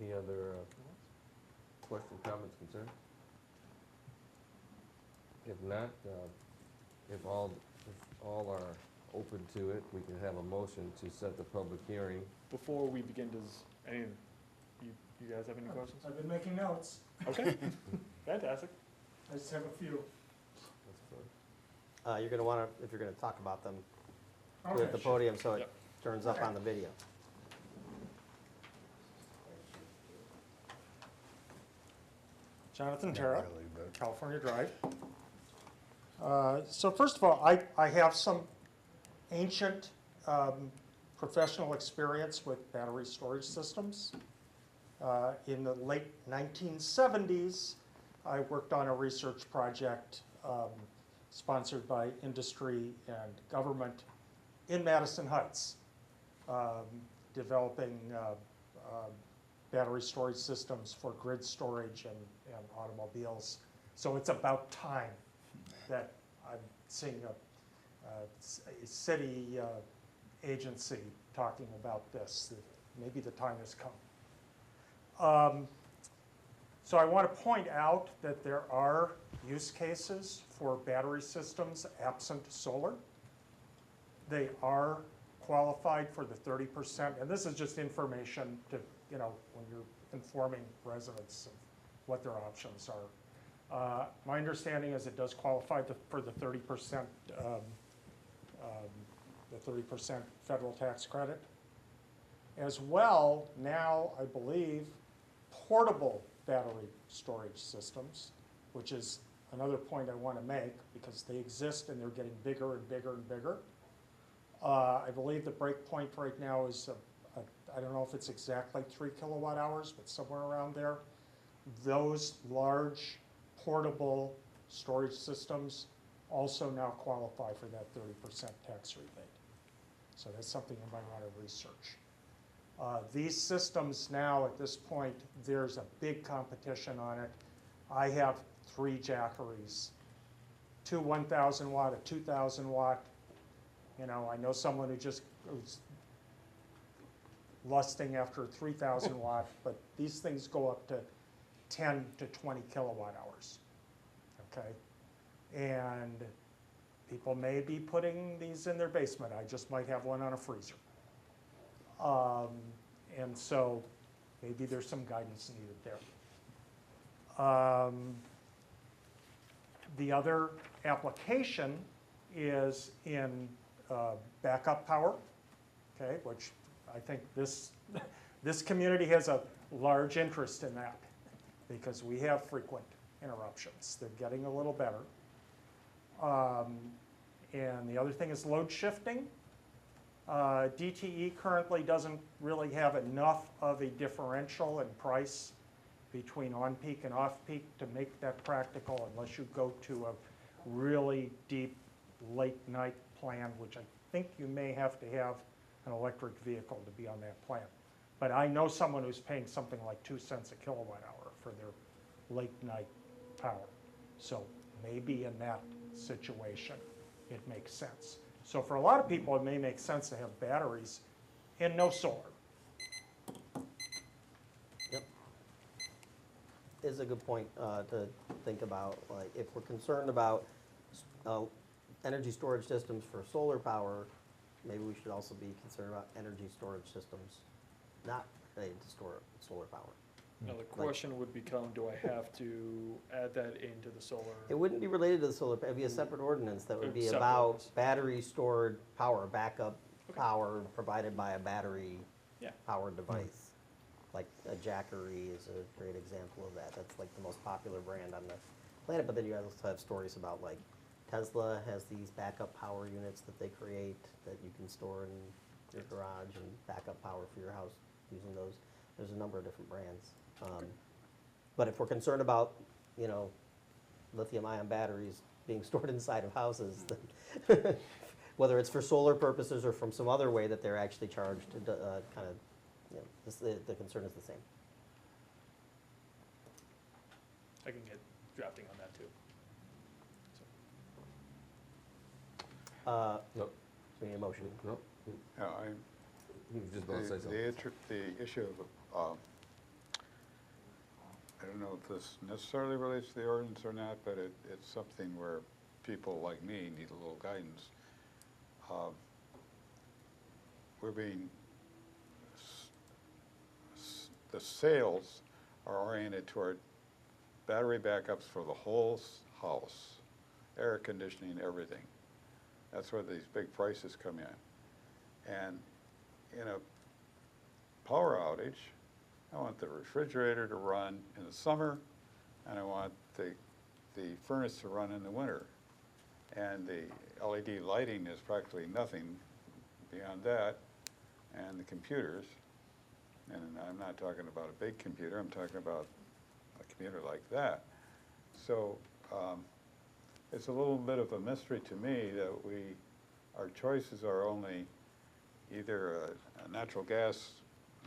Any other questions, comments, concerns? If not, if all are open to it, we can have a motion to set the public hearing. Before we begin, does you guys have any questions? I've been making notes. Okay, fantastic. I just have a few. You're going to want to, if you're going to talk about them, do it Okay, at the sure. podium so it Yep. turns up on the video. Jonathan Terra, California Drive. So first of all, I have some ancient professional experience with battery storage systems. In the late 1970s, I worked on a research project sponsored by industry and government in Madison Heights, developing battery storage systems for grid storage and automobiles. So it's about time that I'm seeing a city agency talking about this. Maybe the time has come. So I want to point out that there are use cases for battery systems absent solar. They are qualified for the 30%, and this is just information to, you know, when you're informing residents of what their options are. My understanding is it does qualify for the 30%, the 30% federal tax credit. As well, now I believe portable battery storage systems, which is another point I want to make because they exist and they're getting bigger and bigger and bigger. I believe the break point right now is, I don't know if it's exactly 3 kilowatt hours, but somewhere around there. Those large portable storage systems also now qualify for that 30% tax rebate. So that's something you might want to research. These systems now, at this point, there's a big competition on it. I have 3 Jackeries, 2 1,000 watt, a 2,000 watt. You know, I know someone who just was lusting after a 3,000 watt, but these things go up to 10 to 20 kilowatt hours, okay? And people may be putting these in their basement. I just might have one on a freezer. And so maybe there's some guidance needed there. The other application is in backup power, okay, which I think this community has a large interest in that because we have frequent interruptions. They're getting a little better. And the other thing is load shifting. DTE currently doesn't really have enough of a differential in price between on-peak and off-peak to make that practical unless you go to a really deep late-night plan, which I think you may have to have an electric vehicle to be on that plan. But I know someone who's paying something like 2 cents a kilowatt hour for their late-night power. So maybe in that situation, it makes sense. So for a lot of people, it may make sense to have batteries and no solar. Yep. Is a good point to think about. Like, if we're concerned about energy storage systems for solar power, maybe we should also be concerned about energy storage systems not related to store solar power. Now, the question would become, do I have to add that into the solar? It wouldn't be related to the solar, it'd be a separate ordinance that would be Separate about ordinance. battery stored power, backup Okay. power provided by a battery Yeah. powered device. Like a Jackery is a great example of that. That's like the most popular brand on the planet, but then you also have stories about like Tesla has these backup power units that they create that you can store in your garage and backup power for your house using those. There's a number of different brands. But if we're concerned about, you know, lithium-ion batteries being stored inside of houses, then whether it's for solar purposes or from some other way that they're actually charged, kind of, you know, the concern is the same. I can get drafting on that too. Nope. So we need a motion. Nope. Yeah, You were just about to say something. the issue of, I don't know if this necessarily relates to the ordinance or not, but it's something where people like me need a little guidance. We're being, the sales are oriented toward battery backups for the whole house, air conditioning, everything. That's where these big prices come in. And in a power outage, I want the refrigerator to run in the summer, and I want the furnace to run in the winter. And the LED lighting is practically nothing beyond that, and the computers. And I'm not talking about a big computer, I'm talking about a computer like that. So it's a little bit of a mystery to me that our choices are only either a natural gas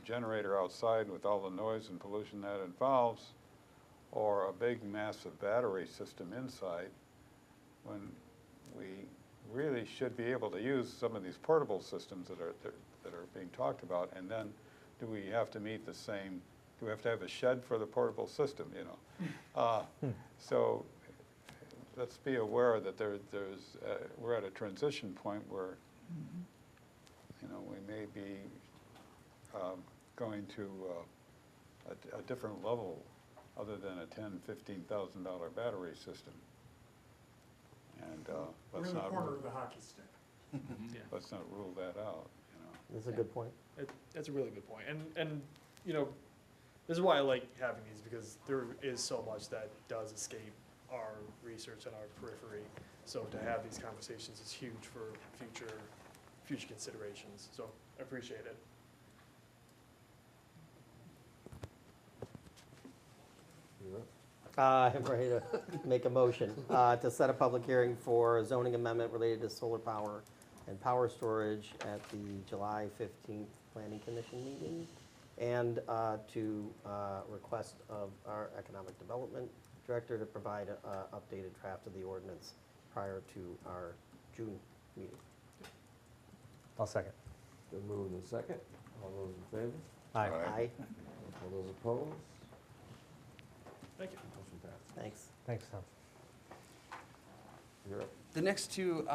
generator outside with all the noise and pollution that involves, or a big massive battery system inside, when we really should be able to use some of these portable systems that are being talked about. And then do we have to meet the same, do we have to have a shed for the portable system, you know? So let's be aware that we're at a transition point where, you know, we may be going to a different level other than a $10,000–$15,000 battery system. And We're let's in the not corner of the hockey stick. let's not rule that out, you know. That's a good point. That's a really good point. And you know, this is why I like having these, because there is so much that does escape our research and our periphery. So to have these conversations is huge for future considerations. So I appreciate it. I'm ready to make a motion to set a public hearing for a zoning amendment related to solar power and power storage at the July 15th Planning Commission meeting, and to request of our Economic Development Director to provide an updated draft of the ordinance prior to our June meeting. I'll second. Been moved and second. All those in favor? Aye. Aye. All those opposed? Thank you. Motion passed. Thanks. Thanks, Tom. You're up. The next two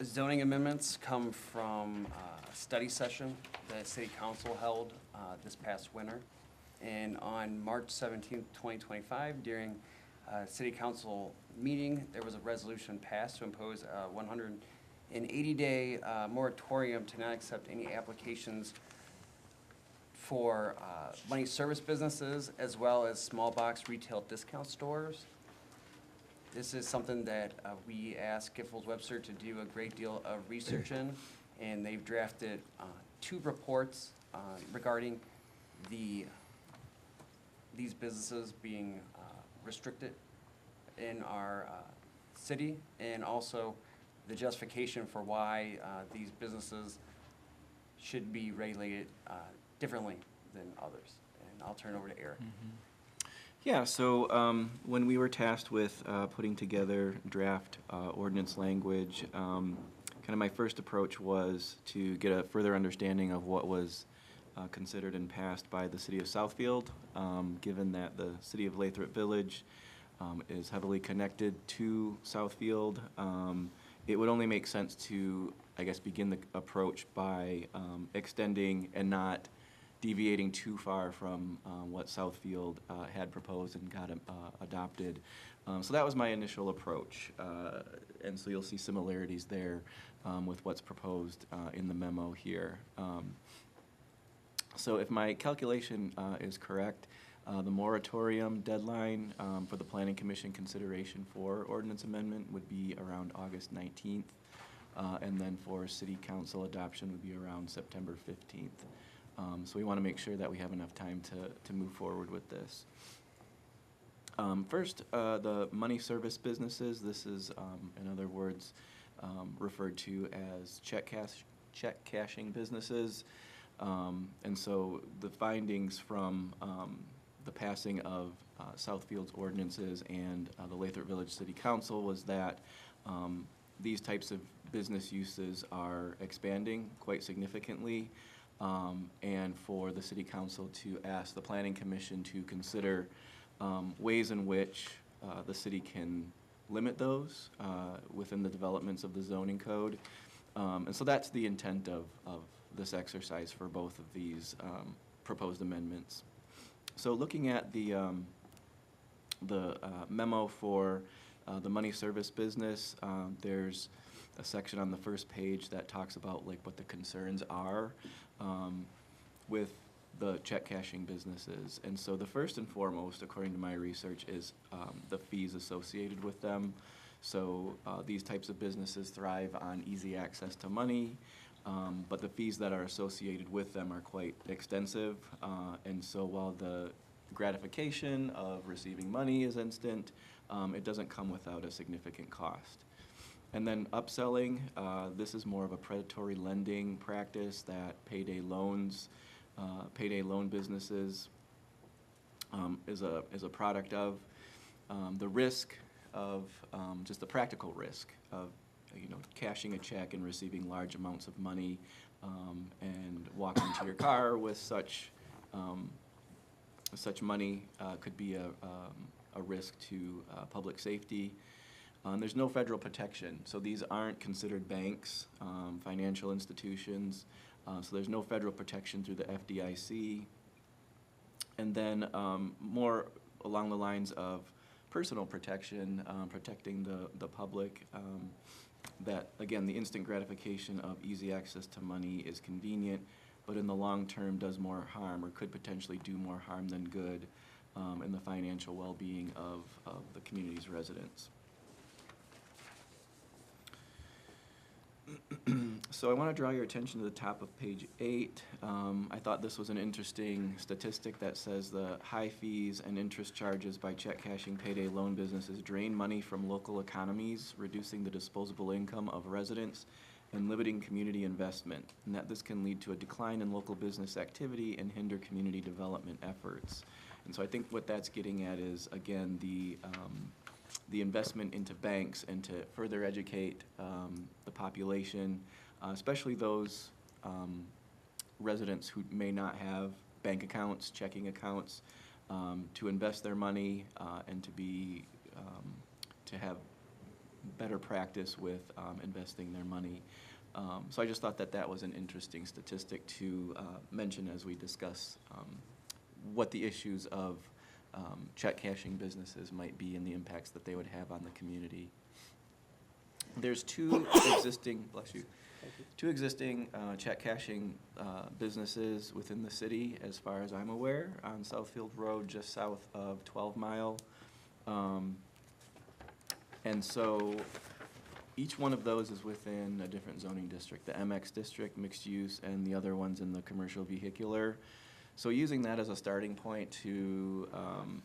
zoning amendments come from a study session that City Council held this past winter. And on March 17th, 2025, during a City Council meeting, there was a resolution passed to impose a 180-day moratorium to not accept any applications for money service businesses as well as small box retail discount stores. This is something that we asked Giffords Webster to do a great deal of research in, and they've drafted 2 reports regarding these businesses being restricted in our city, and also the justification for why these businesses should be regulated differently than others. And I'll turn it over to Eric. Yeah, so when we were tasked with putting together draft ordinance language, kind of my first approach was to get a further understanding of what was considered and passed by the city of Southfield, given that the city of Lathrup Village is heavily connected to Southfield. It would only make sense to, I guess, begin the approach by extending and not deviating too far from what Southfield had proposed and got adopted. So that was my initial approach. And so you'll see similarities there with what's proposed in the memo here. So if my calculation is correct, the moratorium deadline for the Planning Commission consideration for ordinance amendment would be around August 19th. And then for City Council adoption would be around September 15th. So we want to make sure that we have enough time to move forward with this. First, the money service businesses. This is, in other words, referred to as check cashing businesses. And so the findings from the passing of Southfield's ordinances and the Lathrup Village City Council was that these types of business uses are expanding quite significantly. And for the City Council to ask the Planning Commission to consider ways in which the city can limit those within the developments of the zoning code. And so that's the intent of this exercise for both of these proposed amendments. So looking at the memo for the money service business, there's a section on the first page that talks about like what the concerns are with the check cashing businesses. And so the first and foremost, according to my research, is the fees associated with them. So these types of businesses thrive on easy access to money, but the fees that are associated with them are quite extensive. And so while the gratification of receiving money is instant, it doesn't come without a significant cost. And then upselling, this is more of a predatory lending practice that payday loan businesses is a product of. The risk of, just the practical risk of, cashing a check and receiving large amounts of money and walking to your car with such money could be a risk to public safety. There's no federal protection, so these aren't considered banks, financial institutions, so there's no federal protection through the FDIC. And then more along the lines of personal protection, protecting the public, that, again, the instant gratification of easy access to money is convenient, but in the long term does more harm or could potentially do more harm than good in the financial well-being of the community's residents. So I want to draw your attention to the top of page 8. I thought this was an interesting statistic that says the high fees and interest charges by check cashing payday loan businesses drain money from local economies, reducing the disposable income of residents and limiting community investment, and that this can lead to a decline in local business activity and hinder community development efforts. And so I think what that's getting at is, again, the investment into banks and to further educate the population, especially those residents who may not have bank accounts, checking accounts, to invest their money and to have better practice with investing their money. So I just thought that that was an interesting statistic to mention as we discuss what the issues of check cashing businesses might be and the impacts that they would have on the community. There's two existing, bless you, two existing check cashing businesses within the city, as far as I'm aware, on Southfield Road, just south of 12 Mile. And so each one of those is within a different zoning district, the MX district, mixed use, and the other one's in the commercial vehicular. So using that as a starting point to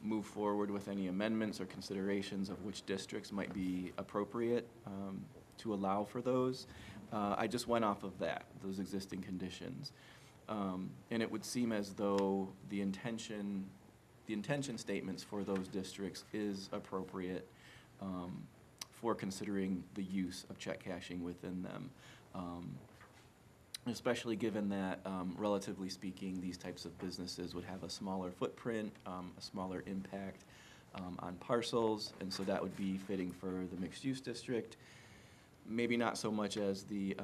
move forward with any amendments or considerations of which districts might be appropriate to allow for those, I just went off of that, those existing conditions. And it would seem as though the intention statements for those districts is appropriate for considering the use of check cashing within them. Especially given that, relatively speaking, these types of businesses would have a smaller footprint, a smaller impact on parcels, and so that would be fitting for the mixed-use district. Maybe not so much as the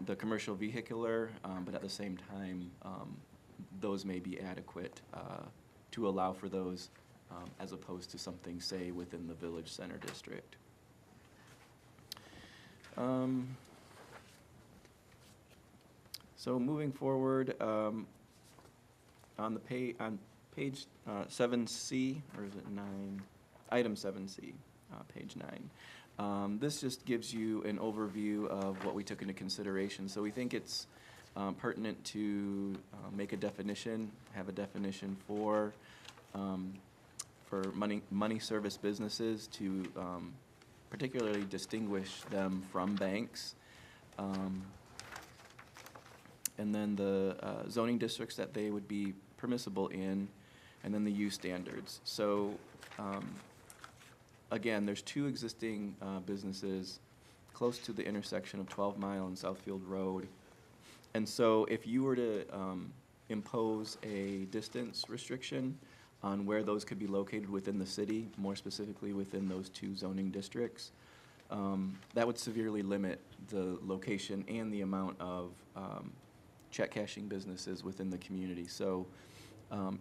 the commercial vehicular, but at the same time, those may be adequate to allow for those, as opposed to something, say, within the village center district. So moving forward, on page 7C, or is it 9? Item 7C, page 9. This just gives you an overview of what we took into consideration. So we think it's pertinent to make a definition, have a definition for money service businesses to particularly distinguish them from banks. And then the zoning districts that they would be permissible in, and then the use standards. So again, there's two existing businesses close to the intersection of 12 Mile and Southfield Road. And so if you were to impose a distance restriction on where those could be located within the city, more specifically within those two zoning districts, that would severely limit the location and the amount of check cashing businesses within the community. So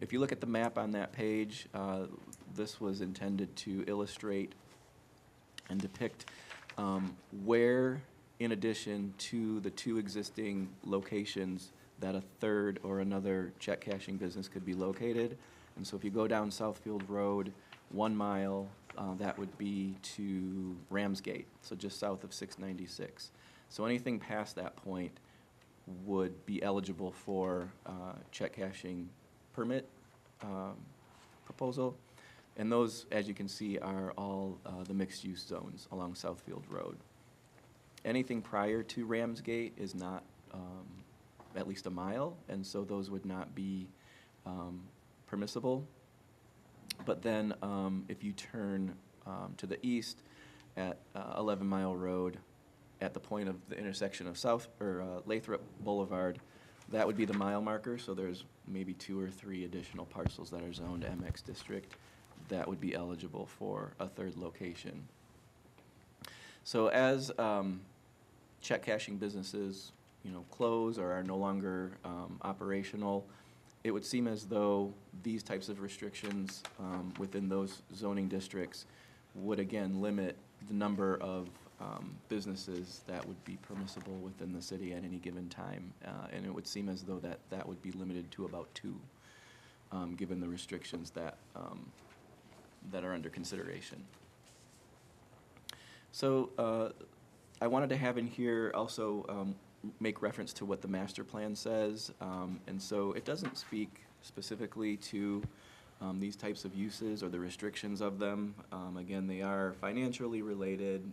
if you look at the map on that page, this was intended to illustrate and depict where, in addition to the two existing locations, that a third or another check cashing business could be located. And so if you go down Southfield Road 1 mile, that would be to Ramsgate, so just south of 696. So anything past that point would be eligible for check cashing permit proposal. And those, as you can see, are all the mixed-use zones along Southfield Road. Anything prior to Ramsgate is not at least a mile, and so those would not be permissible. But then if you turn to the east at 11 Mile Road, at the point of the intersection of Lathrup Boulevard, that would be the mile marker. So there's maybe 2 or 3 additional parcels that are zoned MX district that would be eligible for a third location. So as check cashing businesses, close or are no longer operational, it would seem as though these types of restrictions within those zoning districts would again limit the number of businesses that would be permissible within the city at any given time. And it would seem as though that would be limited to about 2, given the restrictions that are under consideration. So I wanted to have in here also make reference to what the master plan says. And so it doesn't speak specifically to these types of uses or the restrictions of them. Again, they are financially related,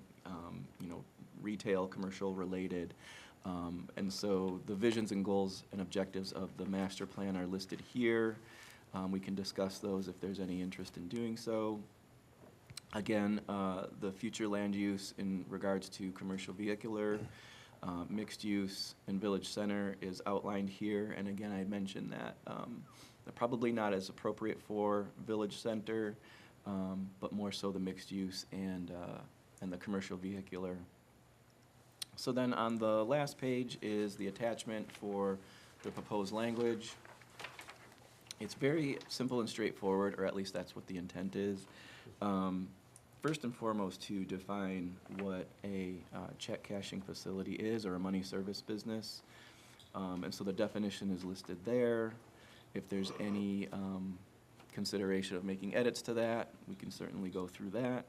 retail, commercial related. And so the visions and goals and objectives of the master plan are listed here. We can discuss those if there's any interest in doing so. Again, the future land use in regards to commercial vehicular, mixed use, and village center is outlined here. And again, I mentioned that They're probably not as appropriate for village center, but more so the mixed use and the commercial vehicular. So then on the last page is the attachment for the proposed language. It's very simple and straightforward, or at least that's what the intent is. First and foremost, to define what a check cashing facility is, or a money service business. And so the definition is listed there. If there's any consideration of making edits to that, we can certainly go through that.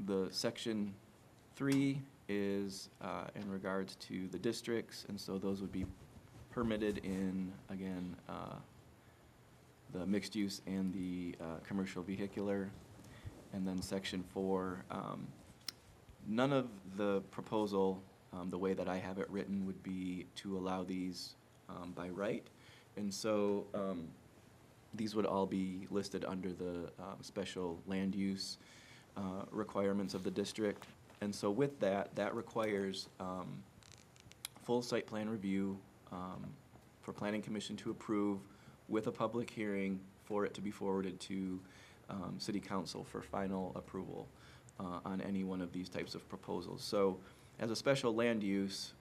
The section 3 is in regards to the districts, and so those would be permitted in, again, the mixed use and the commercial vehicular. And then section 4, none of the proposal, the way that I have it written, would be to allow these by right. And so these would all be listed under the special land use requirements of the district. And so with that, that requires full site plan review for Planning Commission to approve, with a public hearing for it to be forwarded to City Council for final approval on any one of these types of proposals. So as a special land use,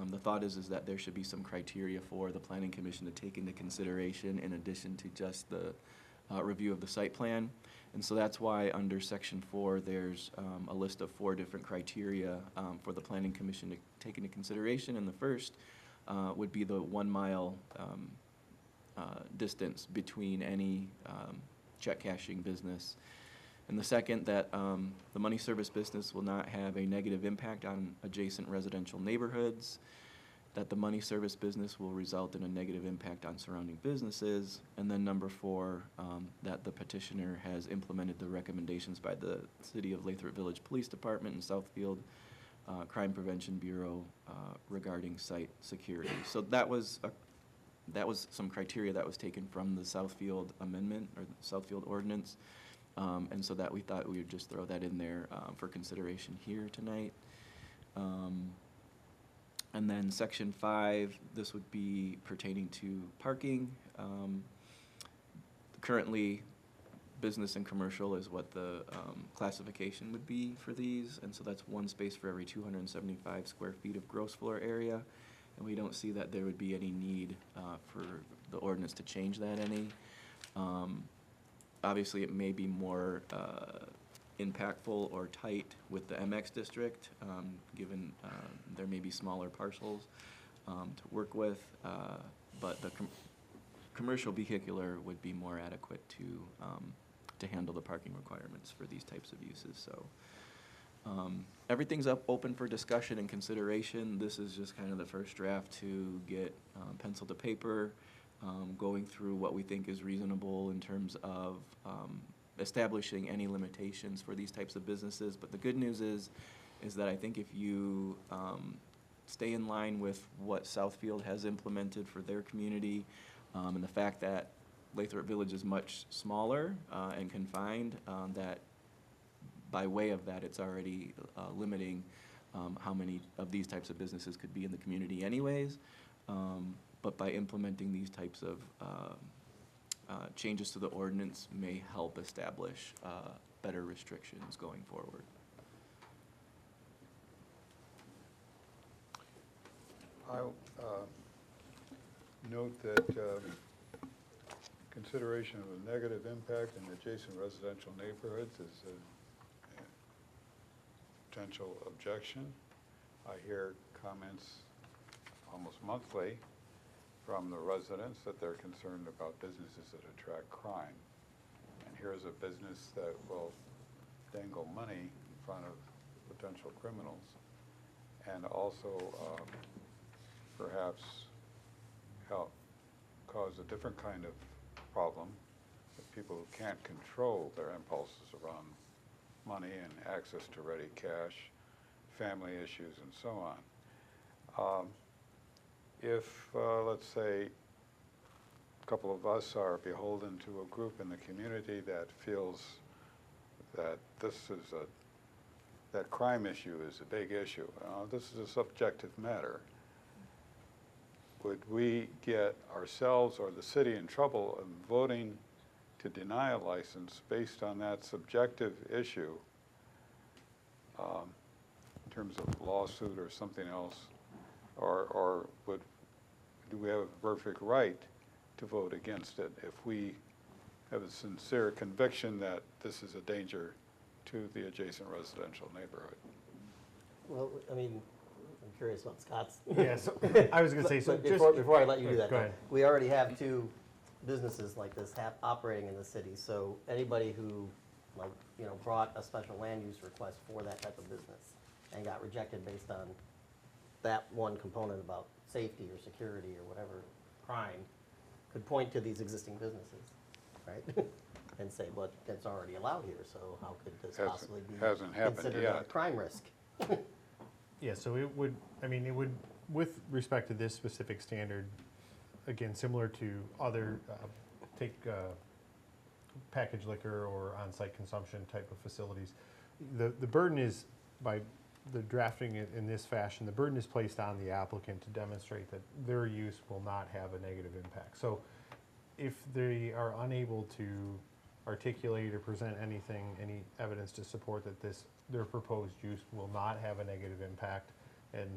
the thought is that there should be some criteria for the Planning Commission to take into consideration in addition to just the review of the site plan. And so that's why under section 4, there's a list of 4 different criteria for the Planning Commission to take into consideration. And the first would be the 1 mile distance between any check cashing business. And the second, that the money service business will not have a negative impact on adjacent residential neighborhoods, that the money service business will result in a negative impact on surrounding businesses, and then number 4, that the petitioner has implemented the recommendations by the City of Lathrup Village Police Department and Southfield Crime Prevention Bureau regarding site security. So that was some criteria that was taken from the Southfield amendment, or the Southfield ordinance. And so that we thought we would just throw that in there for consideration here tonight. And then section 5, this would be pertaining to parking. Currently, business and commercial is what the classification would be for these, and so that's 1 space for every 275 square feet of gross floor area. And we don't see that there would be any need for the ordinance to change that any. Obviously, it may be more impactful or tight with the MX district, given there may be smaller parcels to work with, but the commercial vehicular would be more adequate to handle the parking requirements for these types of uses. So everything's open for discussion and consideration. This is just kind of the first draft to get pencil to paper, going through what we think is reasonable in terms of establishing any limitations for these types of businesses. But the good news is that I think if you stay in line with what Southfield has implemented for their community, and the fact that Lathrup Village is much smaller and confined, that by way of that, it's already limiting how many of these types of businesses could be in the community anyways. But by implementing these types of changes to the ordinance may help establish better restrictions going forward. I'll note that consideration of a negative impact in adjacent residential neighborhoods is a potential objection. I hear comments almost monthly from the residents that they're concerned about businesses that attract crime. And here's a business that will dangle money in front of potential criminals, and also perhaps help cause a different kind of problem with people who can't control their impulses around money and access to ready cash, family issues, and so on. If, let's say, a couple of us are beholden to a group in the community that feels that that crime issue is a big issue, this is a subjective matter. would we get ourselves or the city in trouble of voting to deny a license based on that subjective issue in terms of lawsuit or something else? Or do we have a perfect right to vote against it if we have a sincere conviction that this is a danger to the adjacent residential neighborhood? Well, I mean, I'm curious about Scott's. Yeah, so I was gonna say, so But just. before I let you do that, Go though, ahead. we already have 2 businesses like this operating in the city. So anybody who, like, you know, brought a special land use request for that type of business and got rejected based on that one component about safety or security or whatever crime, could point to these existing businesses, right? And say, well, it's already allowed here, so how could this possibly be Hasn't happened considered a yet. crime risk? Yeah, so it would, I mean, it would, with respect to this specific standard, again, similar to other, take packaged liquor or on-site consumption type of facilities, the burden is, by the drafting it in this fashion, the burden is placed on the applicant to demonstrate that their use will not have a negative impact. So if they are unable to articulate or present anything, any evidence to support that their proposed use will not have a negative impact, and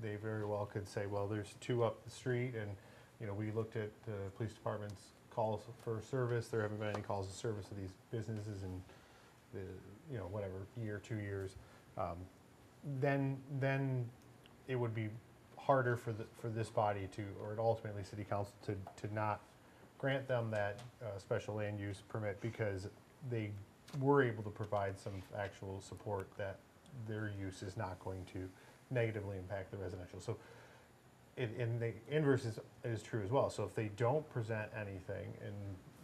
they very well could say, well, there's 2 up the street, and, you know, we looked at the police department's calls for service, there haven't been any calls of service to these businesses in the, you know, whatever, year, 2 years, then it would be harder for this body to, or ultimately city council to not grant them that special land use permit, because they were able to provide some actual support that their use is not going to negatively impact the residential. So, and the inverse is true as well. So if they don't present anything and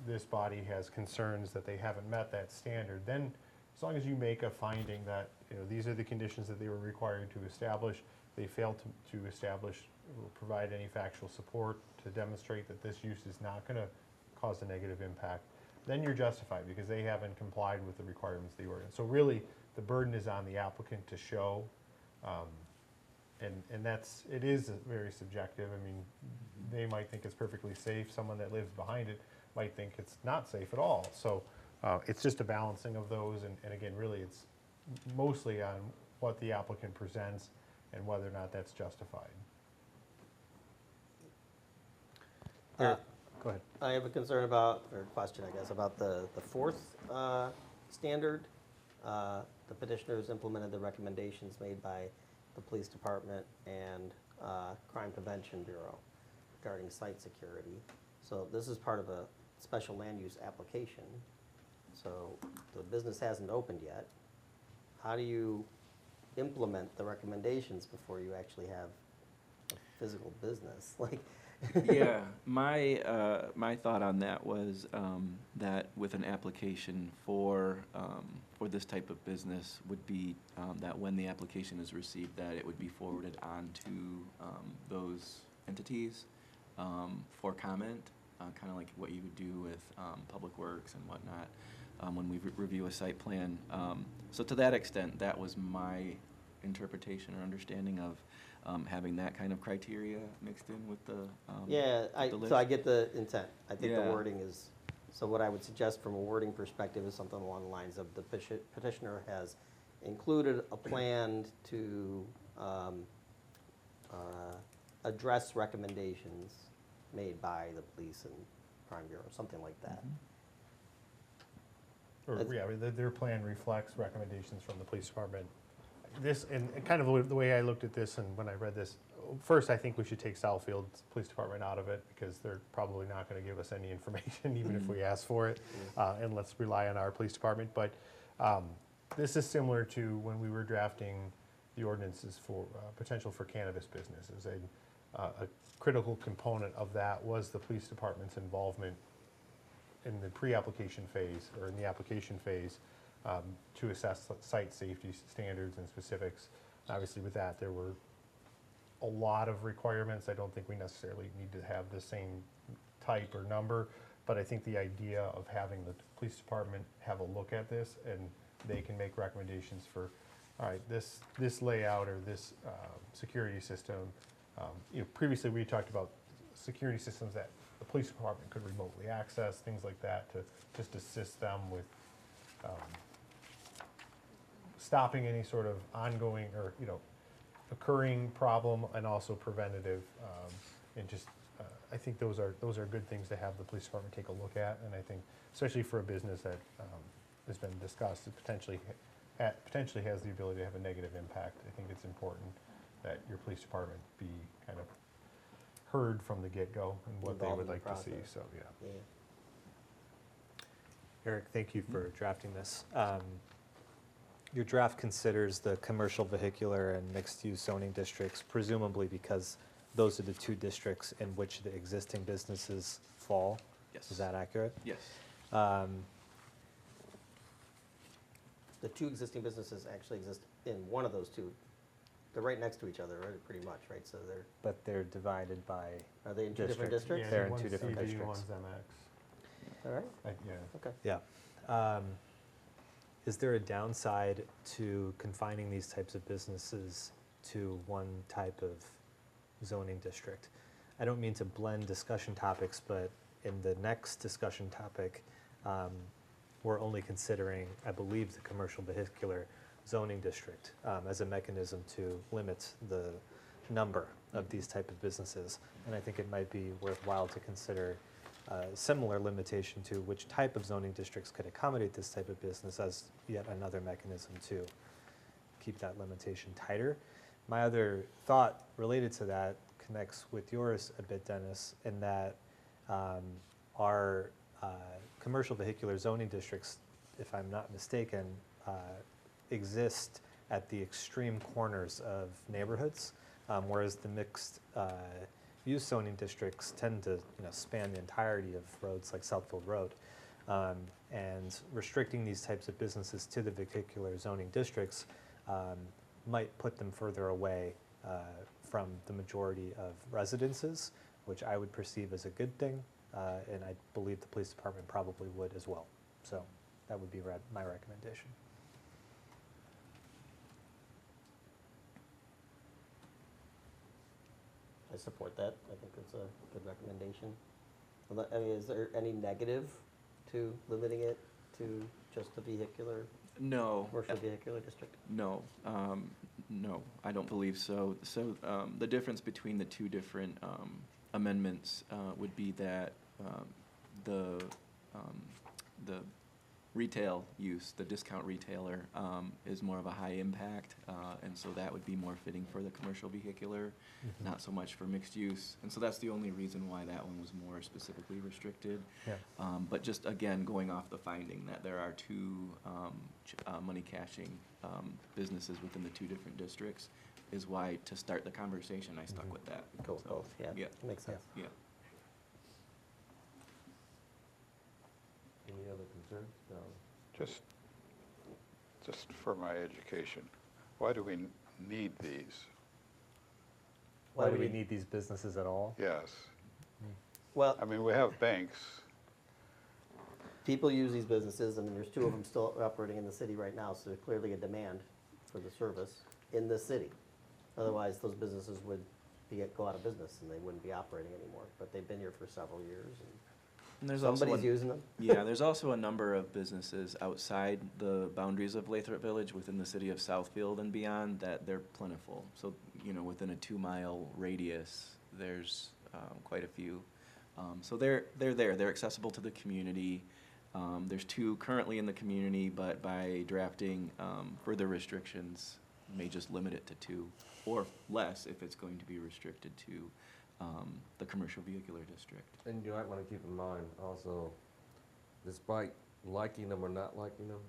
this body has concerns that they haven't met that standard, then as long as you make a finding that, you know, these are the conditions that they were required to establish, they failed to establish or provide any factual support to demonstrate that this use is not going to cause a negative impact, then you're justified because they haven't complied with the requirements of the ordinance. So really, the burden is on the applicant to show, and it is very subjective. I mean, they might think it's perfectly safe. Someone that lives behind it might think it's not safe at all. So it's just a balancing of those, and again, really, it's mostly on what the applicant presents and whether or not that's justified. Go ahead. I have a concern about, or question, I guess, about the 4th standard. The petitioners implemented the recommendations made by the police department and Crime Prevention Bureau regarding site security. So this is part of a special land use application. So the business hasn't opened yet. How do you implement the recommendations before you actually have a physical business? Like, Yeah, my thought on that was that with an application for this type of business would be that when the application is received, that it would be forwarded on to those entities for comment, kind of like what you would do with Public Works and whatnot when we review a site plan. So to that extent, that was my interpretation or understanding of having that kind of criteria mixed in with the yeah, the list. so I get the intent. I think the Yeah. wording is, so what I would suggest from a wording perspective is something along the lines of the petitioner has included a plan to address recommendations made by the police and crime bureau, something like that. Or, yeah, I mean, their plan reflects recommendations from the police department. This, and kind of the way I looked at this and when I read this, first, I think we should take Southfield's police department out of it because they're probably not going to give us any information, even if we ask for it, and let's rely on our police department. But this is similar to when we were drafting the ordinances for potential for cannabis businesses. A critical component of that was the police department's involvement in the pre-application phase or in the application phase to assess site safety standards and specifics. Obviously with that, there were a lot of requirements. I don't think we necessarily need to have the same type or number, but I think the idea of having the police department have a look at this and they can make recommendations for, all right, this layout or this security system. You know, previously we talked about security systems that the police department could remotely access, things like that, to just assist them with stopping any sort of ongoing or, occurring problem, and also preventative, and just, I think those are good things to have the police department take a look at, and I think, especially for a business that has been discussed, it potentially has the ability to have a negative impact. I think it's important that your police department be kind of heard from the get-go and what they Involved would in the like to see, process. so, yeah. Yeah. Eric, thank you for drafting this. Your draft considers the commercial vehicular and mixed-use zoning districts, presumably because those are the two districts in which the existing businesses fall. Yes. Is that accurate? Yes. The two existing businesses actually exist in one of those two. They're right next to each other, right, pretty much, right? So But they're divided by, are they in two different District. districts? They're in one's two different CB, districts. One's MX. All right, Yeah. okay. yeah. Is there a downside to confining these types of businesses to one type of zoning district? I don't mean to blend discussion topics, but in the next discussion topic, we're only considering, I believe, the commercial vehicular zoning district as a mechanism to limit the number of these type of businesses. And I think it might be worthwhile to consider similar limitation to which type of zoning districts could accommodate this type of business as yet another mechanism to keep that limitation tighter. My other thought related to that connects with yours a bit, Dennis, in that our commercial vehicular zoning districts, if I'm not mistaken, exist at the extreme corners of neighborhoods, whereas the mixed use zoning districts tend to span the entirety of roads like Southfield Road. And restricting these types of businesses to the vehicular zoning districts might put them further away from the majority of residences, which I would perceive as a good thing, and I believe the police department probably would as well. So that would be my recommendation. I support that. I think it's a good recommendation. I mean, is there any negative to limiting it to just the vehicular, No. commercial vehicular district? No, no, I don't believe so. So the difference between the two different amendments would be that the retail use, the discount retailer, is more of a high impact, and so that would be more fitting for the commercial vehicular, not so much for mixed use. And so that's the only reason why that one was more specifically restricted. Yeah. But just again, going off the finding that there are two money cashing businesses within the two different districts is why, to start the conversation, I stuck with that. Go with So, both, yeah. Yeah, Makes sense. yeah. Any other concerns? No. Just for my education, why do we need these? Why do we need these businesses at all? Yes, Well, I mean, we have banks. people use these businesses. I mean, there's two of them still operating in the city right now, so there's clearly a demand for the service in the city. Otherwise, those businesses would go out of business and they wouldn't be operating anymore. But they've been here for several years And there's and also somebody's using them. yeah, there's also a number of businesses outside the boundaries of Lathrup Village, within the city of Southfield and beyond, that they're plentiful. So, within a 2-mile radius, there's quite a few. So they're there. They're accessible to the community. There's 2 currently in the community, but by drafting further restrictions, may just limit it to 2 or less if it's going to be restricted to the commercial vehicular district. And you might want to keep in mind also, despite liking them or not liking them,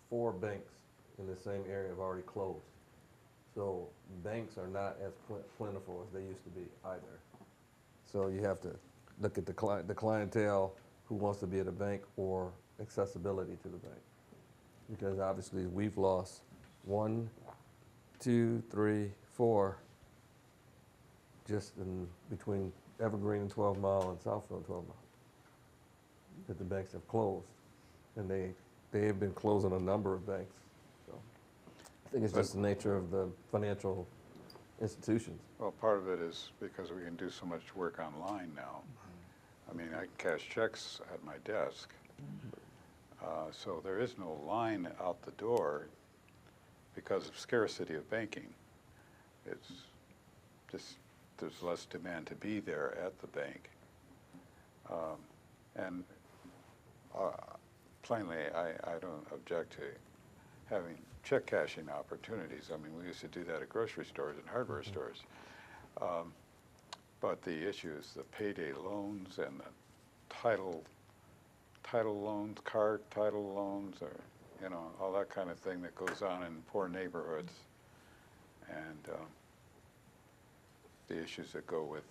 4 banks in the same area have already closed. So banks are not as plentiful as they used to be either. So you have to look at the clientele who wants to be at a bank or accessibility to the bank. Because obviously we've lost 1, 2, 3, 4 just in between Evergreen and 12 Mile and Southfield 12 Mile. That the banks have closed. And they have been closing a number of banks. So I think it's just the nature of the financial institutions. Well, part of it is because we can do so much work online now. I mean, I cash checks at my desk, so there is no line out the door because of scarcity of banking. It's just, there's less demand to be there at the bank. And plainly, I don't object to having check cashing opportunities. I mean, we used to do that at grocery stores and hardware stores. But the issue is the payday loans and the title loans, car title loans, or, you know, all that kind of thing that goes on in poor neighborhoods. And the issues that go with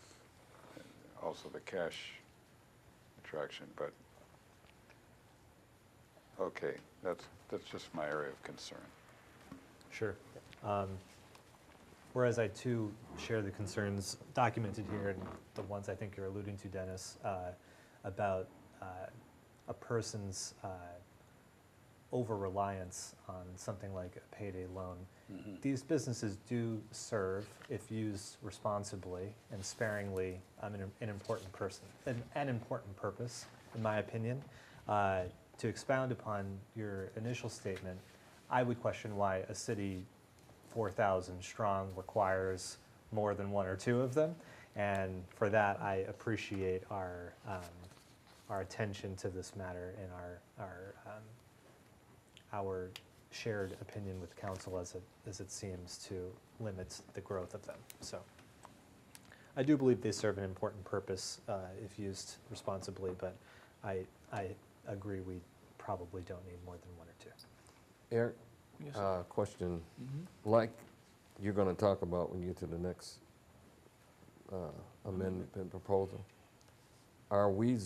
also the cash attraction. But, okay, that's just my area of concern. Sure. Whereas I too share the concerns documented here and the ones I think you're alluding to, Dennis, about a person's over-reliance on something like a payday loan. Mm-hmm. These businesses do serve, if used responsibly and sparingly, an important important purpose, in my opinion. To expound upon your initial statement, I would question why a city 4,000 strong requires more than one or two of them, and for that I appreciate our attention to this matter and our shared opinion with council as it seems to limit the growth of them. So I do believe they serve an important purpose if used responsibly, but I agree we probably don't need more than one or two. Eric, Yes, sir. question, like you're going to talk about when you get to the next amendment and proposal, are we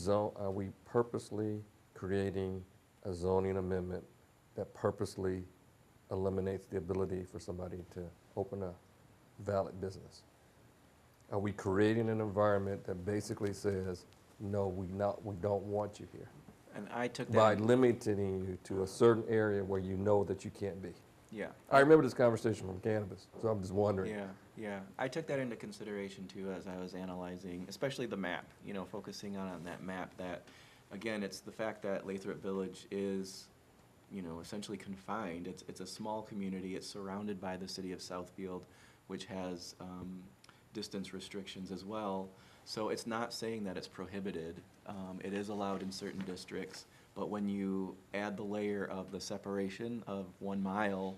purposely creating a zoning amendment that purposely eliminates the ability for somebody to open a valid business? Are we creating an environment that basically says, no, we don't want you here? And I took that. By limiting you to a certain area where you know that you can't be. Yeah. I remember this conversation from cannabis, so I'm just wondering. Yeah. I took that into consideration too as I was analyzing, especially the map, you know, focusing on that map that, again, it's the fact that Lathrup Village is, you know, essentially confined. It's a small community. It's surrounded by the city of Southfield, which has distance restrictions as well. So it's not saying that it's prohibited. It is allowed in certain districts, but when you add the layer of the separation of 1 mile,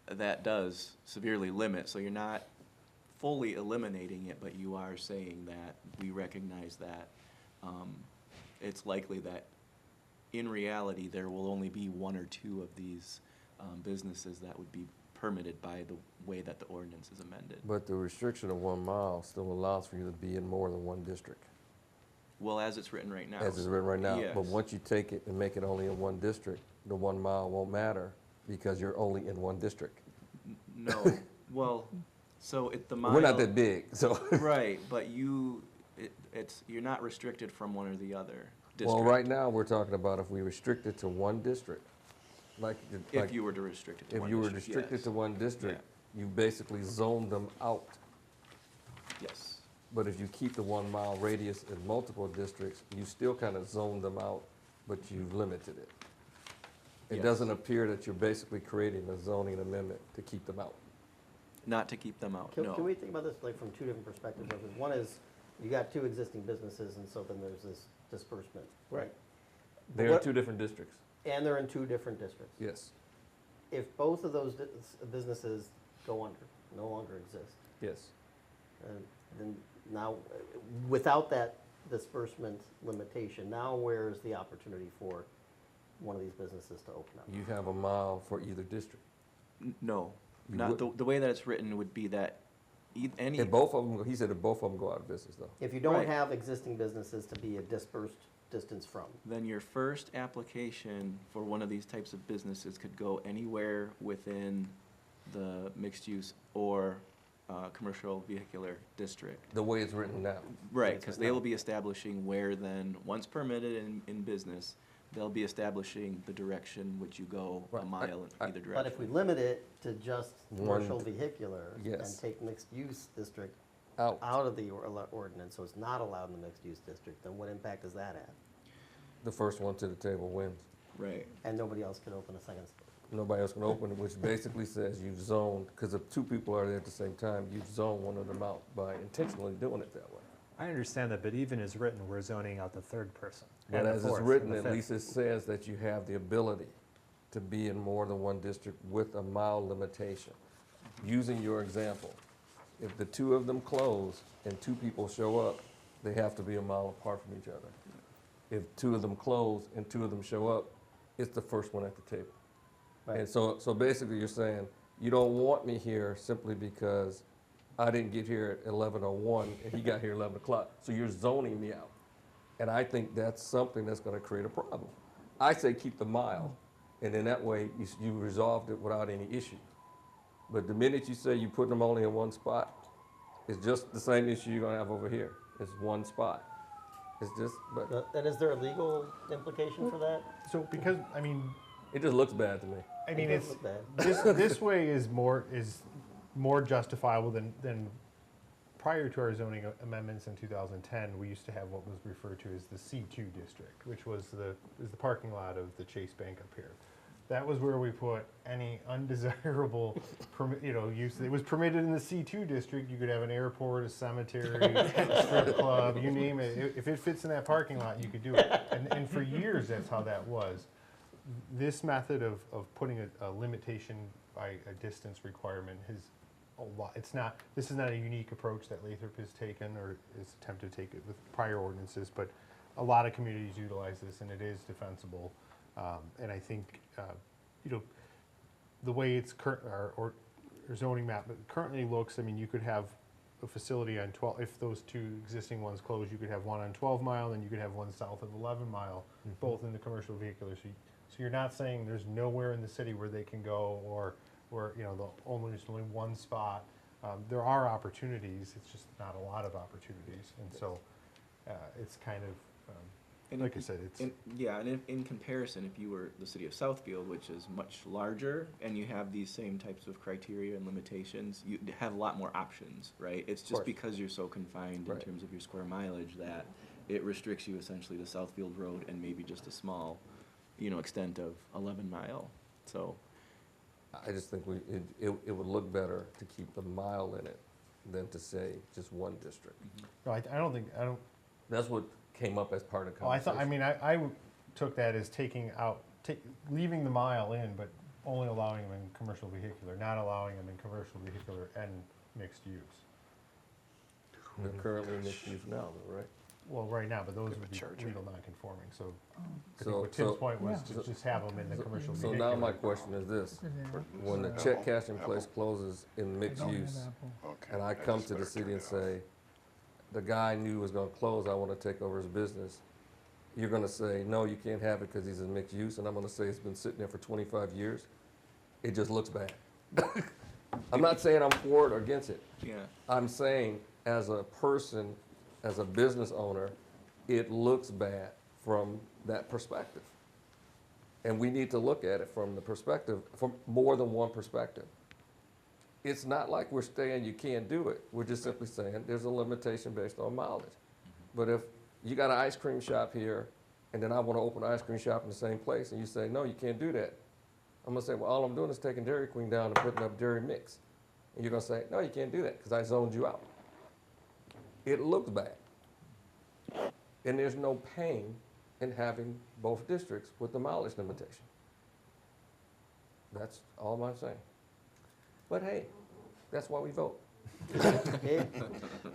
that does severely limit. So you're not fully eliminating it, but you are saying that we recognize that it's likely that in reality there will only be 1 or 2 of these businesses that would be permitted by the way that the ordinance is amended. But the restriction of 1 mile still allows for you to be in more than one district. Well, as it's written right now. As it's written right now. Yes. But once you take it and make it only in one district, the 1 mile won't matter because you're only in one district. No, well, so the mile. We're not that big, so. Right, but you're not restricted from one or the other district. Well, right now, we're talking about if we restrict it to one district, If you were to restrict it to one if you were district, restricted yes. to one district, you basically zone them out. Yes. But if you keep the 1 mile radius in multiple districts, you still kind of zone them out, but you've limited it. It Yes. doesn't appear that you're basically creating a zoning amendment to keep them out. Not to keep them out, no. Can we think about this like from 2 different perspectives? Because one is, you got 2 existing businesses, and so then there's this disbursement, right? They're in What- 2 different districts, And they're in 2 different districts. yes, If both of those businesses go under, no longer exist, yes. then now, without that disbursement limitation, now where's the opportunity for one of these businesses to open up? You have a mile for either district. No, You not wouldn't. the way that it's written would be that any. If both of them, he said if both of them go out of business, though. If you don't Right. have existing businesses to be a dispersed distance from, Then your first application for one of these types of businesses could go anywhere within the mixed use or commercial vehicular district. The way it's written now. Right, because they will be establishing where then, once permitted in business, They'll be establishing the direction which you go a Right. mile in either direction. But if we limit it to just One- commercial vehicular and Yes. take Oh. mixed-use district Out. out of the ordinance, so it's not allowed in the mixed-use district, then what impact does that have? The first one to the table wins. Right. And nobody else can open a second store. Nobody else can open it, which basically says you've zoned, because if two people are there at the same time, you've zoned one of them out by intentionally doing it that way. I understand that, but even as written, we're zoning out the third person. But and the as it's fourth and written, the at fifth. least it says that you have the ability to be in more than one district with a mile limitation. Using your example, if the two of them close and two people show up, they have to be a mile apart from each other. If two of them close and two of them show up, it's the first one at the table. And so basically you're saying, you don't want me here simply because I didn't get here at 11:01 and he got here 11 o'clock. So you're zoning me out. And I think that's something that's gonna create a problem. I say keep the mile, and then that way you resolved it without any issue. But the minute you say you put them only in one spot, it's just the same issue you're gonna have over here. It's one spot. It's just, but And is there a legal implication for that? So because, I mean, it just looks bad to me. I mean, It does it's, look bad. this way is more justifiable than prior to our zoning amendments in 2010. We used to have what was referred to as the C2 district, which was the parking lot of the Chase Bank up here. That was where we put any undesirable, use. It was permitted in the C2 district. You could have an airport, a cemetery, a strip club, you name it. If it fits in that parking lot, you could do it. And for years, that's how that was. This method of putting a limitation by a distance requirement has a lot. This is not a unique approach that Lathrup has taken or has attempted to take it with prior ordinances, but a lot of communities utilize this, and it is defensible. And I think, the way it's our zoning map currently looks, I mean, you could have a facility on 12, if those two existing ones close, you could have one on 12 Mile, and you could have one south of 11 Mile, both in the commercial vehicular. So you're not saying there's nowhere in the city where they can go, or where, there's only one spot. There are opportunities, it's just not a lot of opportunities. And so it's kind of, like I said, it's. And in comparison, if you were the city of Southfield, which is much larger, and you have these same types of criteria and limitations, you have a lot more options, right? It's just because you're so confined in terms of your square mileage that it restricts you essentially to Southfield Road and maybe just a small, extent of 11 Mile. So I just think it would look better to keep the mile in it than to say just one district. No, I don't. That's what came up as part of the Oh, conversation. I took that as leaving the mile in, but only allowing them in commercial vehicular, not allowing them in commercial vehicular and mixed use. They're currently in mixed use now, though, right? Well, right now, but those would be legal non-conforming, so I think So- what Tim's so- point was Yeah. to just have them in the commercial So vehicular. now my question is this, when the check cashing place closes in mixed use, and I come to the city and say, the guy I knew was gonna close, I wanna take over his business, you're gonna say, no, you can't have it because he's in mixed use, and I'm gonna say it's been sitting there for 25 years? It just looks bad. I'm not saying I'm for it or against it. yeah. I'm saying, as a person, as a business owner, it looks bad from that perspective. And we need to look at it from the perspective, from more than one perspective. It's not like we're saying you can't do it. We're just simply saying there's a limitation based on mileage. But if you got an ice cream shop here, and then I want to open an ice cream shop in the same place, and you say, no, you can't do that. I'm gonna say, well, all I'm doing is taking Dairy Queen down and putting up Dairy Mix. And you're gonna say, no, you can't do that, because I zoned you out. It looks bad. And there's no pain in having both districts with the mileage limitation. That's all I'm saying. But hey, that's why we vote.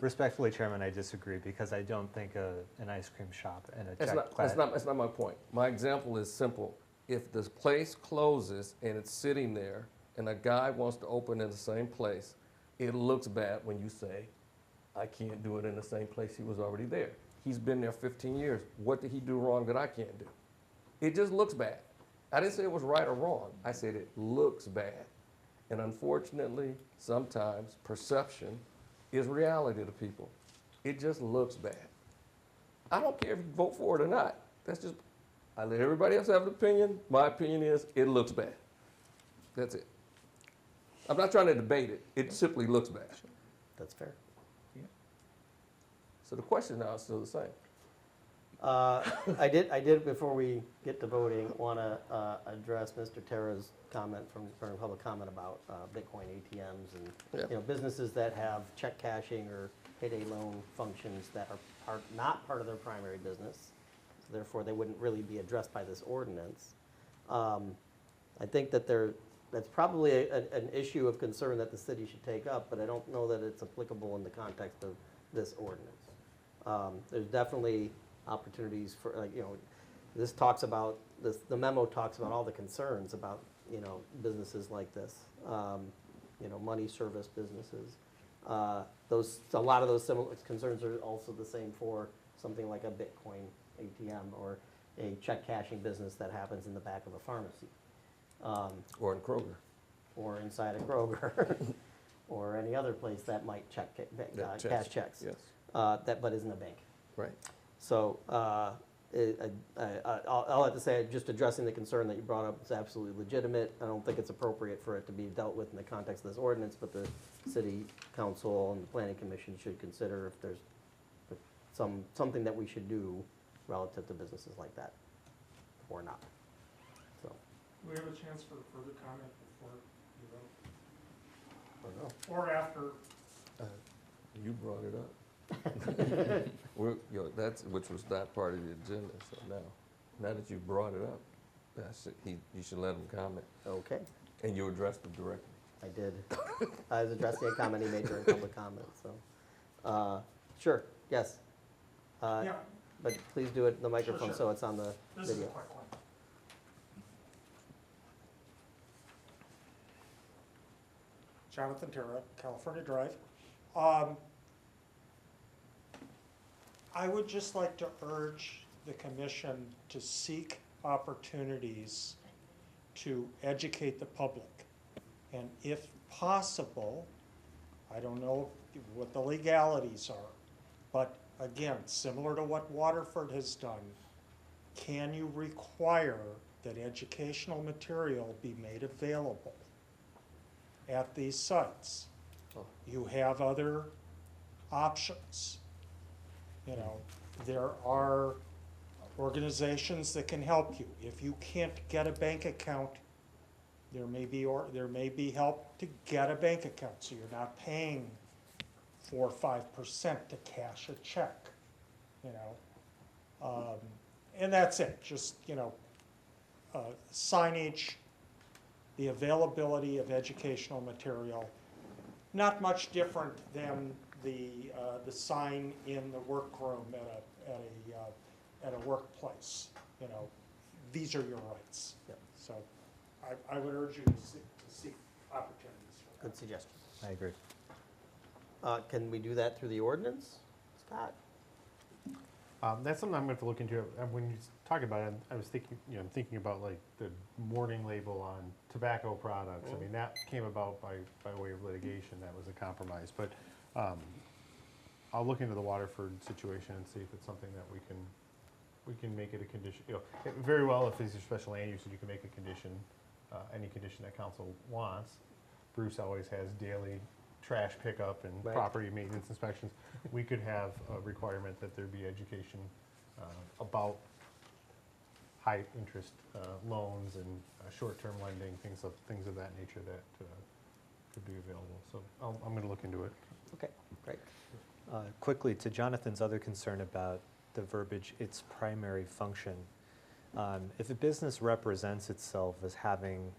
Respectfully, Chairman, I disagree, because I don't think an ice cream shop and a check That's not my point. My example is simple. If this place closes and it's sitting there and a guy wants to open in the same place, it looks bad when you say, I can't do it in the same place he was already there. He's been there 15 years. What did he do wrong that I can't do? It just looks bad. I didn't say it was right or wrong. I said it looks bad. And unfortunately, sometimes perception is reality to people. It just looks bad. I don't care if you vote for it or not. I let everybody else have an opinion. My opinion is it looks bad. That's it. I'm not trying to debate it. It simply looks bad. That's fair. So the question now is still the same. I did, before we get to voting, want to address Mr. Terra's comment from public comment about Bitcoin ATMs and, Yeah. you know, businesses that have check cashing or payday loan functions that are not part of their primary business. So therefore, they wouldn't really be addressed by this ordinance. I think that that's probably an issue of concern that the city should take up, but I don't know that it's applicable in the context of this ordinance. There's definitely opportunities for, like, you know, this talks about, the memo talks about all the concerns about, you know, businesses like this, you know, money service businesses. A lot of those similar concerns are also the same for something like a Bitcoin ATM or a check cashing business that happens in the back of a pharmacy. Or in Kroger. Or inside a Kroger, or any other place that might cash checks. Yes. But isn't a bank. Right. So I'll have to say, just addressing the concern that you brought up is absolutely legitimate. I don't think it's appropriate for it to be dealt with in the context of this ordinance, but the city council and the planning commission should consider if there's something that we should do relative to businesses like that, or not. So. Do we have a chance for further comment before you vote? I don't know. Or after? You brought it up. Which was not part of the agenda, so now that you brought it up, you should let him comment. Okay, And you addressed him directly. I did. I was addressing a comment he made during public comment, so. Sure, yes. Yeah, But please do it in the microphone sure. so it's on the this is a video. quick one. Jonathan Terra, California Drive. I would just like to urge the commission to seek opportunities to educate the public. And if possible, I don't know what the legalities are, but again, similar to what Waterford has done, can you require that educational material be made available at these sites? You have other options. You know, there are organizations that can help you. If you can't get a bank account, there may be help to get a bank account, so you're not paying 4 or 5% to cash a check. You know, and that's it. Just, you know, signage, the availability of educational material, not much different than the sign in the workroom at a workplace. You know, these are your rights. Yep. So I would urge you to seek opportunities for that. Good suggestion. I agree. Can we do that through the ordinance, Scott? That's something I'm going to have to look into. When you talk about it, I was thinking, you know, I'm thinking about like the warning label on tobacco products. I mean, that came about by way of litigation. That was a compromise. But I'll look into the Waterford situation and see if it's something that we can make it a condition. You know, very well, if these are special land uses, you can make a condition, any condition that council wants. Bruce always has daily trash pickup and Right. property maintenance inspections. We could have a requirement that there be education about high interest loans and short-term lending, things of that nature that could be available. So I'm going to look into it. Okay, great. Quickly, to Jonathan's other concern about the verbiage, its primary function. If a business represents itself as having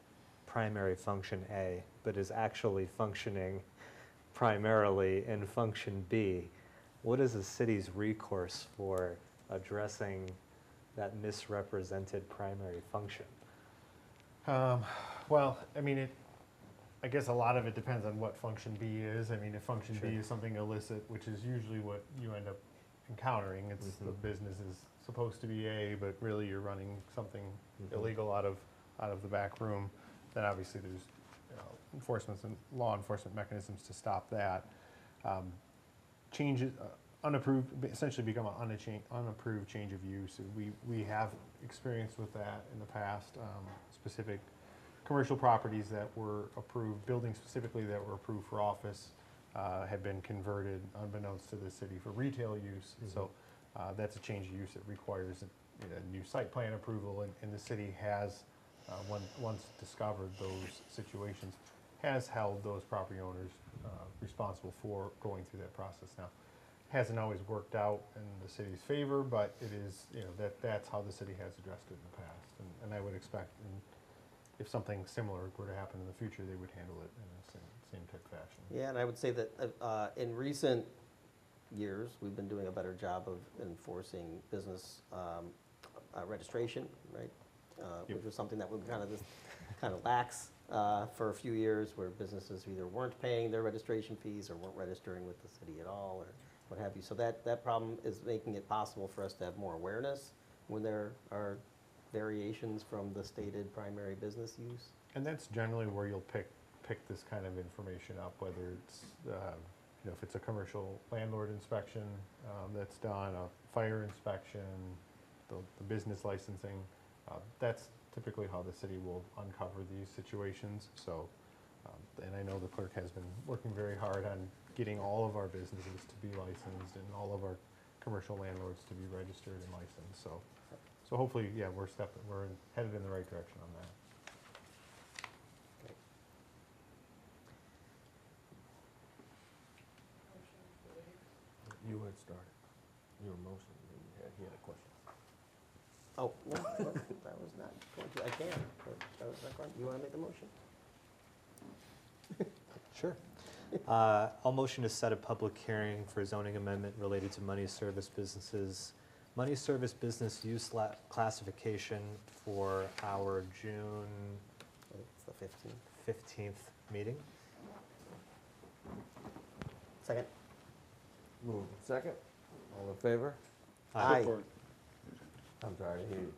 primary function A, but is actually functioning primarily in function B, what is the city's recourse for addressing that misrepresented primary function? Well, I mean, I guess a lot of it depends on what function B is. I mean, if function B is something illicit, which is usually what you end up encountering, it's the business is supposed to be A, but really you're running something illegal out of the back room, then obviously there's enforcement and law enforcement mechanisms to stop that. Changes, essentially become an unapproved change of use. And we have experience with that in the past. Specific commercial properties that were approved, buildings specifically that were approved for office, have been converted unbeknownst to the city for retail use. So that's a change of use that requires a new site plan approval, and the city has, once discovered those situations, has held those property owners responsible for going through that process. Now, hasn't always worked out in the city's favor, but it is, that's how the city has addressed it in the past. And I would expect, if something similar were to happen in the future, they would handle it in the same type fashion. Yeah, and I would say that in recent years, we've been doing a better job of enforcing business registration, right? Which was something that we kind of lax for a few years, where businesses either weren't paying their registration fees or weren't registering with the city at all, or what have you. So that problem is making it possible for us to have more awareness when there are variations from the stated primary business use. And that's generally where you'll pick this kind of information up, whether it's, if it's a commercial landlord inspection that's done, a fire inspection, the business licensing. That's typically how the city will uncover these situations. So, and I know the clerk has been working very hard on getting all of our businesses to be licensed and all of our commercial landlords to be registered and licensed. So hopefully, yeah, we're headed in the right direction on that. You had started your motion, and he had a question. Oh, no, that was not going to, I can, but that was not going, you want to make the motion? Sure. I'll motion to set a public hearing for zoning amendment related to money service businesses, money service business use classification for our June It's the 15th. 15th meeting. Second? Move second. All in favor? Aye. Support. I'm sorry, I didn't hear you.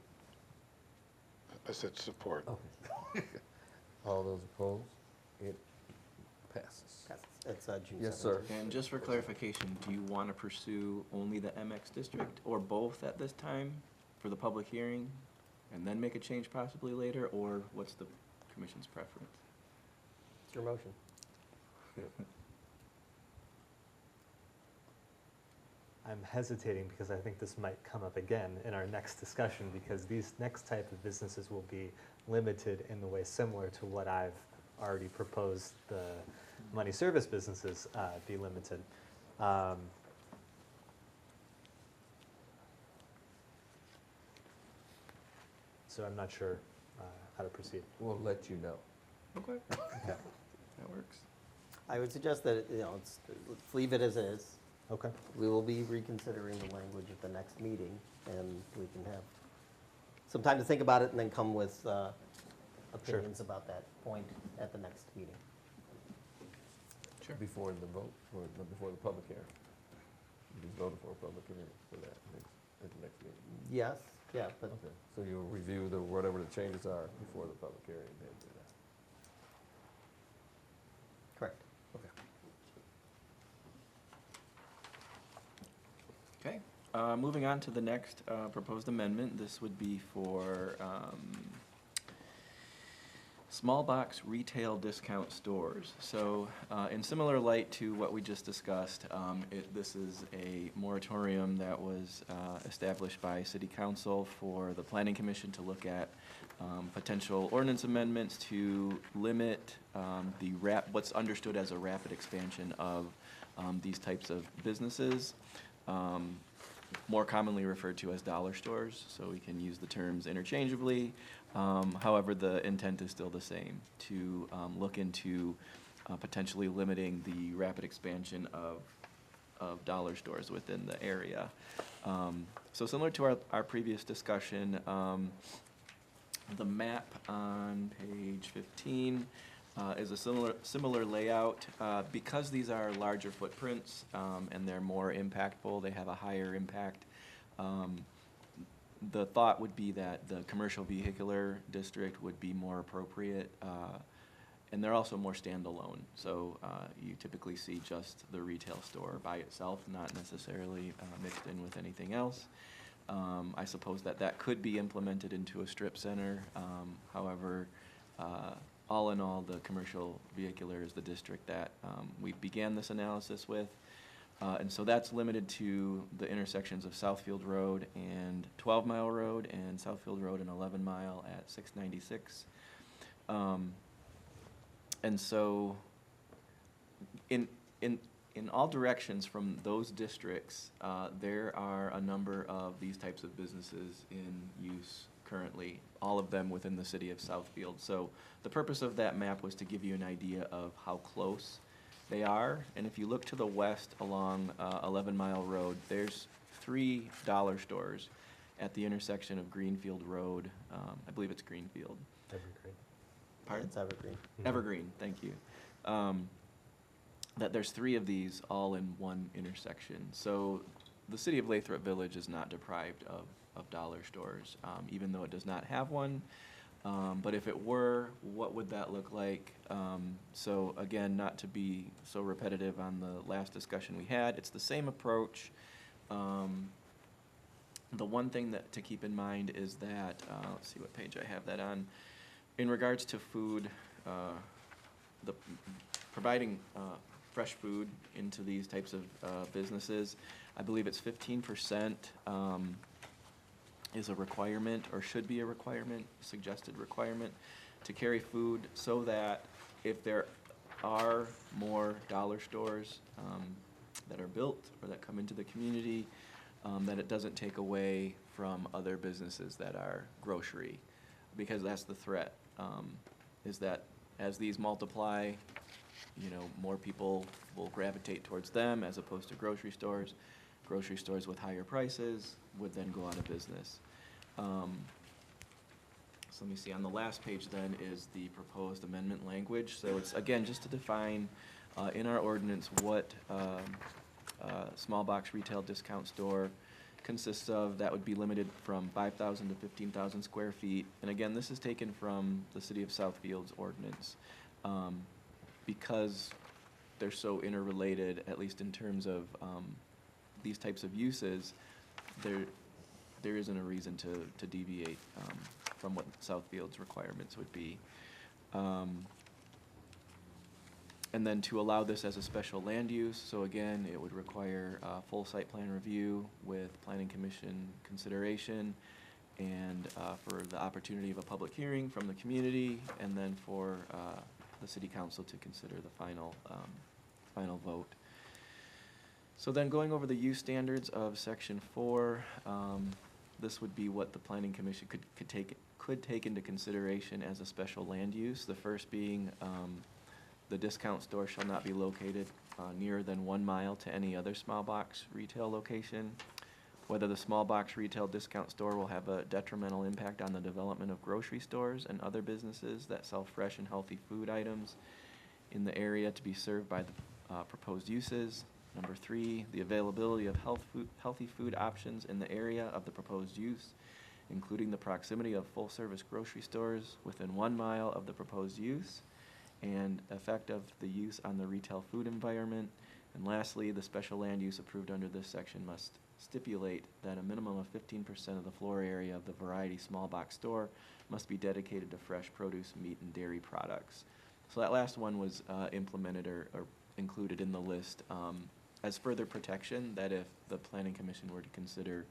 I said support. Okay. All those opposed? It passes. It's June 17th. Yes, sir. And just for clarification, do you want to pursue only the MX district or both at this time for the public hearing and then make a change possibly later, or what's the commission's preference? It's your motion. I'm hesitating because I think this might come up again in our next discussion, because these next type of businesses will be limited in the way similar to what I've already proposed the money service businesses be limited. So I'm not sure how to proceed. We'll let you know. Okay. Okay. That works. I would suggest that, let's leave it as is. Okay. We will be reconsidering the language at the next meeting, and we can have some time to think about it and then come with opinions about that point at the next meeting. Sure. Before the vote, or before the public hearing. You voted for a public hearing for that at the next meeting. Yes, yeah, but Okay, so you'll review whatever the changes are before the public hearing, and then do that. correct. Okay, moving on to the next proposed amendment. This would be for small box retail discount stores. So in similar light to what we just discussed, this is a moratorium that was established by City Council for the Planning Commission to look at potential ordinance amendments to limit what's understood as a rapid expansion of these types of businesses. More commonly referred to as dollar stores, so we can use the terms interchangeably. However, the intent is still the same, to look into potentially limiting the rapid expansion of dollar stores within the area. So similar to our previous discussion, the map on page 15 is a similar layout. Because these are larger footprints and they're more impactful, they have a higher impact. The thought would be that the commercial vehicular district would be more appropriate And they're also more standalone, so you typically see just the retail store by itself, not necessarily mixed in with anything else. I suppose that could be implemented into a strip center. However, all in all, the commercial vehicular is the district that we began this analysis with. And so that's limited to the intersections of Southfield Road and 12 Mile Road, and Southfield Road and 11 Mile at 696. And so in all directions from those districts, there are a number of these types of businesses in use currently, all of them within the city of Southfield. So the purpose of that map was to give you an idea of how close they are. And if you look to the west along 11 Mile Road, there's 3 dollar stores at the intersection of Greenfield Road. I believe it's Greenfield. Evergreen. Pardon? It's evergreen. Evergreen, thank you. That there's 3 of these all in one intersection. So the city of Lathrop Village is not deprived of dollar stores, even though it does not have one. But if it were, what would that look like? So again, not to be so repetitive on the last discussion we had, it's the same approach. The one thing that to keep in mind is that, let's see what page I have that on. In regards to food, the providing fresh food into these types of businesses, I believe it's 15% is a requirement, or should be a requirement, suggested requirement, to carry food, so that if there are more dollar stores that are built or that come into the community, that it doesn't take away from other businesses that are grocery, because that's the threat, is that as these multiply, more people will gravitate towards them as opposed to grocery stores. Grocery stores with higher prices would then go out of business. So let me see, on the last page then is the proposed amendment language. So it's, again, just to define in our ordinance what small box retail discount store consists of. That would be limited from 5,000 to 15,000 square feet. And again, this is taken from the city of Southfield's ordinance. Because they're so interrelated, at least in terms of these types of uses, there isn't a reason to deviate from what Southfield's requirements would be. And then to allow this as a special land use, so again, it would require a full site plan review with planning commission consideration, and for the opportunity of a public hearing from the community, and then for the city council to consider the final vote. So then going over the use standards of section 4, this would be what the planning commission could take into consideration as a special land use. The first being the discount store shall not be located nearer than 1 mile to any other small box retail location. Whether the small box retail discount store will have a detrimental impact on the development of grocery stores and other businesses that sell fresh and healthy food items in the area to be served by the proposed uses. Number 3, the availability of healthy food options in the area of the proposed use, including the proximity of full-service grocery stores within 1 mile of the proposed use, and effect of the use on the retail food environment. And lastly, the special land use approved under this section must stipulate that a minimum of 15% of the floor area of the variety small box store must be dedicated to fresh produce, meat, and dairy products. So that last one was implemented or included in the list as further protection, that if the planning commission were to consider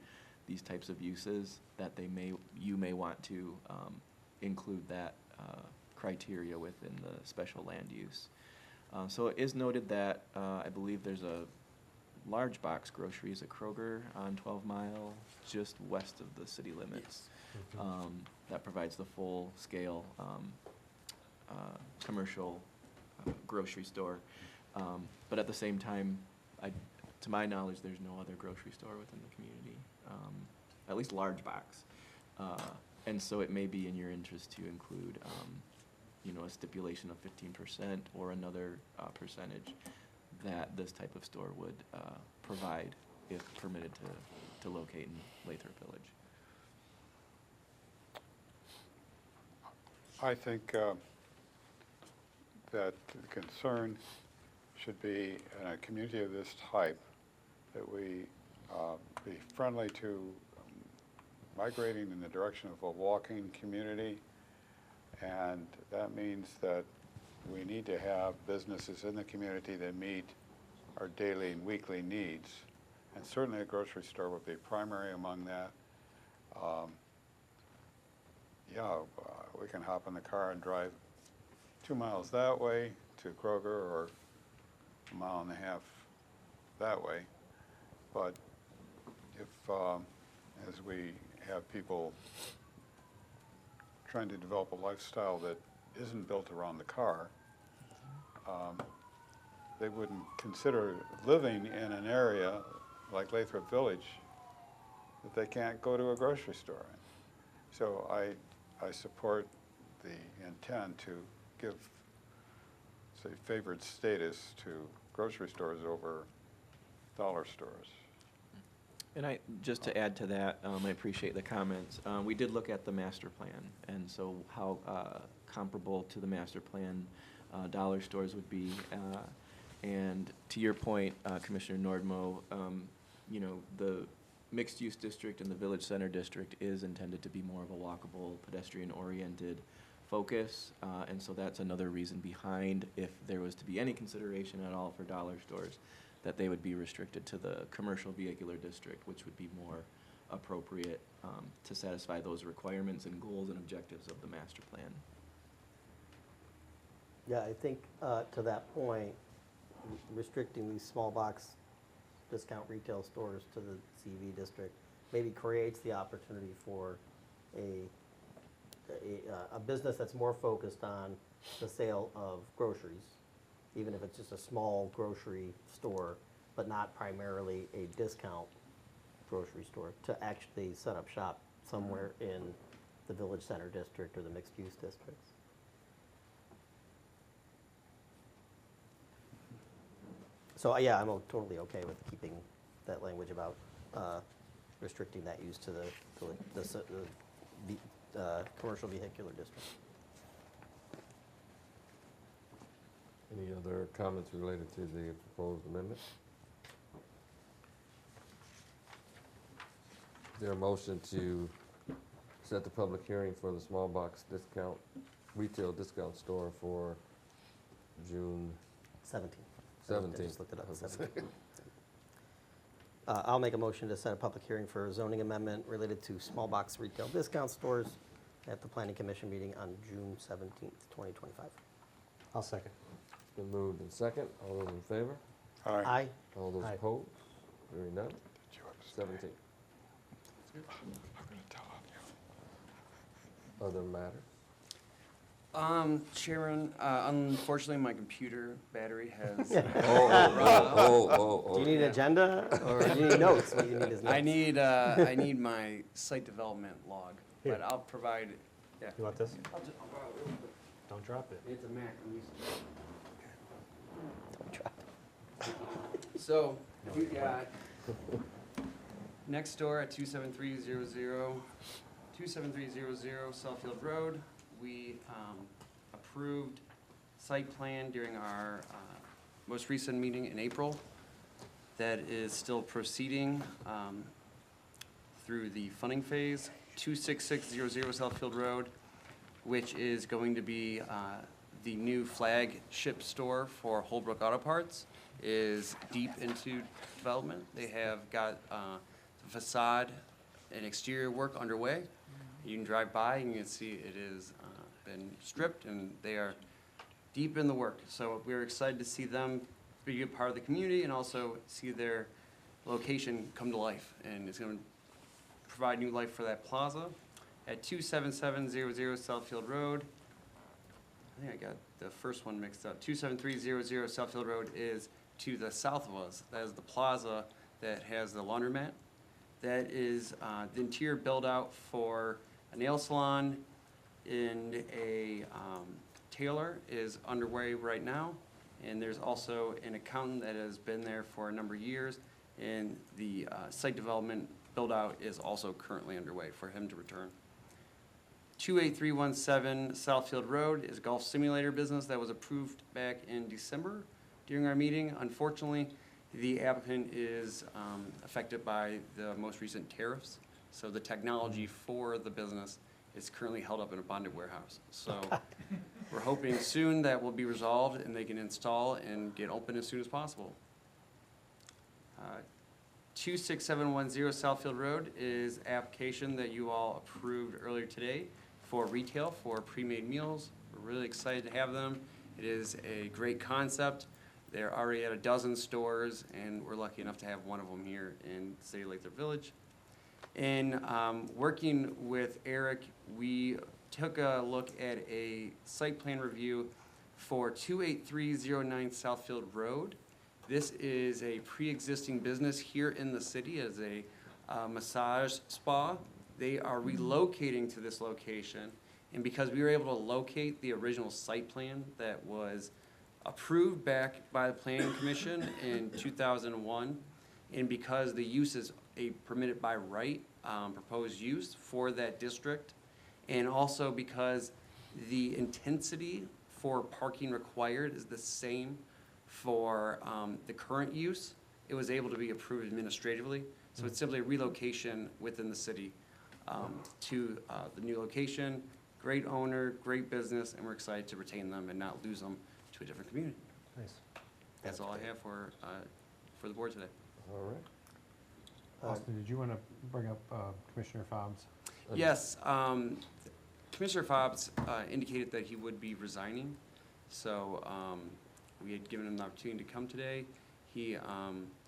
these types of uses, that you may want to include that criteria within the special land use. So it is noted that I believe there's a large box groceries at Kroger on 12 Mile, just west of the city limits. That provides the full scale commercial grocery store. But at the same time, to my knowledge, there's no other grocery store within the community, at least large box. And so it may be in your interest to include a stipulation of 15% or another percentage that this type of store would provide if permitted to locate in Lathrop Village. I think that the concern should be in a community of this type, that we be friendly to migrating in the direction of a walking community. And that means that we need to have businesses in the community that meet our daily and weekly needs. And certainly a grocery store would be primary among that. We can hop in the car and drive 2 miles that way to Kroger, or 1.5 miles that way. But if, as we have people trying to develop a lifestyle that isn't built around the car, they wouldn't consider living in an area like Lathrup Village that they can't go to a grocery store in. So I support the intent to give, say, favored status to grocery stores over dollar stores. And just to add to that, I appreciate the comments. We did look at the master plan, and so how comparable to the master plan dollar stores would be. And to your point, Commissioner Nordmo, the mixed-use district and the Village Center district is intended to be more of a walkable, pedestrian-oriented focus, and so that's another reason behind, if there was to be any consideration at all for dollar stores, that they would be restricted to the commercial vehicular district, which would be more appropriate to satisfy those requirements and goals and objectives of the master plan. Yeah, I think to that point, restricting these small box discount retail stores to the CV district maybe creates the opportunity for a business that's more focused on the sale of groceries, even if it's just a small grocery store, but not primarily a discount grocery store, to actually set up shop somewhere in the Village Center district or the mixed-use districts. So, yeah, I'm totally okay with keeping that language about restricting that use to the commercial vehicular district. Any other comments related to the proposed amendment? Is there a motion to set the public hearing for the small box discount, retail discount store for June 17th. 17th? I just looked it up, 17th. I'll make a motion to set a public hearing for a zoning amendment related to small box retail discount stores at the Planning Commission meeting on June 17th, 2025. I'll second. It's been moved and second. All those in favor? Aye. All those Aye. opposed? Hearing none. Did you abstain? 17. I'm going to tell on you. Other matters? Chairman, unfortunately, my computer battery has. Oh. Do you need an agenda, or do you need notes? What you need is notes. I need my site development log, Here. but I'll provide. Yeah. You want this? I'll borrow it real quick. Don't drop it. It's a Mac. I'm used to it. Don't try. So we got next door at 27300 Southfield Road. We approved site plan during our most recent meeting in April. That is still proceeding through the funding phase. 26600 Southfield Road, which is going to be the new flagship store for Holbrook Auto Parts, is deep into development. They have got the facade and exterior work underway. You can drive by and you can see it is been stripped, and they are deep in the work. So we're excited to see them be a part of the community and also see their location come to life. And it's going to provide new life for that plaza. At 27700 Southfield Road, I think I got the first one mixed up. 27300 Southfield Road is to the south of us. That is the plaza that has the laundromat. That is the interior build out for a nail salon and a tailor is underway right now. And there's also an accountant that has been there for a number of years. And the site development build out is also currently underway for him to return. 28317 Southfield Road is a golf simulator business that was approved back in December during our meeting. Unfortunately, the applicant is affected by the most recent tariffs, so the technology for the business is currently held up in a bonded warehouse. So we're hoping soon that will be resolved and they can install and get open as soon as possible. 26710 Southfield Road is application that you all approved earlier today for retail for pre-made meals. We're really excited to have them. It is a great concept. They're already at a dozen stores, and we're lucky enough to have one of them here in the city of Lathrup Village. In working with Eric, we took a look at a site plan review for 28309 Southfield Road. This is a pre-existing business here in the city as a massage spa. They are relocating to this location, and because we were able to locate the original site plan that was approved back by the Planning Commission in 2001, and because the use is a permitted by right proposed use for that district, and also because the intensity for parking required is the same for the current use, it was able to be approved administratively. So it's simply a relocation within the city to the new location. Great owner, great business, and we're excited to retain them and not lose them to a different community. Nice. That's all I have for the board today. All right. Austin, did you want to bring up Commissioner Fobbs? Yes, Commissioner Fobbs indicated that he would be resigning, so we had given him the opportunity to come today. He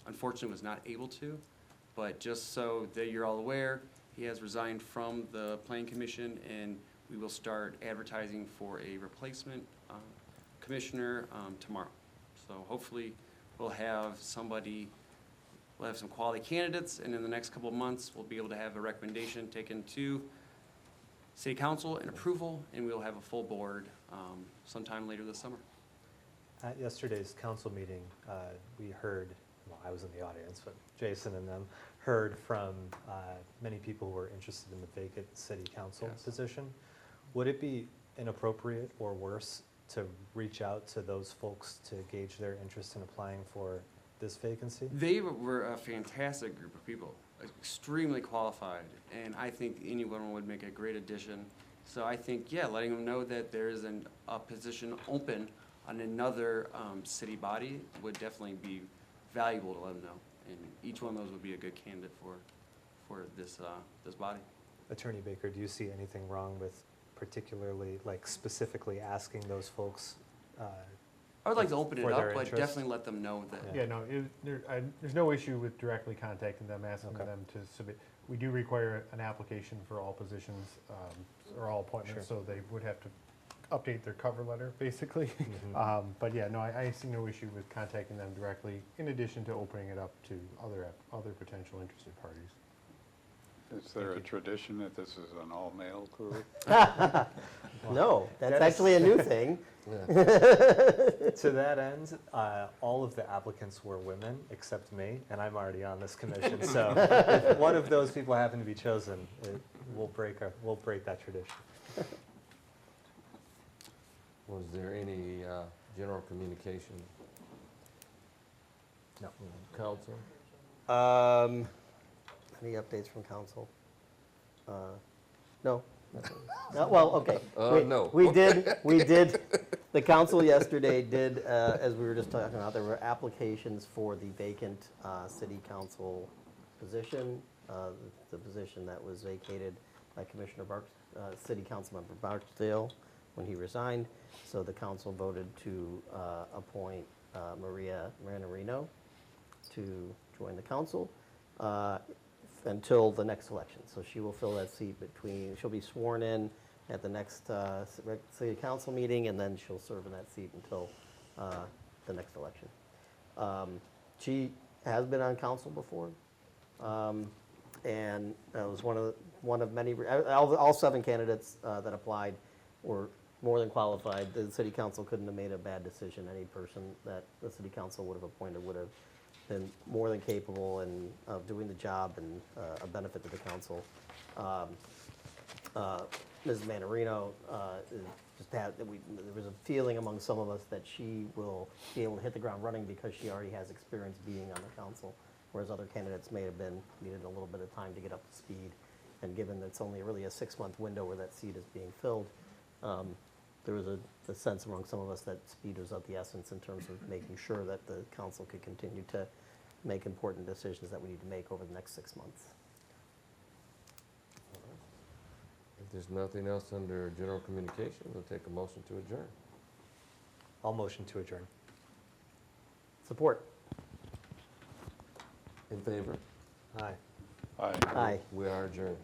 unfortunately was not able to, but just so that you're all aware, he has resigned from the Planning Commission, and we will start advertising for a replacement commissioner tomorrow. So hopefully we'll have somebody, we'll have some quality candidates, and in the next couple of months, we'll be able to have a recommendation taken to City Council and approval, and we'll have a full board sometime later this summer. At yesterday's council meeting, we heard, well, I was in the audience, but Jason and them heard from many people who were interested in the vacant city council Yes. position. Would it be inappropriate or worse to reach out to those folks to gauge their interest in applying for this vacancy? They were a fantastic group of people, extremely qualified, and I think anyone would make a great addition. So I think, yeah, letting them know that there is a position open on another city body would definitely be valuable to let them know. And each one of those would be a good candidate for this body. Attorney Baker, do you see anything wrong with particularly, like specifically asking those folks? I would like to open it For up, their but interest? definitely let them know that. Yeah. Yeah, no, there's no issue with directly contacting them, asking Okay. them to submit. We do require an application for all positions, or all appointments, so they would have to update their cover letter, basically. Mhm. But yeah, no, I see no issue with contacting them directly, in addition to opening it up to other potential interested parties. Is there a tradition that this is an all-male crew? No, that's That is- actually a new thing. Yeah. To that end, all of the applicants were women except me, and I'm already on this commission. So if one of those people happen to be chosen, we'll break that tradition. Was there any general communication No. from council? Any updates from council? No. nothing. Well, okay. No. We did, the council yesterday did, as we were just talking about, there were applications for the vacant city council position, the position that was vacated by Commissioner City Council Member Barksdale when he resigned. So the council voted to appoint Maria Manarino to join the council until the next election. So she will fill that seat she'll be sworn in at the next city council meeting, and then she'll serve in that seat until the next election. She has been on council before, and was one of many, all 7 candidates that applied were more than qualified. The city council couldn't have made a bad decision. Any person that the city council would have appointed would have been more than capable of doing the job and a benefit to the council. Ms. Manarino just had, there was a feeling among some of us that she will be able to hit the ground running because she already has experience being on the council, whereas other candidates may have needed a little bit of time to get up to speed. And given that it's only really a 6-month window where that seat is being filled, there was a sense among some of us that speed was of the essence in terms of making sure that the council could continue to make important decisions that we need to make over the next 6 months. If there's nothing else under general communication, we'll take a motion to adjourn. I'll motion to adjourn. Support. In favor? Aye. Aye. Aye. We are adjourned.